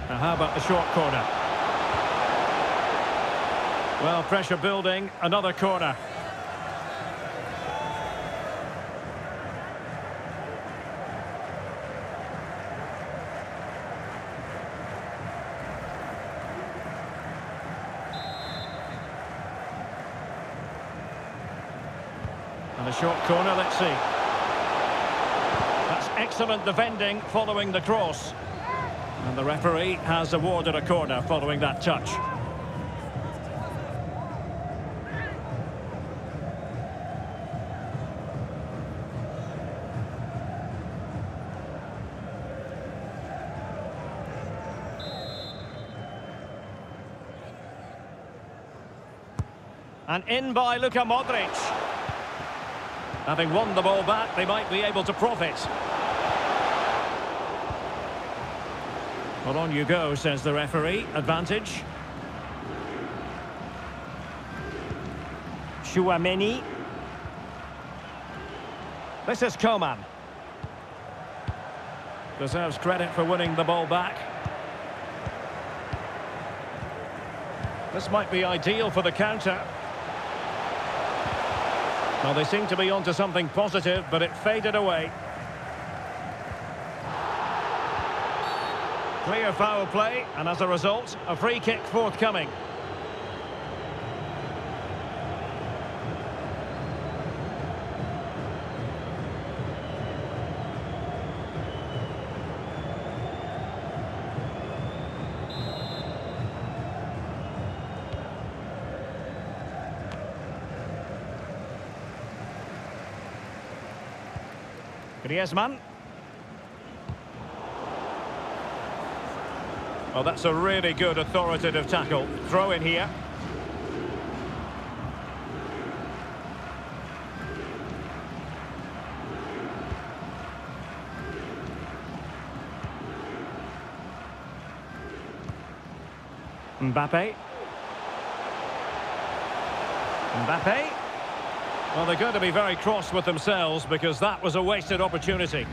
Now, how about the short corner? Well, pressure building, another corner. And a short corner, let's see. That's excellent defending following the cross. And the referee has awarded a corner following that touch. And in by Luka Modric. Having won the ball back, they might be able to profit. Well, on you go, says the referee. Advantage. Tchouaméni. This is Coman. Deserves credit for winning the ball back. This might be ideal for the counter. Well, they seem to be onto something positive, but it faded away. Clear foul play, and as a result, a free kick forthcoming. Griezmann. Well, that's a really good authoritative tackle. Throw in here. Mbappe. Mbappe. Well, they're going to be very cross with themselves because that was a wasted opportunity.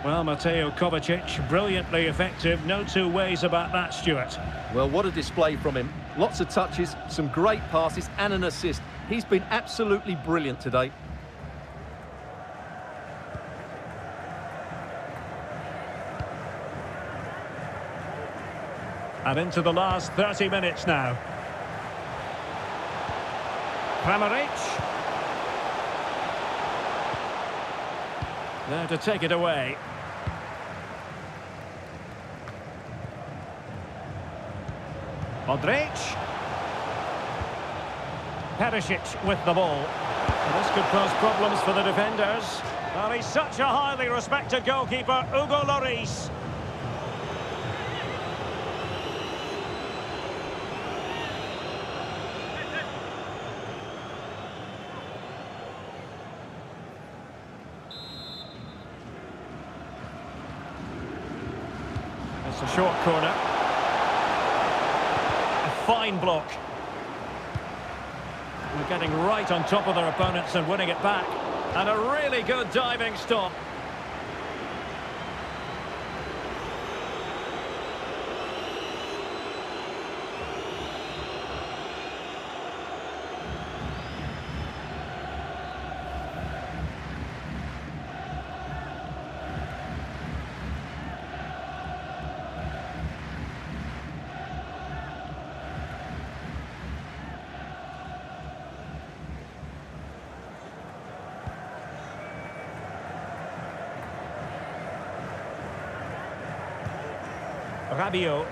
Well, Mateo Kovacic, brilliantly effective. No two ways about that, Stuart. Well, what a display from him. Lots of touches, some great passes and an assist. He's been absolutely brilliant today. And into the last 30 minutes now. Kramaric. There to take it away. Modric. Perisic with the ball. This could pose problems for the defenders. Well, he's such a highly respected goalkeeper, Hugo Lloris. It's a short corner. A fine block. We're getting right on top of their opponents and winning it back. And a really good diving stop. Rabiot.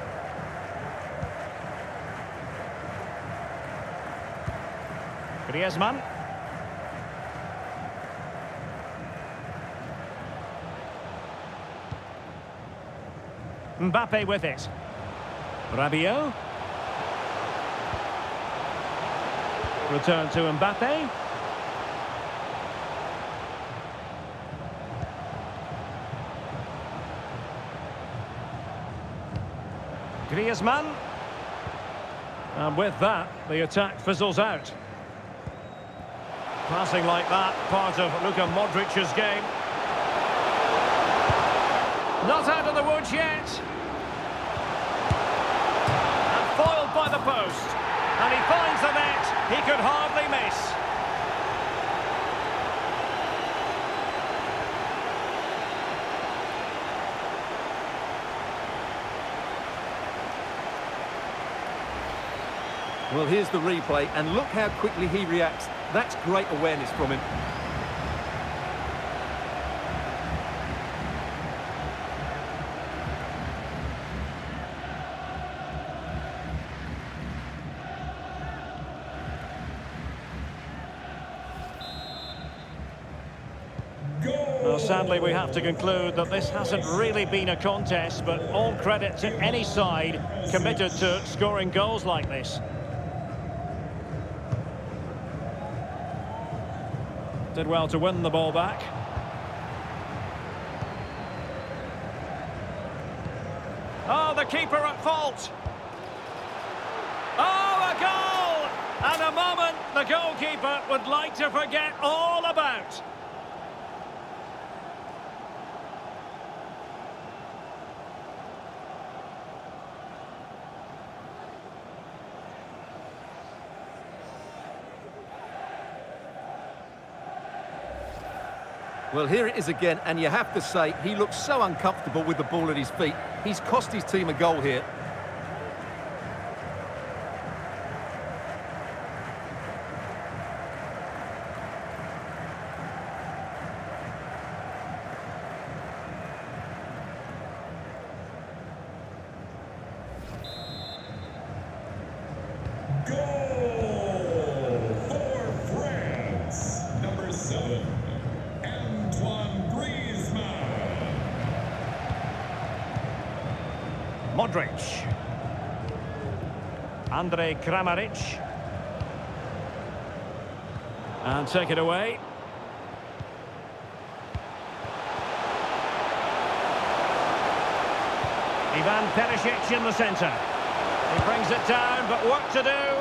Griezmann. Mbappe with it. Rabiot. Return to Mbappe. Griezmann. And with that, the attack fizzles out. Passing like that, part of Luka Modric's game. Not out of the woods yet. And foiled by the post. And he finds the net. He could hardly miss. Well, here's the replay, and look how quickly he reacts. That's great awareness from him. Well, sadly, we have to conclude that this hasn't really been a contest, but all credit to any side committed to scoring goals like this. Did well to win the ball back. Oh, the keeper at fault. Oh, a goal! And a moment the goalkeeper would like to forget all about. Well, here it is again, and you have to say, he looks so uncomfortable with the ball at his feet. He's cost his team a goal here. Modric. Kramaric. And take it away. Ivan Perisic in the centre. He brings it down, but work to do.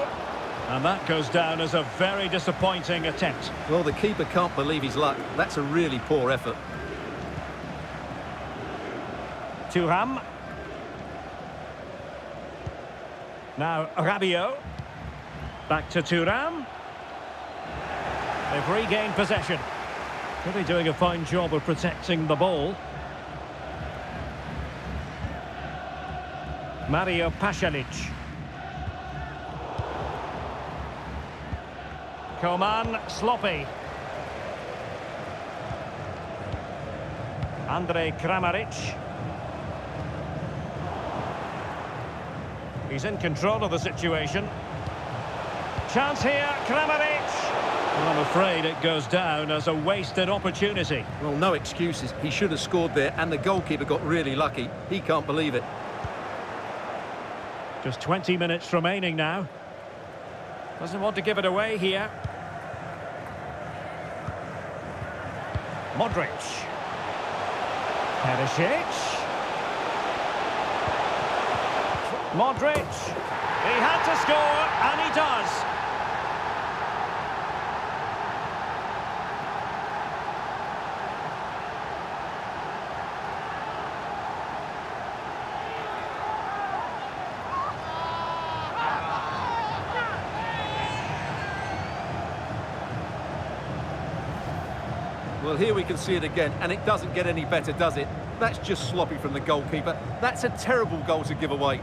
And that goes down as a very disappointing attempt. Well, the keeper can't believe his luck. That's a really poor effort. Thuram. Now Rabiot. Back to Thuram. They've regained possession. Really doing a fine job of protecting the ball. Mario Pasalic. Coman, sloppy. Andrej Kramaric. He's in control of the situation. Chance here, Kramaric. Well, I'm afraid it goes down as a wasted opportunity. Well, no excuses. He should have scored there, and the goalkeeper got really lucky. He can't believe it. Just 20 minutes remaining now. Doesn't want to give it away here. Modric. Perisic. Modric. He had to score, and he does. Well, here we can see it again, and it doesn't get any better, does it? That's just sloppy from the goalkeeper. That's a terrible goal to give away.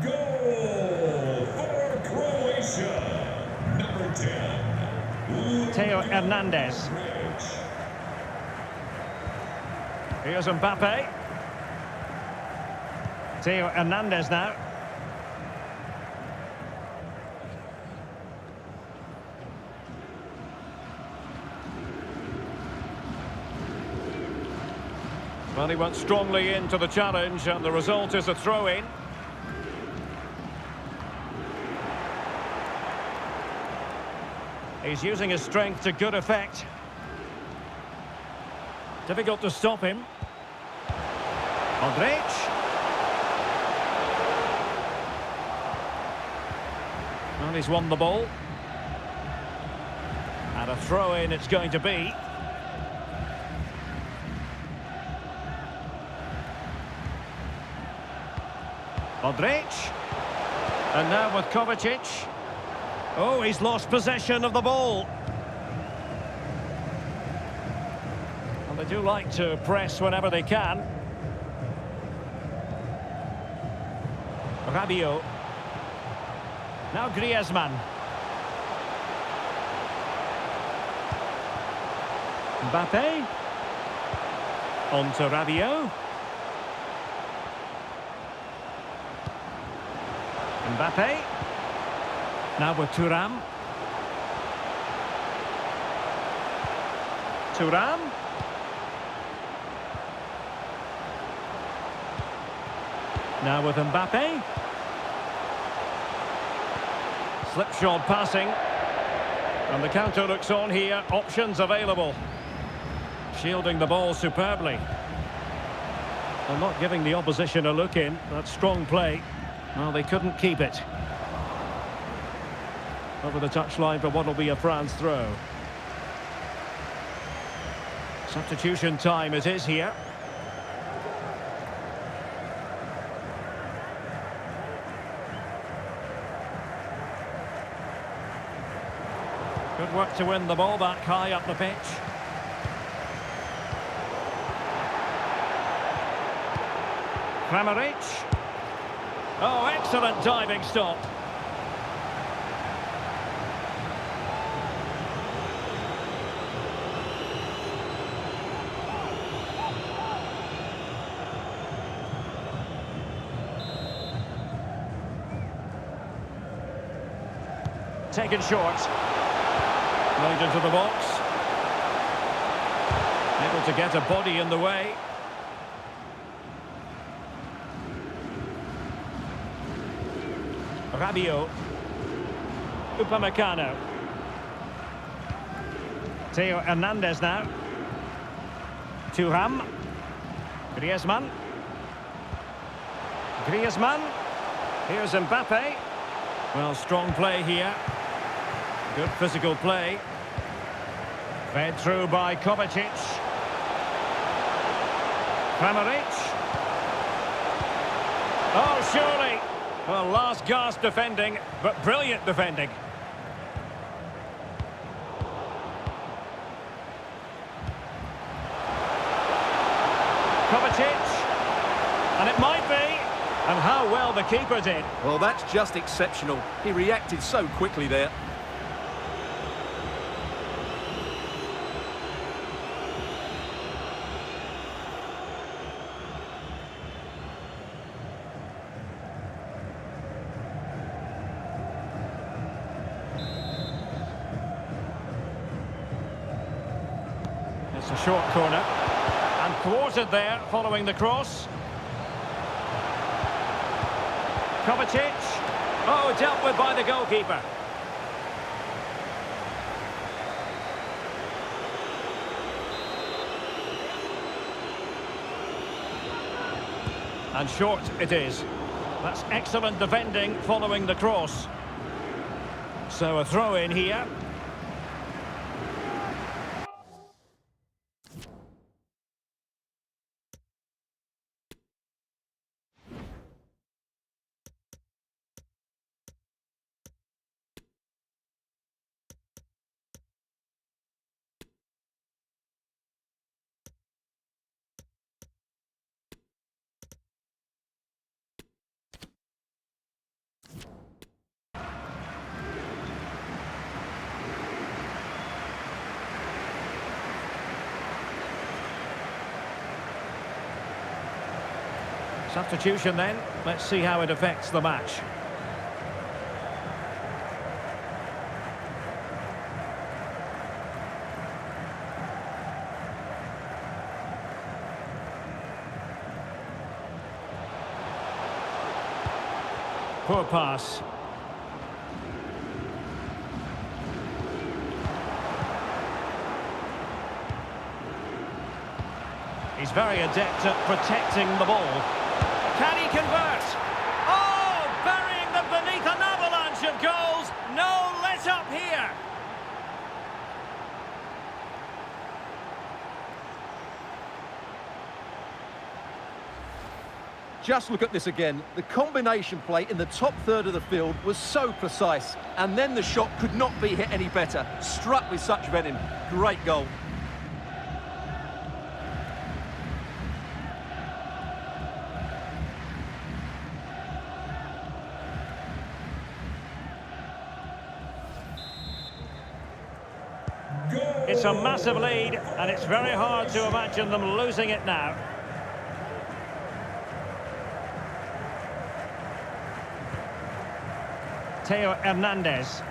Goal for Croatia. Number 10. Theo Hernandez. Here's Mbappe. Theo Hernandez now. Well, he went strongly into the challenge, and the result is a throw-in. He's using his strength to good effect. Difficult to stop him. Modric. Well, he's won the ball. And a throw-in it's going to be. Modric. And now with Kovacic. Oh, he's lost possession of the ball. And they do like to press whenever they can. Rabiot. Now Griezmann. Mbappe. On to Rabiot. Mbappe. Now with Thuram. Thuram. Now with Mbappe. Slipshod passing. And the counter looks on here. Options available. Shielding the ball superbly. And not giving the opposition a look in. That's strong play. Well, they couldn't keep it. Over the touchline for what will be a France throw. Substitution time it is here. Good work to win the ball back high up the pitch. Kramaric. Oh, excellent diving stop. Taken short. Played into the box. Able to get a body in the way. Rabiot. Upamecano. Theo Hernandez now. Thuram. Griezmann. Griezmann. Here's Mbappe. Well, strong play here. Good physical play. Fed through by Kovacic. Kramaric. Oh, surely. Well, last gasp defending, but brilliant defending. Kovacic. And it might be. And how well the keeper did. Well, that's just exceptional. He reacted so quickly there. It's a short corner. And thwarted there following the cross. Kovacic. Oh, dealt with by the goalkeeper. And short it is. That's excellent defending following the cross. So a throw in here. Substitution then. Let's see how it affects the match. Poor pass. He's very adept at protecting the ball. Can he convert? Oh, burying them beneath an avalanche of goals. No let up here. Just look at this again. The combination play in the top third of the field was so precise. And then the shot could not be hit any better. Struck with such venom. Great goal. It's a massive lead, and it's very hard to imagine them losing it now. Theo Hernandez.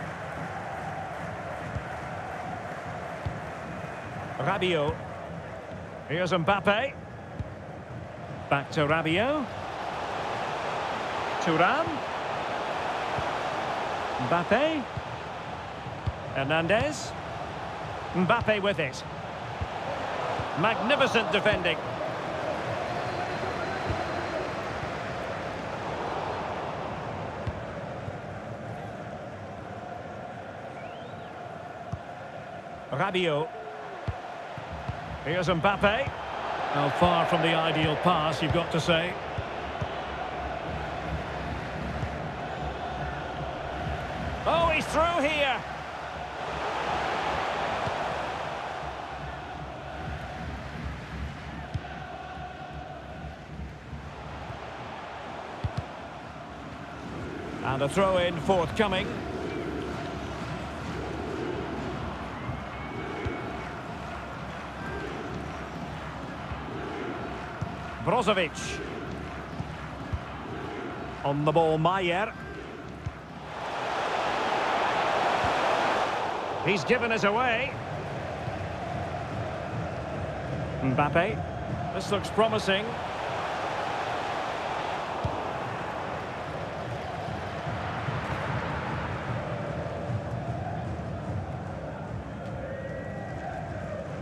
Rabiot. Here's Mbappe. Back to Rabiot. Thuram. Mbappe. Hernandez. Mbappe with it. Magnificent defending. Rabiot. Here's Mbappe. Well, far from the ideal pass, you've got to say. Oh, he's through here. And a throw-in forthcoming. Brozovic. On the ball, Maier. He's given us away. Mbappe. This looks promising.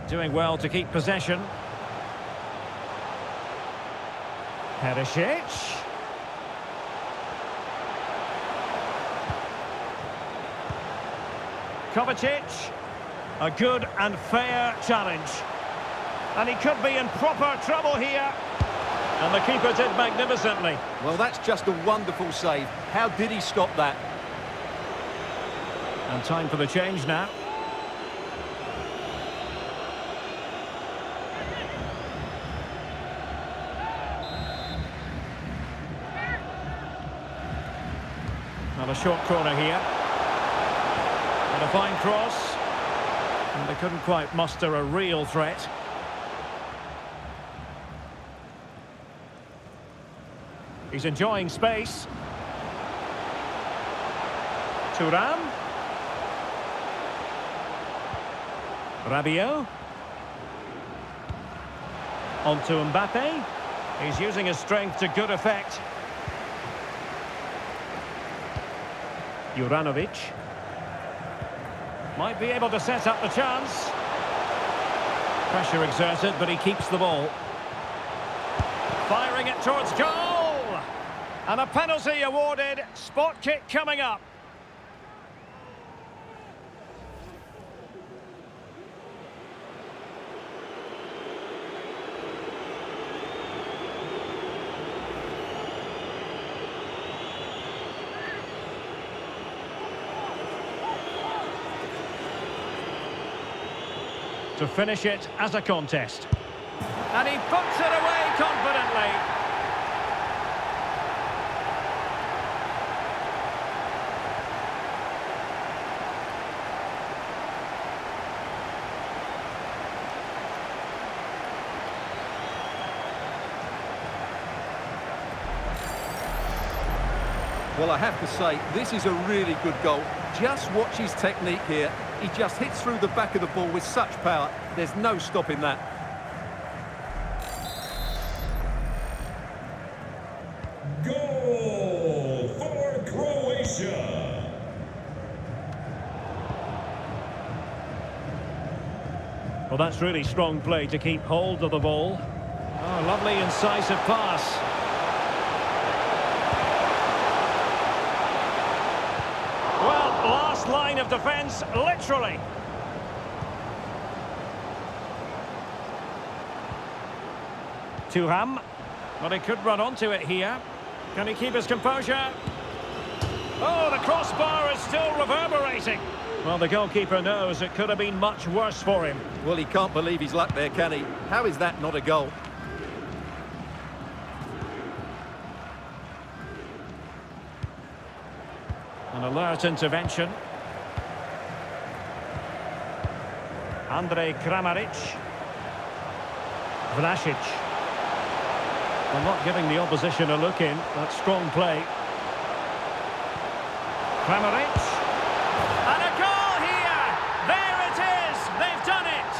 Doing well to keep possession. Perisic. Kovacic. A good and fair challenge. And he could be in proper trouble here. And the keeper did magnificently. Well, that's just a wonderful save. How did he stop that? And time for the change now. And a short corner here. And a fine cross. And they couldn't quite muster a real threat. He's enjoying space. Thuram. Rabiot. On to Mbappe. He's using his strength to good effect. Juranovic. Might be able to set up the chance. Pressure exerted, but he keeps the ball. Firing it towards goal. And a penalty awarded. Spot kick coming up. To finish it as a contest. And he puts it away confidently. Well, I have to say, this is a really good goal. Just watch his technique here. He just hits through the back of the ball with such power. There's no stopping that. Goal for Croatia. Well, that's really strong play to keep hold of the ball. Oh, lovely incisive pass. Last line of defence, literally. Thuram. Well, he could run onto it here. Can he keep his composure? Oh, the crossbar is still reverberating. Well, the goalkeeper knows it could have been much worse for him. Well, he can't believe his luck there, can he? How is that not a goal? An alert intervention. Andrej Kramaric. Vlasic. Well, not giving the opposition a look in. That's strong play. Kramaric. And a goal here! There it is! They've done it!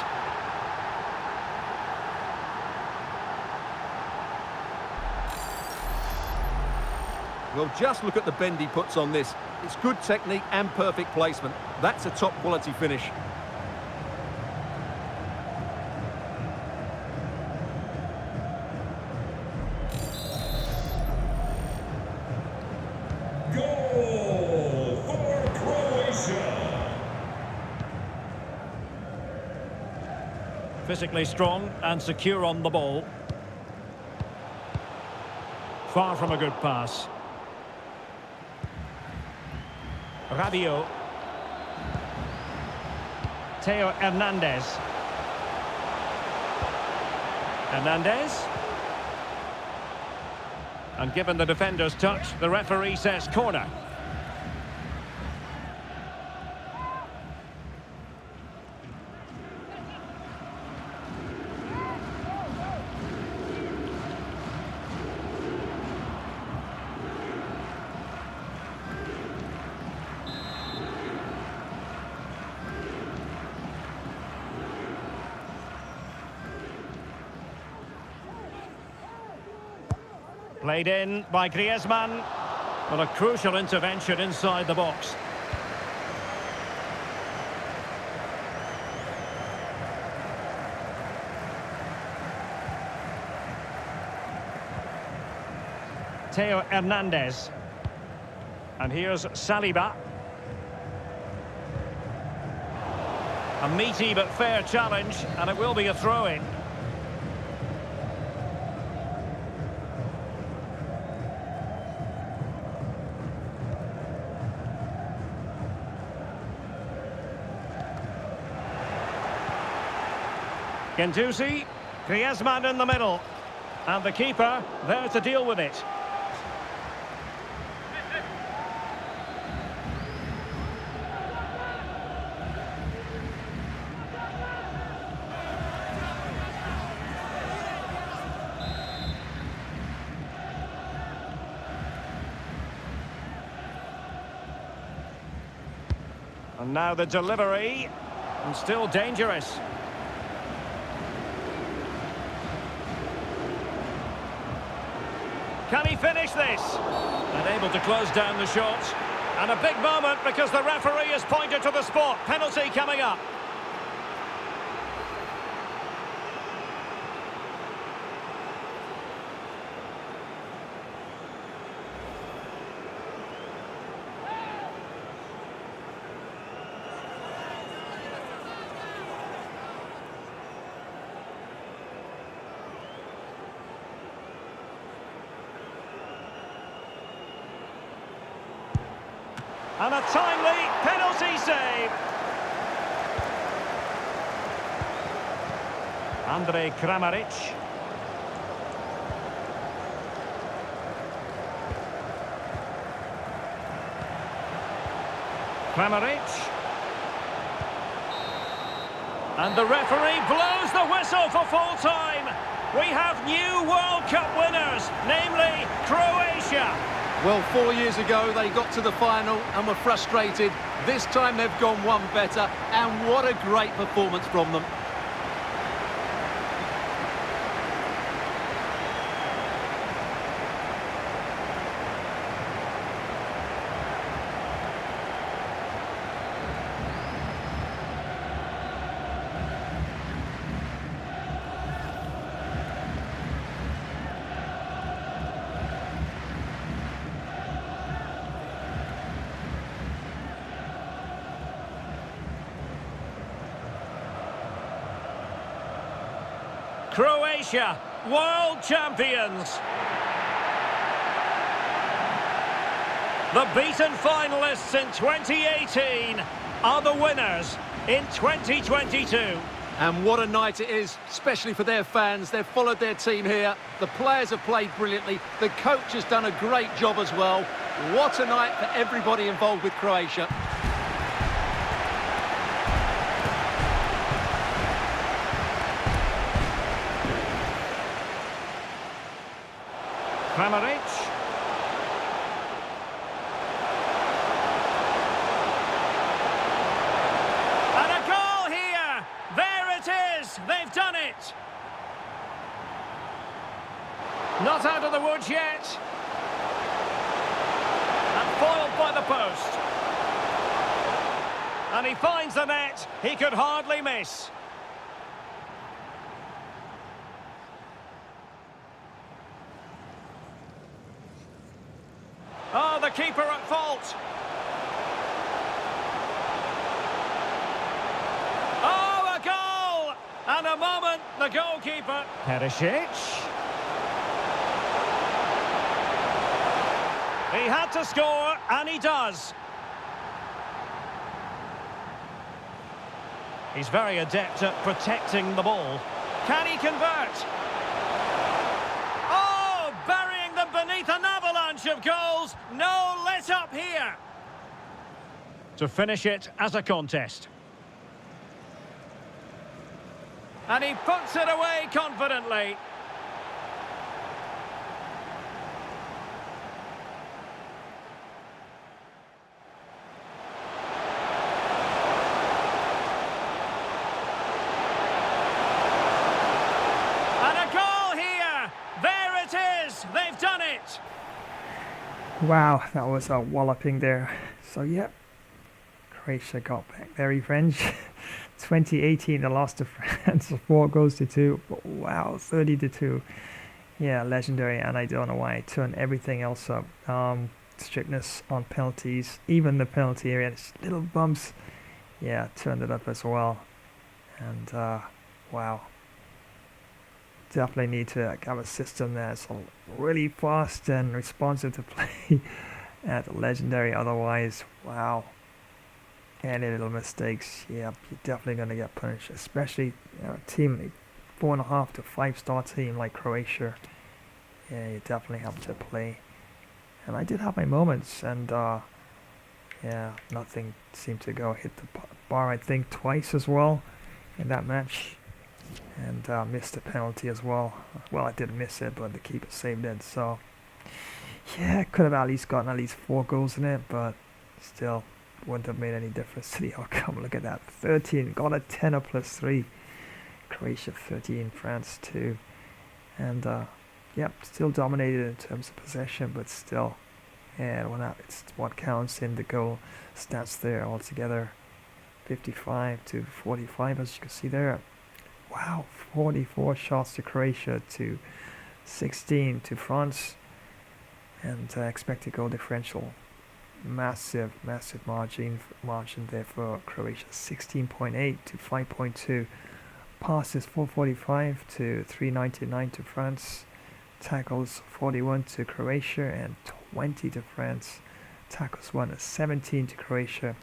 Well, just look at the bend he puts on this. It's good technique and perfect placement. That's a top quality finish. Goal for Croatia. Physically strong and secure on the ball. Far from a good pass. Rabiot. Theo Hernandez. Hernandez. And given the defender's touch, the referee says corner. Played in by Griezmann. Well, a crucial intervention inside the box. Mateo Hernandez. And here's Saliba. A meaty but fair challenge, and it will be a throw-in. Gendouzi, Griezmann in the middle. And the keeper there to deal with it. And now the delivery, and still dangerous. Can he finish this? Unable to close down the shot. And a big moment because the referee has pointed to the spot. Penalty coming up. And a timely penalty save. Andrej Kramaric. Kramaric. And the referee blows the whistle for full time. We have new World Cup winners, namely Croatia. Well, 4 years ago, they got to the final and were frustrated. This time, they've gone one better, and what a great performance from them. Croatia, world champions. The beaten finalists in 2018 are the winners in 2022. And what a night it is, especially for their fans. They've followed their team here. The players have played brilliantly. The coach has done a great job as well. What a night for everybody involved with Croatia. Kramaric. And a goal here. There it is. They've done it. Not out of the woods yet. And foiled by the post. And he finds the net. He could hardly miss. Oh, the keeper at fault. Oh, a goal! And a moment, the goalkeeper. Perisic. He had to score, and he does. He's very adept at protecting the ball. Can he convert? Oh, burying them beneath an avalanche of goals. No let up here. To finish it as a contest. And he puts it away confidently. They've done it! Wow, that was a walloping there. So, yeah, Croatia got back their revenge. 2018, they lost to France 4 goals to 2. But wow, 30-2 Yeah, legendary, and I don't know why I turned everything else up. Strictness on penalties, even the penalty area, little bumps. Yeah, turned it up as well. And wow, definitely need to have a system that's really fast and responsive to play at legendary. Otherwise, wow, any little mistakes, yeah, you're definitely gonna get punished. Especially a team 4.5 to 5-star team like Croatia. Yeah, you definitely have to play. And I did have my moments, and yeah, nothing seemed to go. Hit the bar, I think, twice as well in that match, and missed the penalty as well. Well, I didn't miss it, but the keeper saved it. So yeah, could have at least gotten at least 4 goals in it, but still wouldn't have made any difference to the outcome. Look at that, 13, got a 10 plus 3. Croatia 13, France 2, and yep, still dominated in terms of possession, but still, yeah, it's what counts in the goal stats there altogether. 55 to 45, as you can see there. Wow, 44 shots to Croatia to 16 to France, and expected goal differential, massive margin there for Croatia, 16.8 to 5.2. Passes 445 to 399 to France. Tackles 41 to Croatia and 20 to France. Tackles won 17 to Croatia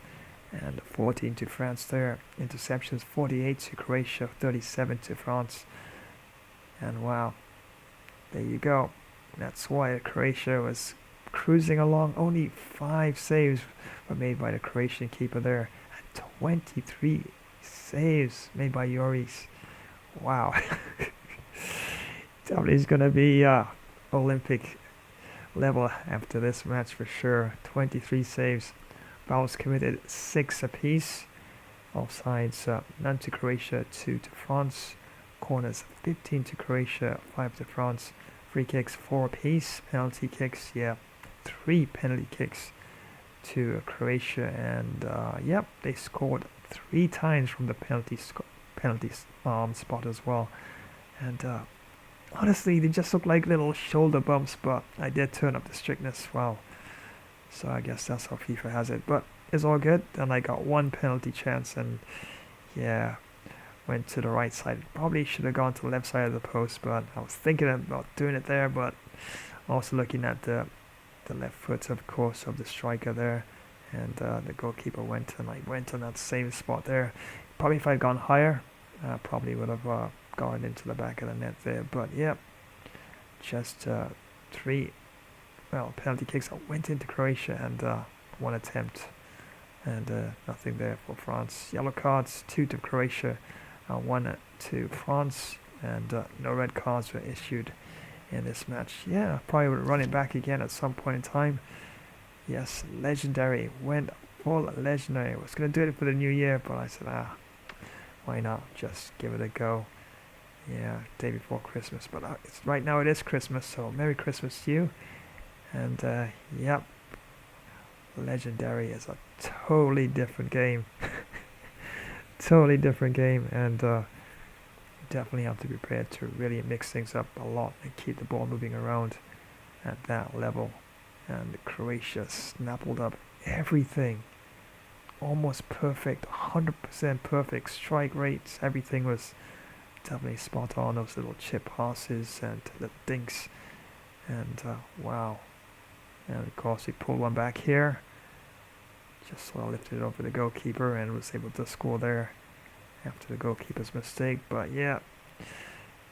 and 14 to France there. Interceptions 48 to Croatia, 37 to France. And wow, there you go. That's why Croatia was cruising along. Only 5 saves were made by the Croatian keeper there, and 23 saves made by Joris. Wow. Definitely is going to be Olympic level after this match for sure. 23 saves. Fouls committed 6 apiece. Offsides none to Croatia, 2 to France. Corners 15 to Croatia, 5 to France. Free kicks 4 apiece. Penalty kicks, yeah, 3 penalty kicks to Croatia, and yep, they scored 3 times from the penalty spot as well. And honestly, they just look like little shoulder bumps, but I did turn up the strictness. Wow. So I guess that's how FIFA has it, but it's all good. And I got 1 penalty chance, and yeah, went to the right side. Probably should have gone to the left side of the post, but I was thinking about doing it there, but also looking at the left foot, of course, of the striker there, and the goalkeeper went, and I went on that same spot there. Probably if I'd gone higher, probably would have gone into the back of the net there, but yeah, just 3 penalty kicks that went into Croatia, and 1 attempt, and nothing there for France. Yellow cards, 2 to Croatia, 1 to France, and no red cards were issued in this match. Yeah, probably would run it back again at some point in time. Yes, legendary, went full legendary. I was going to do it for the new year, but I said, why not just give it a go. Yeah, day before Christmas, but right now it is Christmas, so Merry Christmas to you. And yep, legendary is a totally different game. Totally different game, and definitely have to be prepared to really mix things up a lot and keep the ball moving around at that level. And Croatia snapped up everything, almost perfect, 100% perfect strike rates. Everything was definitely spot on. Those little chip passes and the dinks, and wow. And of course, we pulled one back here. Just sort of lifted it over the goalkeeper and was able to score there after the goalkeeper's mistake. But yeah,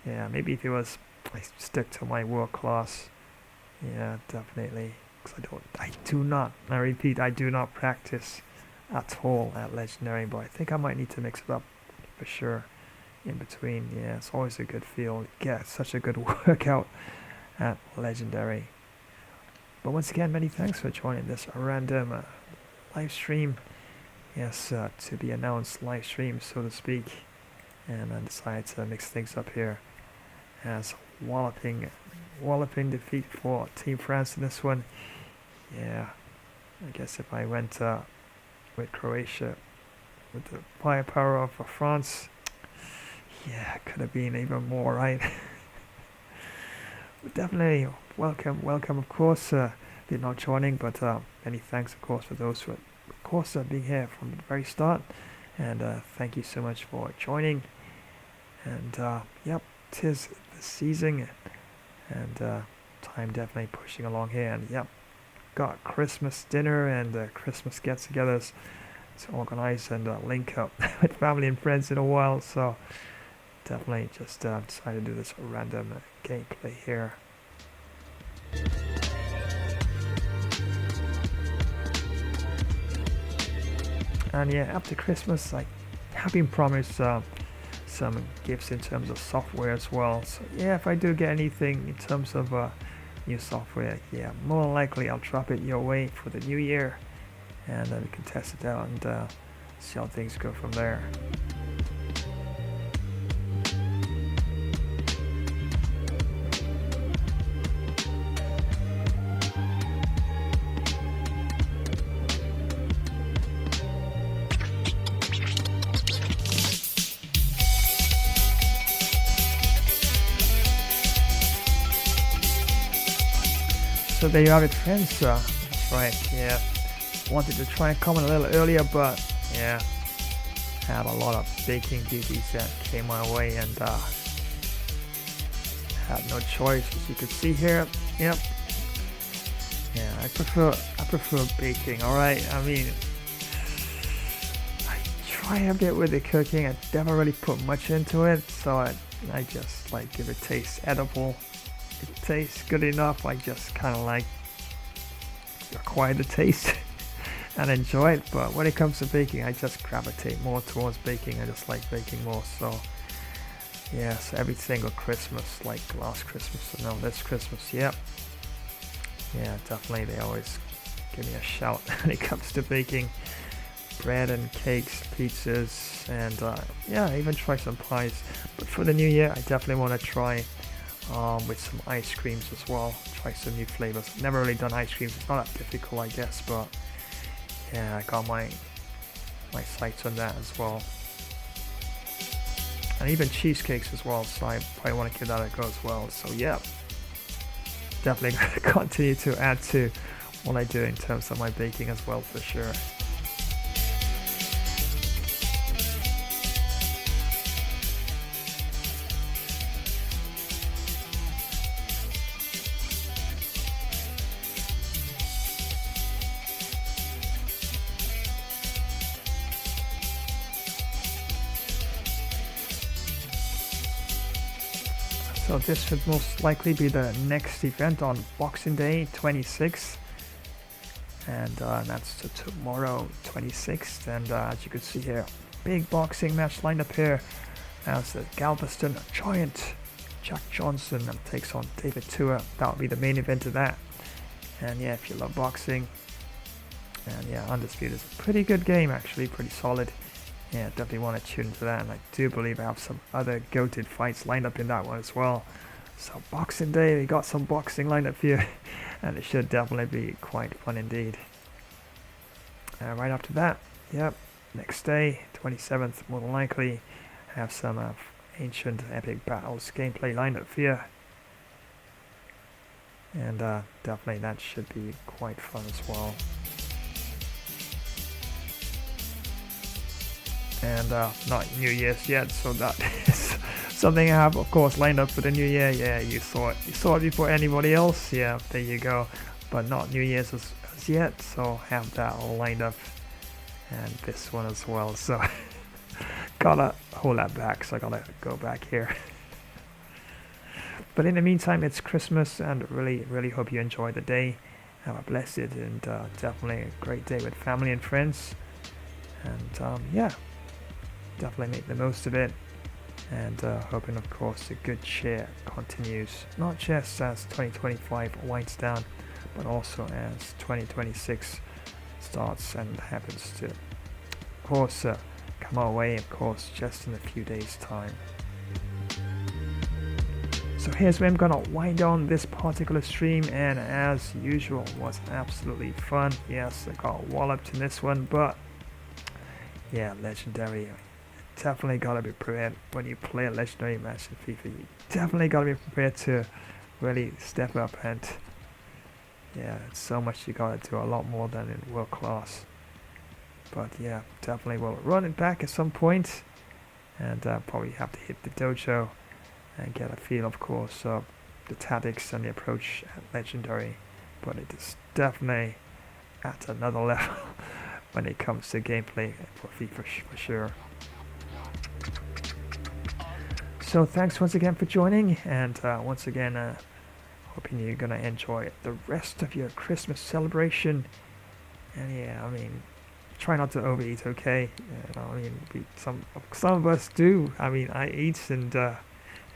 maybe if it was, I stick to my world class. Yeah, definitely. Because I repeat, I do not practice at all at legendary, but I think I might need to mix it up for sure in between. Yeah, it's always a good feel. Yeah, such a good workout at legendary. But once again, many thanks for joining this random live stream. Yes, to be announced live stream, so to speak. And I decided to mix things up here as walloping defeat for Team France in this one. Yeah, I guess if I went with Croatia with the firepower of France, yeah, it could have been even more, right? definitely welcome, of course. Did not joining, but many thanks, of course, for those who, of course, being here from the very start. And thank you so much for joining. And yep, 'tis the season, and time definitely pushing along here. And yep, got Christmas dinner and Christmas get-togethers to organize and link up with family and friends in a while. So definitely just decided to do this random gameplay here. And yeah, after Christmas, I have been promised some gifts in terms of software as well. So yeah, if I do get anything in terms of new software, yeah, more than likely I'll drop it your way for the new year, and we can test it out and see how things go from there. So there you have it, friends. That's right, yeah. Wanted to try and comment a little earlier, but yeah, had a lot of baking duties that came my way, and had no choice, as you can see here. Yep. Yeah, I prefer baking. All right. I mean, I try a bit with the cooking. I never really put much into it, so I just like give it taste edible. It tastes good enough. I just kind of like acquire the taste and enjoy it. But when it comes to baking, I just gravitate more towards baking. I just like baking more. So yeah, so every single Christmas, like last Christmas, no, this Christmas, yep. Yeah, definitely they always give me a shout when it comes to baking. Bread and cakes, pizzas, and yeah, I even try some pies. But for the new year, I definitely want to try with some ice creams as well. Try some new flavors. Never really done ice creams. It's not that difficult, I guess, but yeah, I got my sights on that as well. And even cheesecakes as well, so I probably want to give that a go as well. So yeah, definitely going to continue to add to what I do in terms of my baking as well, for sure. So this should most likely be the next event on Boxing Day 26th, and that's tomorrow 26th. And as you can see here, big boxing match lined up here as the Galveston Giant Jack Johnson takes on David Tua. That'll be the main event of that. And yeah, if you love boxing, and yeah, Undisputed is a pretty good game, actually, pretty solid. Yeah, definitely want to tune into that, and I do believe I have some other goated fights lined up in that one as well. So Boxing Day, we got some boxing lined up here, and it should definitely be quite fun indeed. Right after that, yep, next day, 27th, more than likely, have some ancient epic battles gameplay lined up here. And definitely that should be quite fun as well. And not New Year's yet, so that is something I have, of course, lined up for the New Year. Yeah, you saw it before anybody else. Yeah, there you go. But not New Year's as yet, so have that all lined up, and this one as well. So gotta hold that back. So I gotta go back here. But in the meantime, it's Christmas, and really hope you enjoy the day. Have a blessed and definitely a great day with family and friends. And yeah, definitely make the most of it, and hoping, of course, a good cheer continues, not just as 2025 winds down, but also as 2026 starts and happens to, of course, come our way, of course, just in a few days' time. So here's where I'm gonna wind down this particular stream, and as usual, was absolutely fun. Yes, I got walloped in this one, but yeah, legendary. Definitely gotta be prepared when you play a legendary match in FIFA. You definitely gotta be prepared to really step up, and yeah, it's so much you gotta do, a lot more than in world class. But yeah, definitely will run it back at some point, and probably have to hit the dojo and get a feel, of course, of the tactics and the approach at Legendary. But it is definitely at another level when it comes to gameplay for FIFA for sure. So thanks once again for joining, and once again hoping you're gonna enjoy the rest of your Christmas celebration. And yeah, I mean, try not to overeat, okay? You know, I mean, some of us do. I mean, I eat and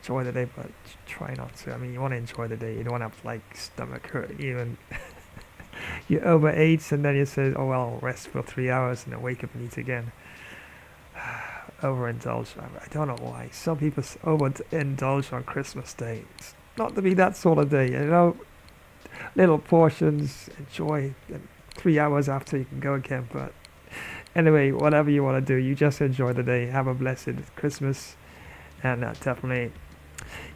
enjoy the day, but try not to. I mean, you want to enjoy the day. You don't want to have like stomach hurt even. You overeat and then you say, oh well, I'll rest for 3 hours and then wake up and eat again. Overindulge. I don't know why. Some people overindulge on Christmas Day. It's not to be that sort of day, you know. Little portions, enjoy. And 3 hours after you can go again. But anyway, whatever you want to do, you just enjoy the day. Have a blessed Christmas, and definitely,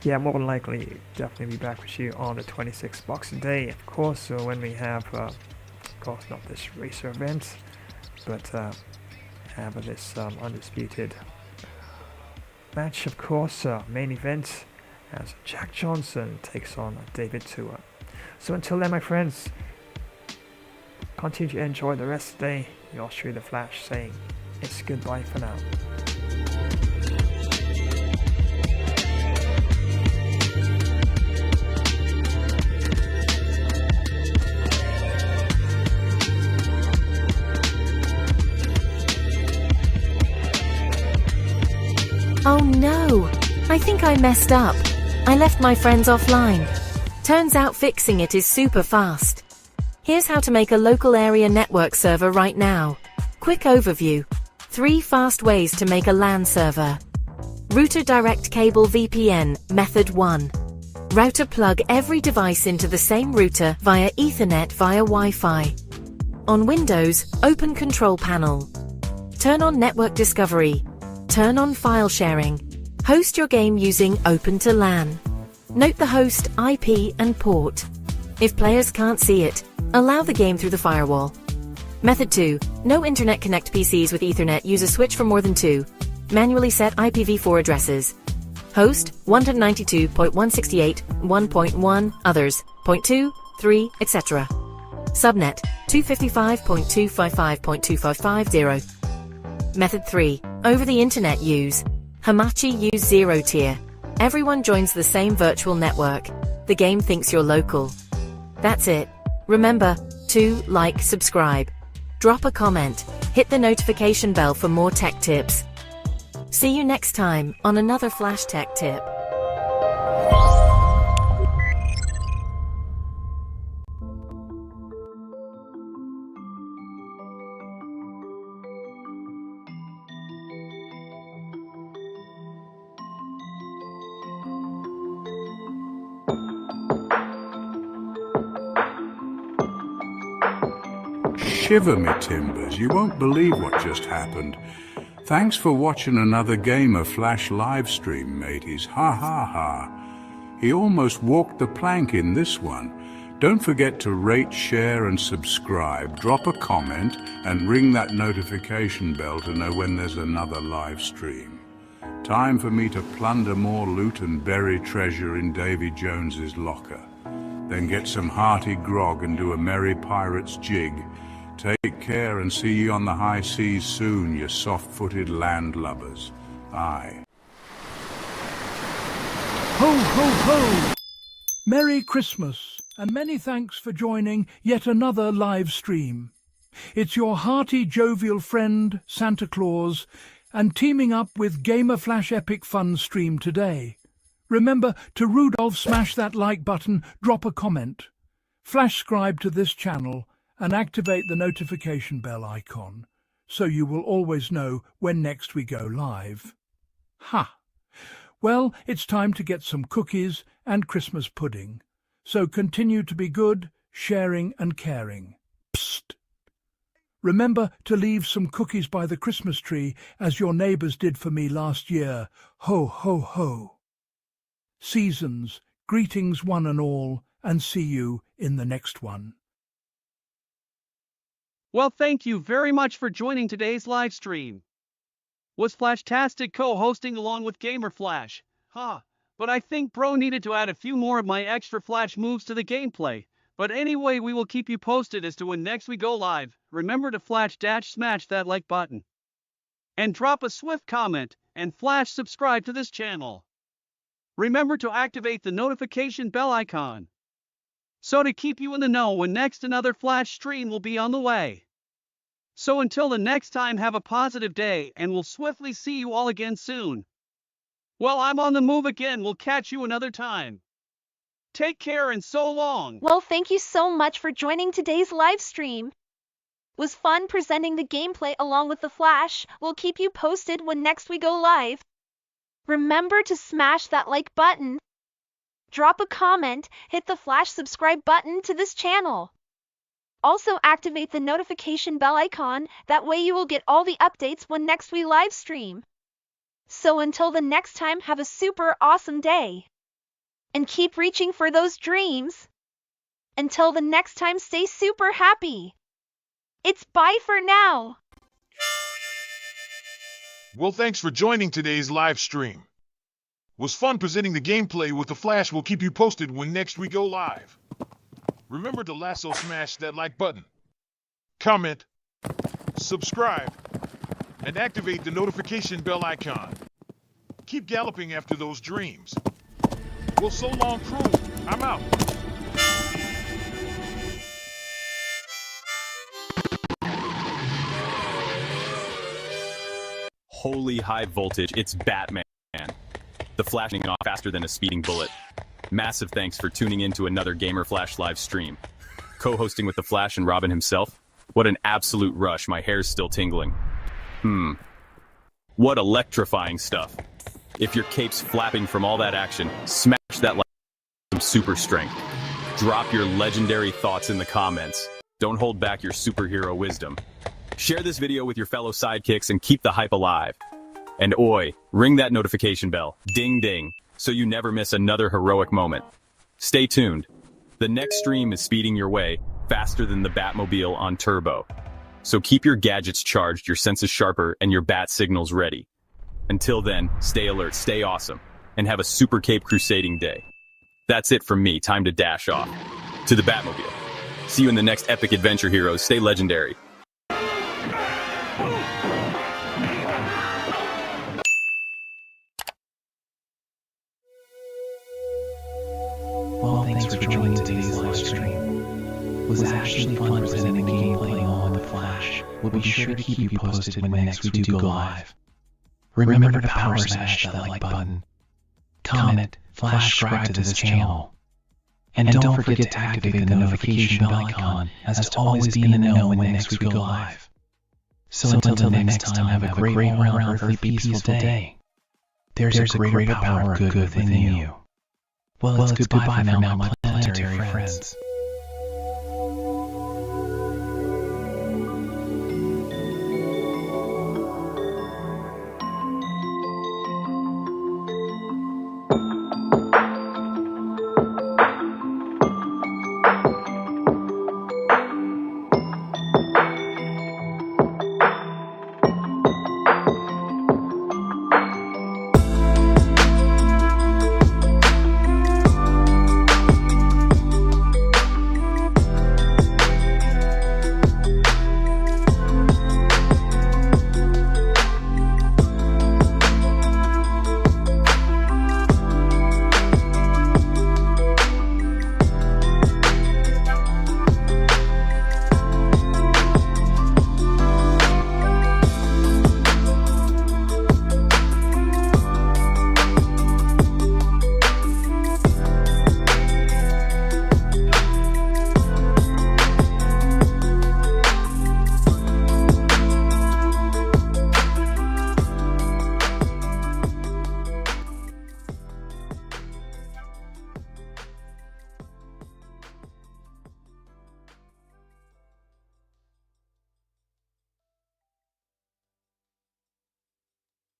yeah, more than likely, definitely be back with you on the 26th Boxing Day, of course. So when we have, of course, not this racer event, but have this undisputed match, of course, main event, as Jack Johnson takes on David Tua. So until then, my friends, continue to enjoy the rest of the day. Yours truly, The Flash, saying it's goodbye for now. Oh no! I think I messed up. I left my friends offline. Turns out fixing it is super fast. Here's how to make a local area network server right now. Quick overview. 3 fast ways to make a LAN server. Router direct cable VPN, method 1. Router plug every device into the same router via Ethernet via Wi-Fi. On Windows, open Control Panel. Turn on Network Discovery. Turn on file sharing. Host your game using Open to LAN. Note the host, IP, and port. If players can't see it, allow the game through the firewall. Method 2. No Internet Connect PCs with Ethernet use a switch for more than 2. Manually set IPv4 addresses. Host 192.168.1.1, others 0.2, 3, etc. Subnet 255.255.2550. Method 3. Over the Internet use. Hamachi use 0 tier. Everyone joins the same virtual network. The game thinks you're local. That's it. Remember to like, subscribe, drop a comment, hit the notification bell for more tech tips. See you next time on another Flash Tech Tip. Shiver me timbers, you won't believe what just happened. Thanks for watching another game of Flash livestream, mateys. Ha ha ha. He almost walked the plank in this one. Don't forget to rate, share and subscribe, drop a comment and ring that notification bell to know when there's another live stream. Time for me to plunder more loot and bury treasure in Davy Jones's locker. Then get some hearty grog and do a merry pirate's jig. Take care and see you on the high seas soon, you soft-footed landlubbers. Aye. Ho, ho, ho! Merry Christmas, and many thanks for joining yet another live stream. It's your hearty, jovial friend, Santa Claus, and teaming up with Gamer Flash Epic Fun stream today. Remember to Rudolph smash that like button, drop a comment. Flashscribe to this channel and activate the notification bell icon, so you will always know when next we go live. Ha! Well, it's time to get some cookies and Christmas pudding, so continue to be good, sharing and caring. Psst! Remember to leave some cookies by the Christmas tree, as your neighbours did for me last year. Ho, ho, ho! Seasons, Greetings one and all, and see you in the next one. Well, thank you very much for joining today's live stream. Was Flashtastic co-hosting along with Gamer Flash? But I think Bro needed to add a few more of my extra Flash moves to the gameplay. But anyway, we will keep you posted as to when next we go live. Remember to smash that like button. And drop a swift comment, and Flash subscribe to this channel. Remember to activate the notification bell icon, so to keep you in the know when next another Flash stream will be on the way. So until the next time, have a positive day, and we'll swiftly see you all again soon. Well, I'm on the move again. We'll catch you another time. Take care and so long. Well, thank you so much for joining today's live stream. It was fun presenting the gameplay along with the Flash. We'll keep you posted when next we go live. Remember to smash that like button, drop a comment, hit the Flash subscribe button to this channel. Also activate the notification bell icon, that way you will get all the updates when next we live stream. So until the next time, have a super awesome day. And keep reaching for those dreams. Until the next time, stay super happy. It's bye for now. Well, thanks for joining today's live stream. Was fun presenting the gameplay with the Flash. We'll keep you posted when next we go live. Remember to lasso smash that like button, comment, subscribe, and activate the notification bell icon. Keep galloping after those dreams. Well, so long, crew. I'm out. Holy high voltage, it's Batman. The flashing off faster than a speeding bullet. Massive thanks for tuning in to another Gamer Flash live stream. Co-hosting with the Flash and Robin himself? What an absolute rush, my hair's still tingling. What electrifying stuff. If your cape's flapping from all that action, smash that like some super strength. Drop your legendary thoughts in the comments. Don't hold back your superhero wisdom. Share this video with your fellow sidekicks and keep the hype alive. And oi, ring that notification bell, ding ding, so you never miss another heroic moment. Stay tuned. The next stream is speeding your way faster than the Batmobile on turbo. So keep your gadgets charged, your senses sharper, and your bat signals ready. Until then, stay alert, stay awesome, and have a super cape crusading day. That's it from me, time to dash off. To the Batmobile. See you in the next epic adventure, heroes. Stay legendary. Well, thanks for joining today's live stream. It was actually fun presenting the gameplay along with the Flash. We'll be sure to keep you posted when next we do go live. Remember to power smash that like button, comment, Flash subscribe to this channel, and don't forget to activate the notification bell icon as to always be in the know when next we go live. So until the next time, have a great all-around earthly peaceful day. There's a greater power of good within you. Well, it's goodbye for now, my planetary friends.